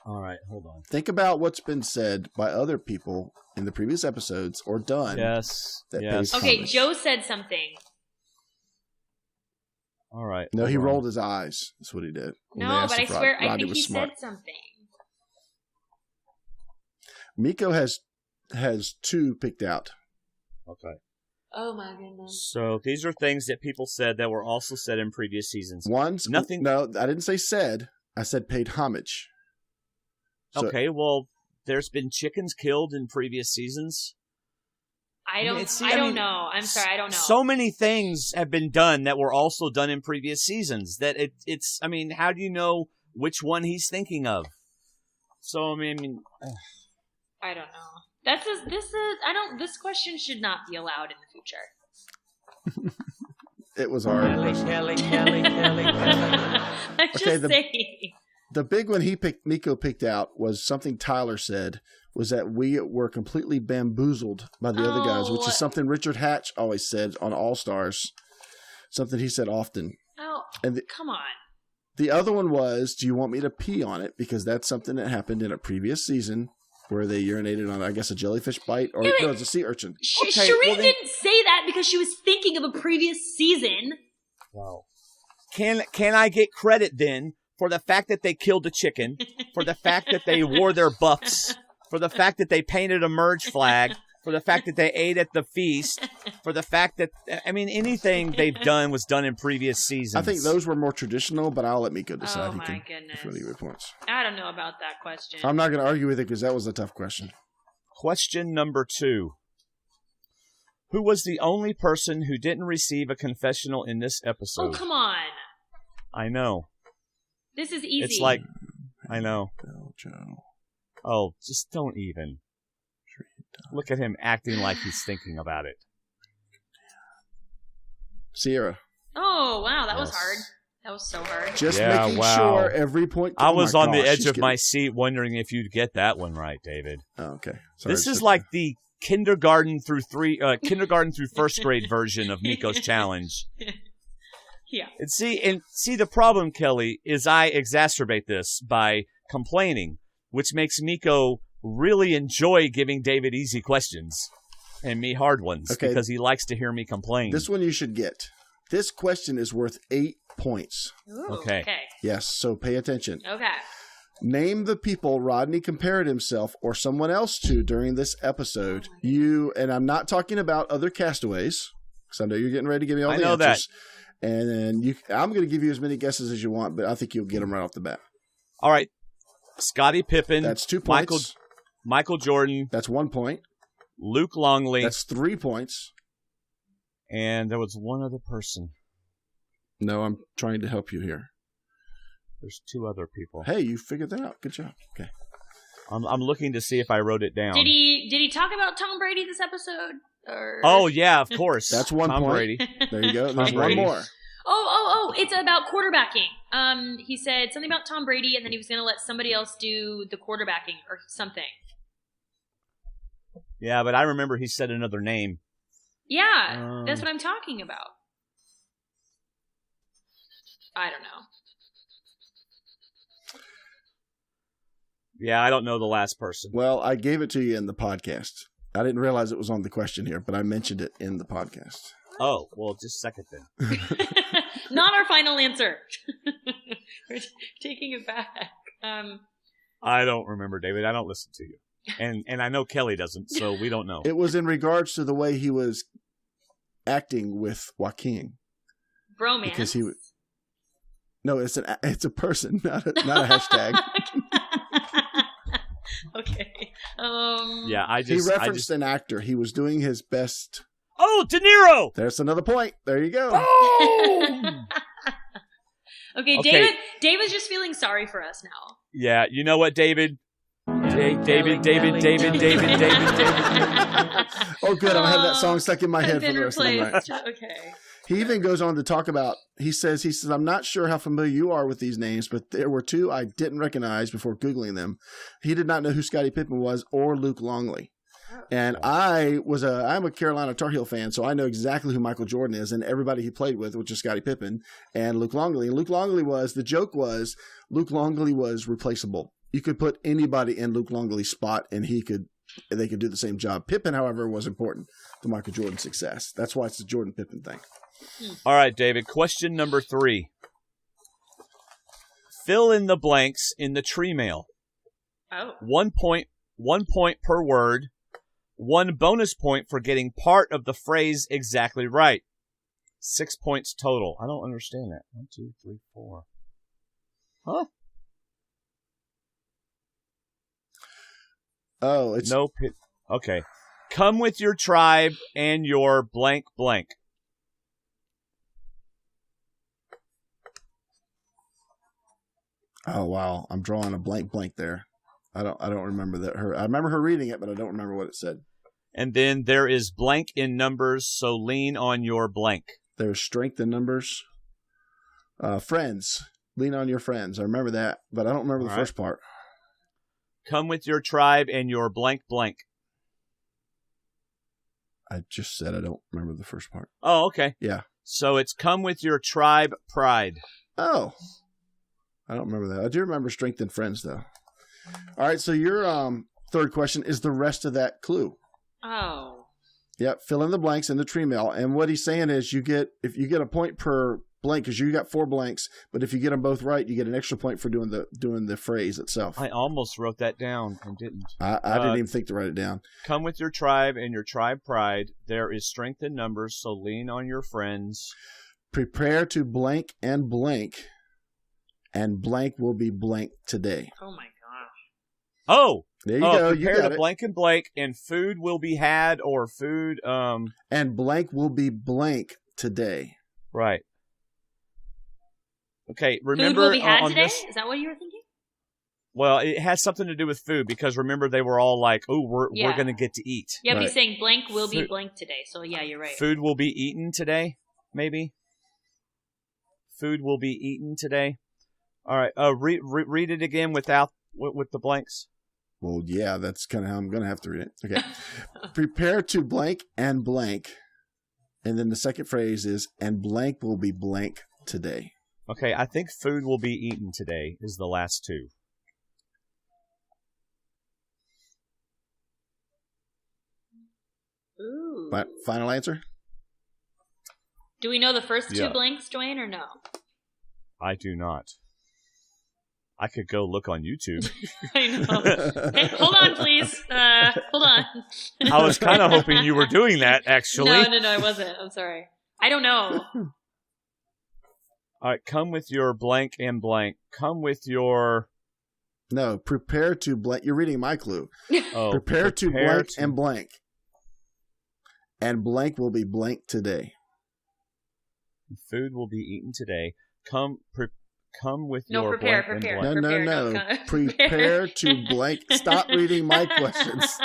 All right, hold on. Think about what's been said by other people in the previous episodes or done. Yes. That Yes. pays Okay, homage. Joe said something. All right. No, he rolled his eyes. That's what he did. No, but I swear, I think he said something. Miko has 2 picked out. Okay. Oh my goodness. So these are things that people said that were also said in previous seasons. Nothing. No, I didn't say said. I said paid homage. So, okay, well, there's been chickens killed in previous seasons. I don't know. I'm sorry, I don't know. So many things have been done that were also done in previous seasons that it's. I mean, how do you know which one he's thinking of? So I mean, I don't know. This question should not be allowed in the future. It was hard. Kelley. I'm just saying. The big one Miko picked out was something Tyler said, was that we were completely bamboozled by the other guys, which is something Richard Hatch always said on All Stars. Something he said often. Oh, come on. The other one was, do you want me to pee on it? Because that's something that happened in a previous season where they urinated on, I guess, a jellyfish bite. Or no, it's a sea urchin. Shereen didn't say that because she was thinking of a previous season. Wow. Can I get credit then for the fact that they killed a chicken, for the fact that they wore their buffs, for the fact that they painted a merge flag, for the fact that they ate at the feast, for the fact that, I mean, anything they've done was done in previous seasons. I think those were more traditional, but I'll let Miko decide. Oh, my goodness. Really good points. I don't know about that question. I'm not going to argue with it because that was a tough question. Question number 2. Who was the only person who didn't receive a confessional in this episode? Oh, come on. I know. This is easy. It's like, I know. Joe. Oh, just don't even. Look at him acting like he's thinking about it. Sierra. Oh, wow. That was hard. That was so hard. Just making sure every point. I was on the edge of my seat wondering if you'd get that one right, David. Oh, okay. Sorry, this is like the kindergarten through first grade version of Miko's challenge. Yeah. And see, the problem, Kelley, is I exacerbate this by complaining, which makes Miko really enjoy giving David easy questions and me hard ones because he likes to hear me complain. This one you should get. This question is worth 8 points. Ooh, okay. Yes, so pay attention. Okay. Name the people Rodney compared himself or someone else to during this episode. And I'm not talking about other castaways, because I know you're getting ready to give me all the answers. That. And then I'm going to give you as many guesses as you want, but I think you'll get them right off the bat. All right. Scottie Pippen. That's 2 points. Michael Jordan. That's 1 point. Luke Longley. That's 3 points. And there was one other person. No, I'm trying to help you here. There's 2 other people. Hey, you figured that out. Good job. Okay. I'm looking to see if I wrote it down. Did he talk about Tom Brady this episode? Or... Oh yeah, of course. That's 1 Tom point. Brady. There you go. There's one more. Oh! It's about quarterbacking. He said something about Tom Brady, and then he was going to let somebody else do the quarterbacking or something. Yeah, but I remember he said another name. Yeah, that's what I'm talking about. I don't know. Yeah, I don't know the last person. Well, I gave it to you in the podcast. I didn't realize it was on the question here, but I mentioned it in the podcast. Oh, well, just a second then. Not our final answer. We're taking it back. I don't remember, David. I don't listen to you. And I know Kelley doesn't, so we don't know. It was in regards to the way he was acting with Joaquin. Bromance. Because he No, it's a person, not a hashtag. Okay. Yeah, he referenced an actor. He was doing his best. Oh, De Niro! There's another point. There you go. Oh! Okay, David's just feeling sorry for us now. Yeah, you know what, David? David. Oh, good. I'm going to have that song stuck in my head for the rest of the night. Okay. He even goes on to talk about, he says, I'm not sure how familiar you are with these names, but there were 2 I didn't recognize before Googling them. He did not know who Scottie Pippen was or Luke Longley. And I'm a Carolina Tar Heel fan, so I know exactly who Michael Jordan is and everybody he played with, which is Scottie Pippen and Luke Longley. And Luke Longley Luke Longley was replaceable. You could put anybody in Luke Longley's spot and they could do the same job. Pippen, however, was important to Michael Jordan's success. That's why it's the Jordan Pippen thing. All right, David. Question number 3. Fill in the blanks in the tree mail. Oh. 1 point per word. 1 bonus point for getting part of the phrase exactly right. 6 points total. I don't understand that. 1, 2, 3, 4. Huh? Oh, it's no. Okay. Come with your tribe and your blank blank. Oh wow, I'm drawing a blank there. I don't remember that. I remember her reading it, but I don't remember what it said. And then there is blank in numbers, so lean on your blank. There's strength in numbers. Friends. Lean on your friends. I remember that, but I don't remember the first part. Come with your tribe and your blank blank. I just said I don't remember the first part. Oh, okay. Yeah. So it's come with your tribe pride. Oh. I don't remember that. I do remember strength and friends, though. All right, so your third question is the rest of that clue. Oh. Yep, fill in the blanks in the tree mail. And what he's saying is if you get a point per blank, because you got 4 blanks, but if you get them both right, you get an extra point for doing the phrase itself. I almost wrote that down and didn't. I didn't even think to write it down. Come with your tribe and your tribe pride. There is strength in numbers, so lean on your friends. Prepare to blank, and blank will be blank today. Oh, my gosh. Oh! There you go. Prepare You got to it. blank and blank, and food will be had, or food, And blank will be blank today. Right. Okay, remember food will be had on today? this, Is that what you were thinking? well, it has something to do with food, because remember they were all like, oh, we're going to get to eat. Yeah, but Right. he's saying blank will be Food- blank today. So, yeah, you're right. Food will be eaten today, maybe? Food will be eaten today. All right, read it again with the blanks. Well, yeah, that's kind of how I'm going to have to read it. Okay. Prepare to blank, and then the second phrase is, and blank will be blank today. Okay, I think food will be eaten today is the last 2. Ooh. Final answer? Do we know the first 2 Yeah. blanks, Dwayne, or no? I do not. I could go look on YouTube. I know. Hey, hold on, please. Hold on. I was kind of hoping you were doing that, actually. No, I wasn't. I'm sorry. I don't know. All right, come with your blank and blank. Come with your... No, prepare to blank. You're reading my clue. Oh, Prepare to blank to- and blank. And blank will be blank today. Food will be eaten today. Come with No, your prepare, blank prepare. and blank. No. Prepare to blank. Stop reading my questions.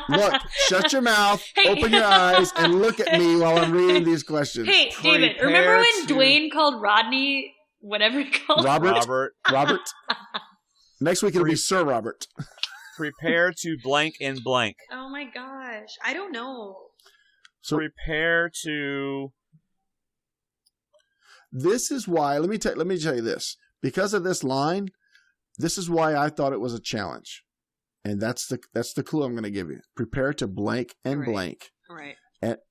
Look, shut your mouth, Hey. open your eyes, and look at me while I'm reading these questions. Hey, David, Prepare remember when to- Dwayne called Rodney whatever he called Robert. Next week it'll be Sir Robert. Prepare to blank and blank. Oh my gosh. I don't know. So Prepare to... this is why. Let me tell you this. Because of this line, this is why I thought it was a challenge, and that's the clue I'm going to give you. Prepare to blank and Right. blank, All right.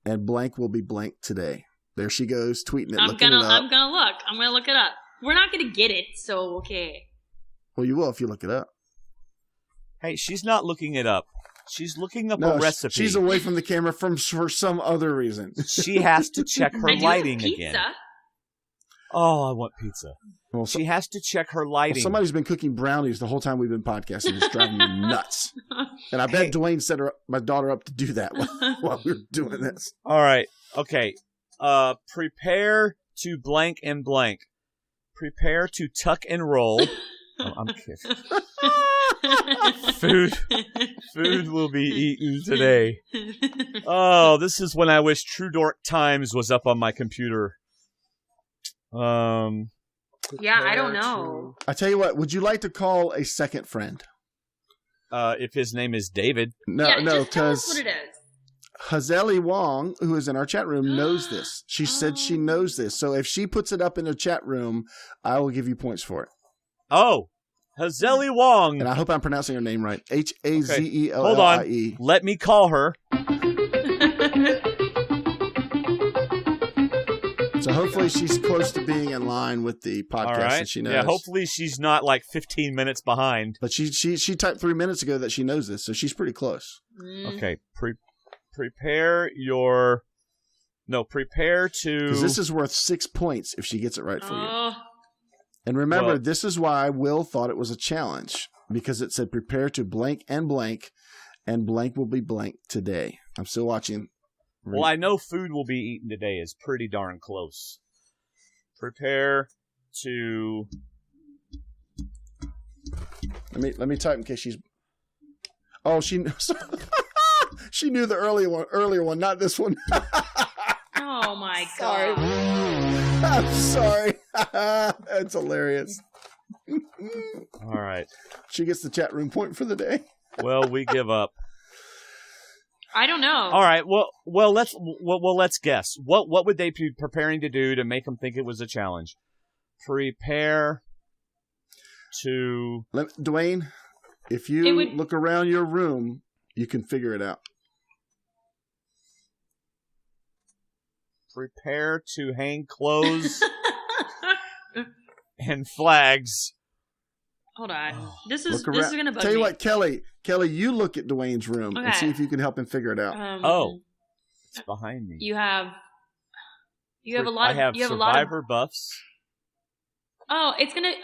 and blank will be blank today. There she goes, tweeting it, I'm looking it up. gonna look. I'm gonna look it up. We're not gonna get it, so okay. Well, you will if you look it up. Hey, she's not looking it up. She's looking up No, a recipe. she's away from the camera for some other reason. She has to check her I do lighting have again. pizza. Oh, I want pizza. Well, She has to check her lighting. somebody's been cooking brownies the whole time we've been podcasting. It's driving me nuts. And I bet Hey. Dwayne set my daughter up to do that while we were doing this. All right. Okay. Prepare to blank and blank. Prepare to tuck and roll. Oh, I'm kidding. Food will be eaten today. Oh, this is when I wish True Dork Times was up on my computer. Yeah, I don't know. I tell you what, would you like to call a second friend? If his name is David. No, yeah, no, just tell us because what it is. Hazeli Wong, who is in our chat room, knows this. She said she knows this. So if she puts it up in the chat room, I will give you points for it. Oh, Hazeli Wong. And I hope I'm pronouncing her name right. Hazellie. Hold on. Let me call her. So hopefully she's close to being in line with the podcast, All right. and she knows. Yeah, hopefully she's not like 15 minutes behind. But she typed 3 minutes ago that she knows this, so she's pretty close. Okay, prepare to... Because this is worth 6 points if she gets it right for you. Oh. And remember, this is why Will thought it was a challenge, because it said prepare to blank, and blank will be blank today. I'm still watching. Well, I know food will be eaten today is pretty darn close. Prepare to... Let me type in case she's... Oh, she she knew the earlier one, not this one. Oh my Sorry. God. I'm sorry. That's hilarious. All right. She gets the chat room point for the day. Well, we give up. I don't know. All right. Well, let's guess. What would they be preparing to do to make them think it was a challenge? Prepare to... Dwayne, if you look around your room, you can figure it out. Prepare to hang clothes and flags. Hold on. This is going to bug Tell you me. what, Kelley, you look at Dwayne's room and see if you can help him figure it out. It's behind me. You have a lot of... I have you have Survivor buffs. Oh, it's going to...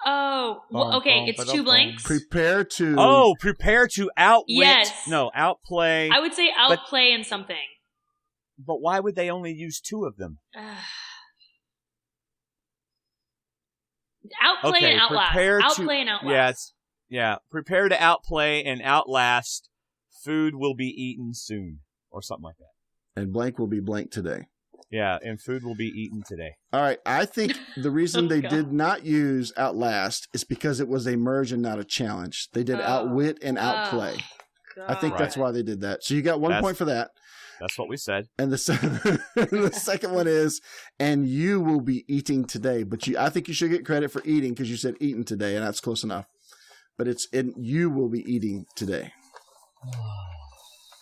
Well, okay, it's 2 blanks. Prepare to... Oh, prepare to outwit... Yes. No, outplay... I would say outplay in something. But why would they only use 2 of them? Outplay and outlast. Outplay and outlast. Yeah. Prepare to outplay and outlast. Food will be eaten soon. Or something like that. And blank will be blank today. Yeah, and food will be eaten today. All right. I think the reason they did not use outlast is because it was a merge and not a challenge. They did outwit and outplay. I think that's why they did that. So you got 1 point for that. That's what we said. And the second one is, and you will be eating today. But I think you should get credit for eating because you said eating today, and that's close enough. But you will be eating today.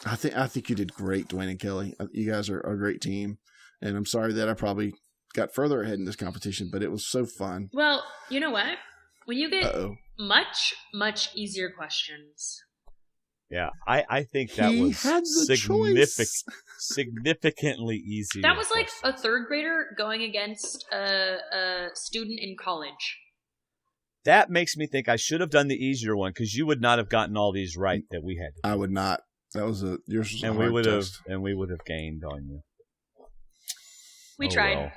I think you did great, Dwayne and Kelley. You guys are a great team. And I'm sorry that I probably got further ahead in this competition, but it was so fun. Well, you know what? When you get much, much easier questions... Yeah, I think that was significantly easier. That was like a 3rd grader going against a student in college. That makes me think I should have done the easier one because you would not have gotten all these right that we had. I would not. That was yours was and a we hard would test. we would have gained on you. We tried. Well.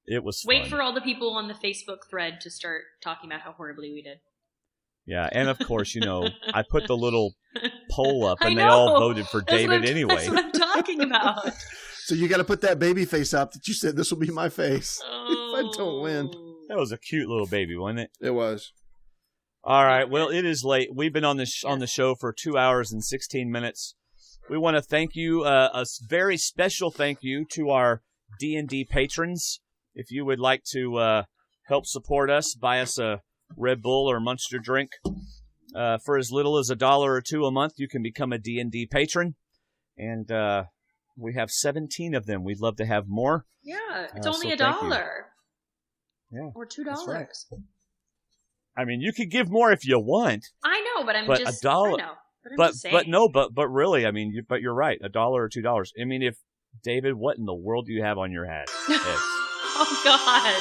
It was Wait fun. for all the people on the Facebook thread to start talking about how horribly we did. Yeah, and of course, I put the little poll up, and they all voted for David anyway. That's what I'm talking about. So you got to put that baby face up that you said this will be my face if I don't win. That was a cute little baby, wasn't it? It was. All right. Well, it is late. We've been on the show for 2 hours and 16 minutes. We want to thank you, a very special thank you to our D&D patrons. If you would like to help support us, buy us a Red Bull or Monster drink. For as little as $1 or $2 a month, you can become a D&D patron. And we have 17 of them. We'd love to have more. Yeah, it's only $1. Yeah, or $2. That's right. I mean, you could give more if you want. I know, but just $1. I know, but really, I mean, but you're right, $1 or $2. I mean, if David, what in the world do you have on your head? Oh God.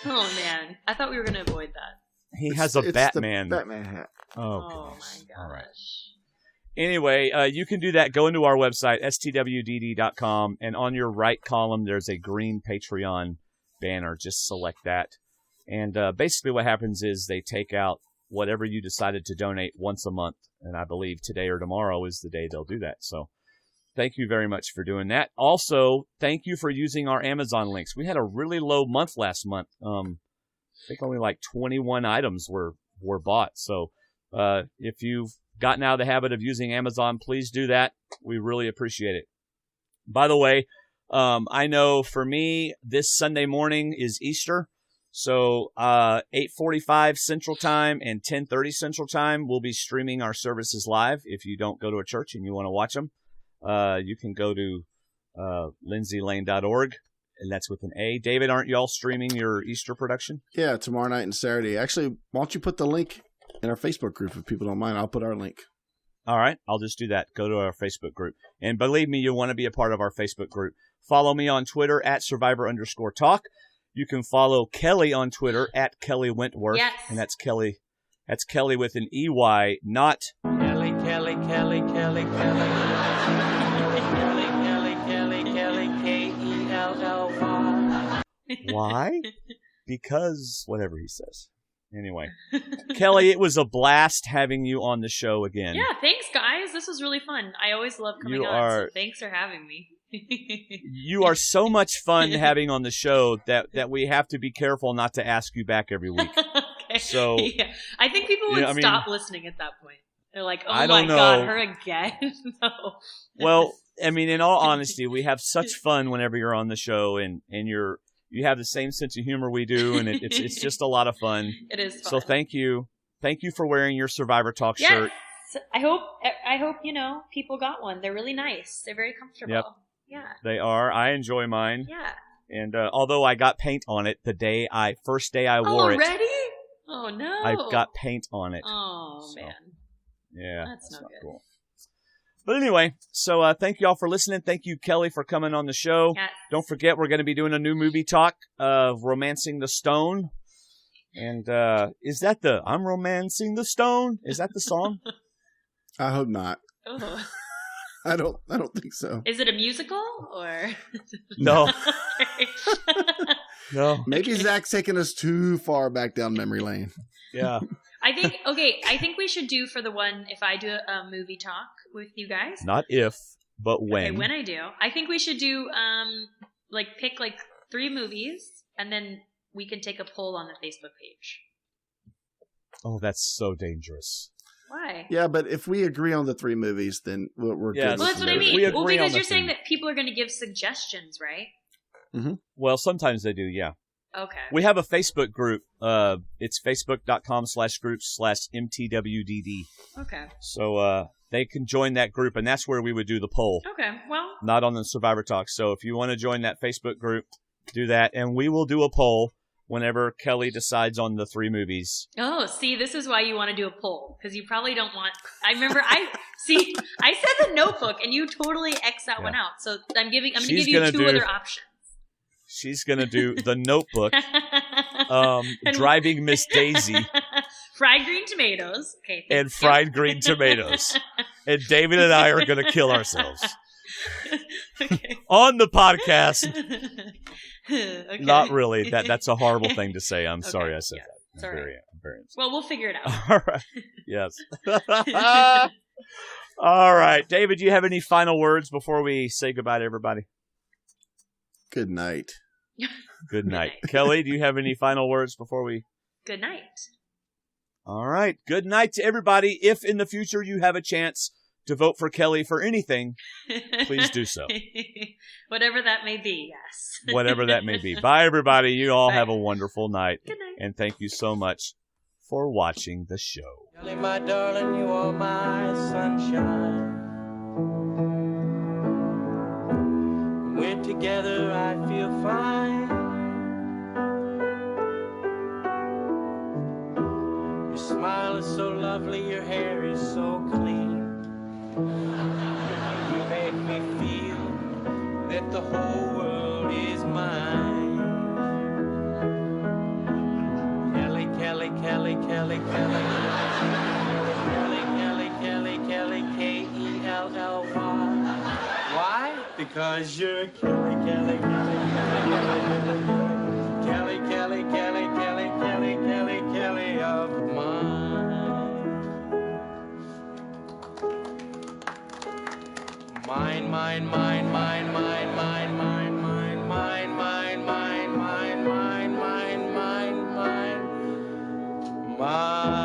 Oh man, I thought we were going to avoid that. He has a Batman. Batman hat. Oh goodness. My gosh. All right. Anyway, you can do that. Go into our website, stwdd.com, and on your right column, there's a green Patreon banner. Just select that. And basically what happens is they take out whatever you decided to donate once a month. And I believe today or tomorrow is the day they'll do that. So thank you very much for doing that. Also, thank you for using our Amazon links. We had a really low month last month. I think only like 21 items were bought. So if you've gotten out of the habit of using Amazon, please do that. We really appreciate it. By the way, I know for me, this Sunday morning is Easter. So 8:45 Central Time and 10:30 Central Time, we'll be streaming our services live. If you don't go to a church and you want to watch them, you can go to lindsaylane.org, and that's with an A. David, aren't y'all streaming your Easter production? Yeah, tomorrow night and Saturday. Actually, why don't you put the link in our Facebook group if people don't mind? I'll put our link. All right, I'll just do that. Go to our Facebook group. And believe me, you'll want to be a part of our Facebook group. Follow me on Twitter at Survivor_talk. You can follow Kelley on Twitter at Kelley Wentworth. Yes. And that's Kelley. That's Kelley with an EY, not Kelley, Kelley, Kelley, Kelley, Kelley. Kelley, Kelley, Kelley, Kelley, Kelley. Why? Because whatever he says. Anyway, Kelley, it was a blast having you on the show again. Yeah, thanks, guys. This was really fun. I always love coming on, so thanks for having me. You are so much fun having on the show that we have to be careful not to ask you back every week. Okay. So yeah. I think people would stop listening at that point. They're like, oh my God, her again? No. Well, I mean, in all honesty, we have such fun whenever you're on the show, and you have the same sense of humor we do, and it's just a lot of fun. It is fun. So thank you for wearing your Survivor Talk shirt. I hope people got one. They're really nice. They're very comfortable. Yep. Yeah. They are. I enjoy mine. Yeah. And although I got paint on it the first day I wore it. Already? Oh no. I got paint on it. Oh man. Yeah. That's not good. Cool. But anyway, so thank you all for listening. Thank you, Kelley, for coming on the show. Yes. Don't forget, we're going to be doing a new movie talk of Romancing the Stone. And is that I'm Romancing the Stone? Is that the song? I hope not. Oh. I don't think so. Is it a musical or? No. No. Maybe Zach's taking us too far back down memory lane. Yeah. I think we should do for the one, if I do a movie talk with you guys. Not if, but when. Okay, when I do. I think we should do, pick 3 movies, and then we can take a poll on the Facebook page. Oh, that's so dangerous. Why? Yeah, but if we agree on the 3 movies, then we're good. Well, that's what I mean. We agree well, because on you're saying that people are going to give suggestions, right? Mm-hmm. Well, sometimes they do, yeah. Okay. We have a Facebook group. It's facebook.com/groups/MTWDD. Okay. So they can join that group, and that's where we would do the poll. Okay, well. Not on the Survivor Talk. So if you want to join that Facebook group, do that, and we will do a poll whenever Kelley decides on the 3 movies. Oh, see, this is why you want to do a poll, because you probably don't want. I remember I said The Notebook, and you totally X that one out. So I'm going to give you 2 other options. She's gonna do The Notebook, Driving Miss Daisy, fried green tomatoes, okay, and fried green tomatoes, and David and I are gonna kill ourselves okay. on the podcast. Okay. Not really. That's a horrible thing to say. I'm sorry I said that. It's all right. I'm very well, we'll figure it out. All right. Yes. All right. David, do you have any final words before we say goodbye to everybody? Good night. Good night. Kelley, do you have any final words before we? Good night. All right. Good night to everybody. If in the future you have a chance to vote for Kelley for anything, please do so. Whatever that may be, yes. Whatever that may be. Bye, everybody. You all Bye. have a wonderful night. Good night. And thank you so much for watching the show. Kelley, my darling, you are my sunshine. When we're together, I feel fine. Your smile is so lovely, your hair is so clean. You make me feel that the whole world is mine. Kelley, Kelley, Kelley, Kelley, Kelley. Kelley, Kelley, Kelley, Kelley, K-E-L-L-Y. Why? Because you're Kelley, Kelley, Kelley, Kelley, Kelley, Kelley, Kelley, Kelley, Kelley, Kelley, Kelley of mine. Mine, mine, mine, mine, mine, mine, mine, mine, mine, mine, mine, mine, mine, mine, mine, mine, mine.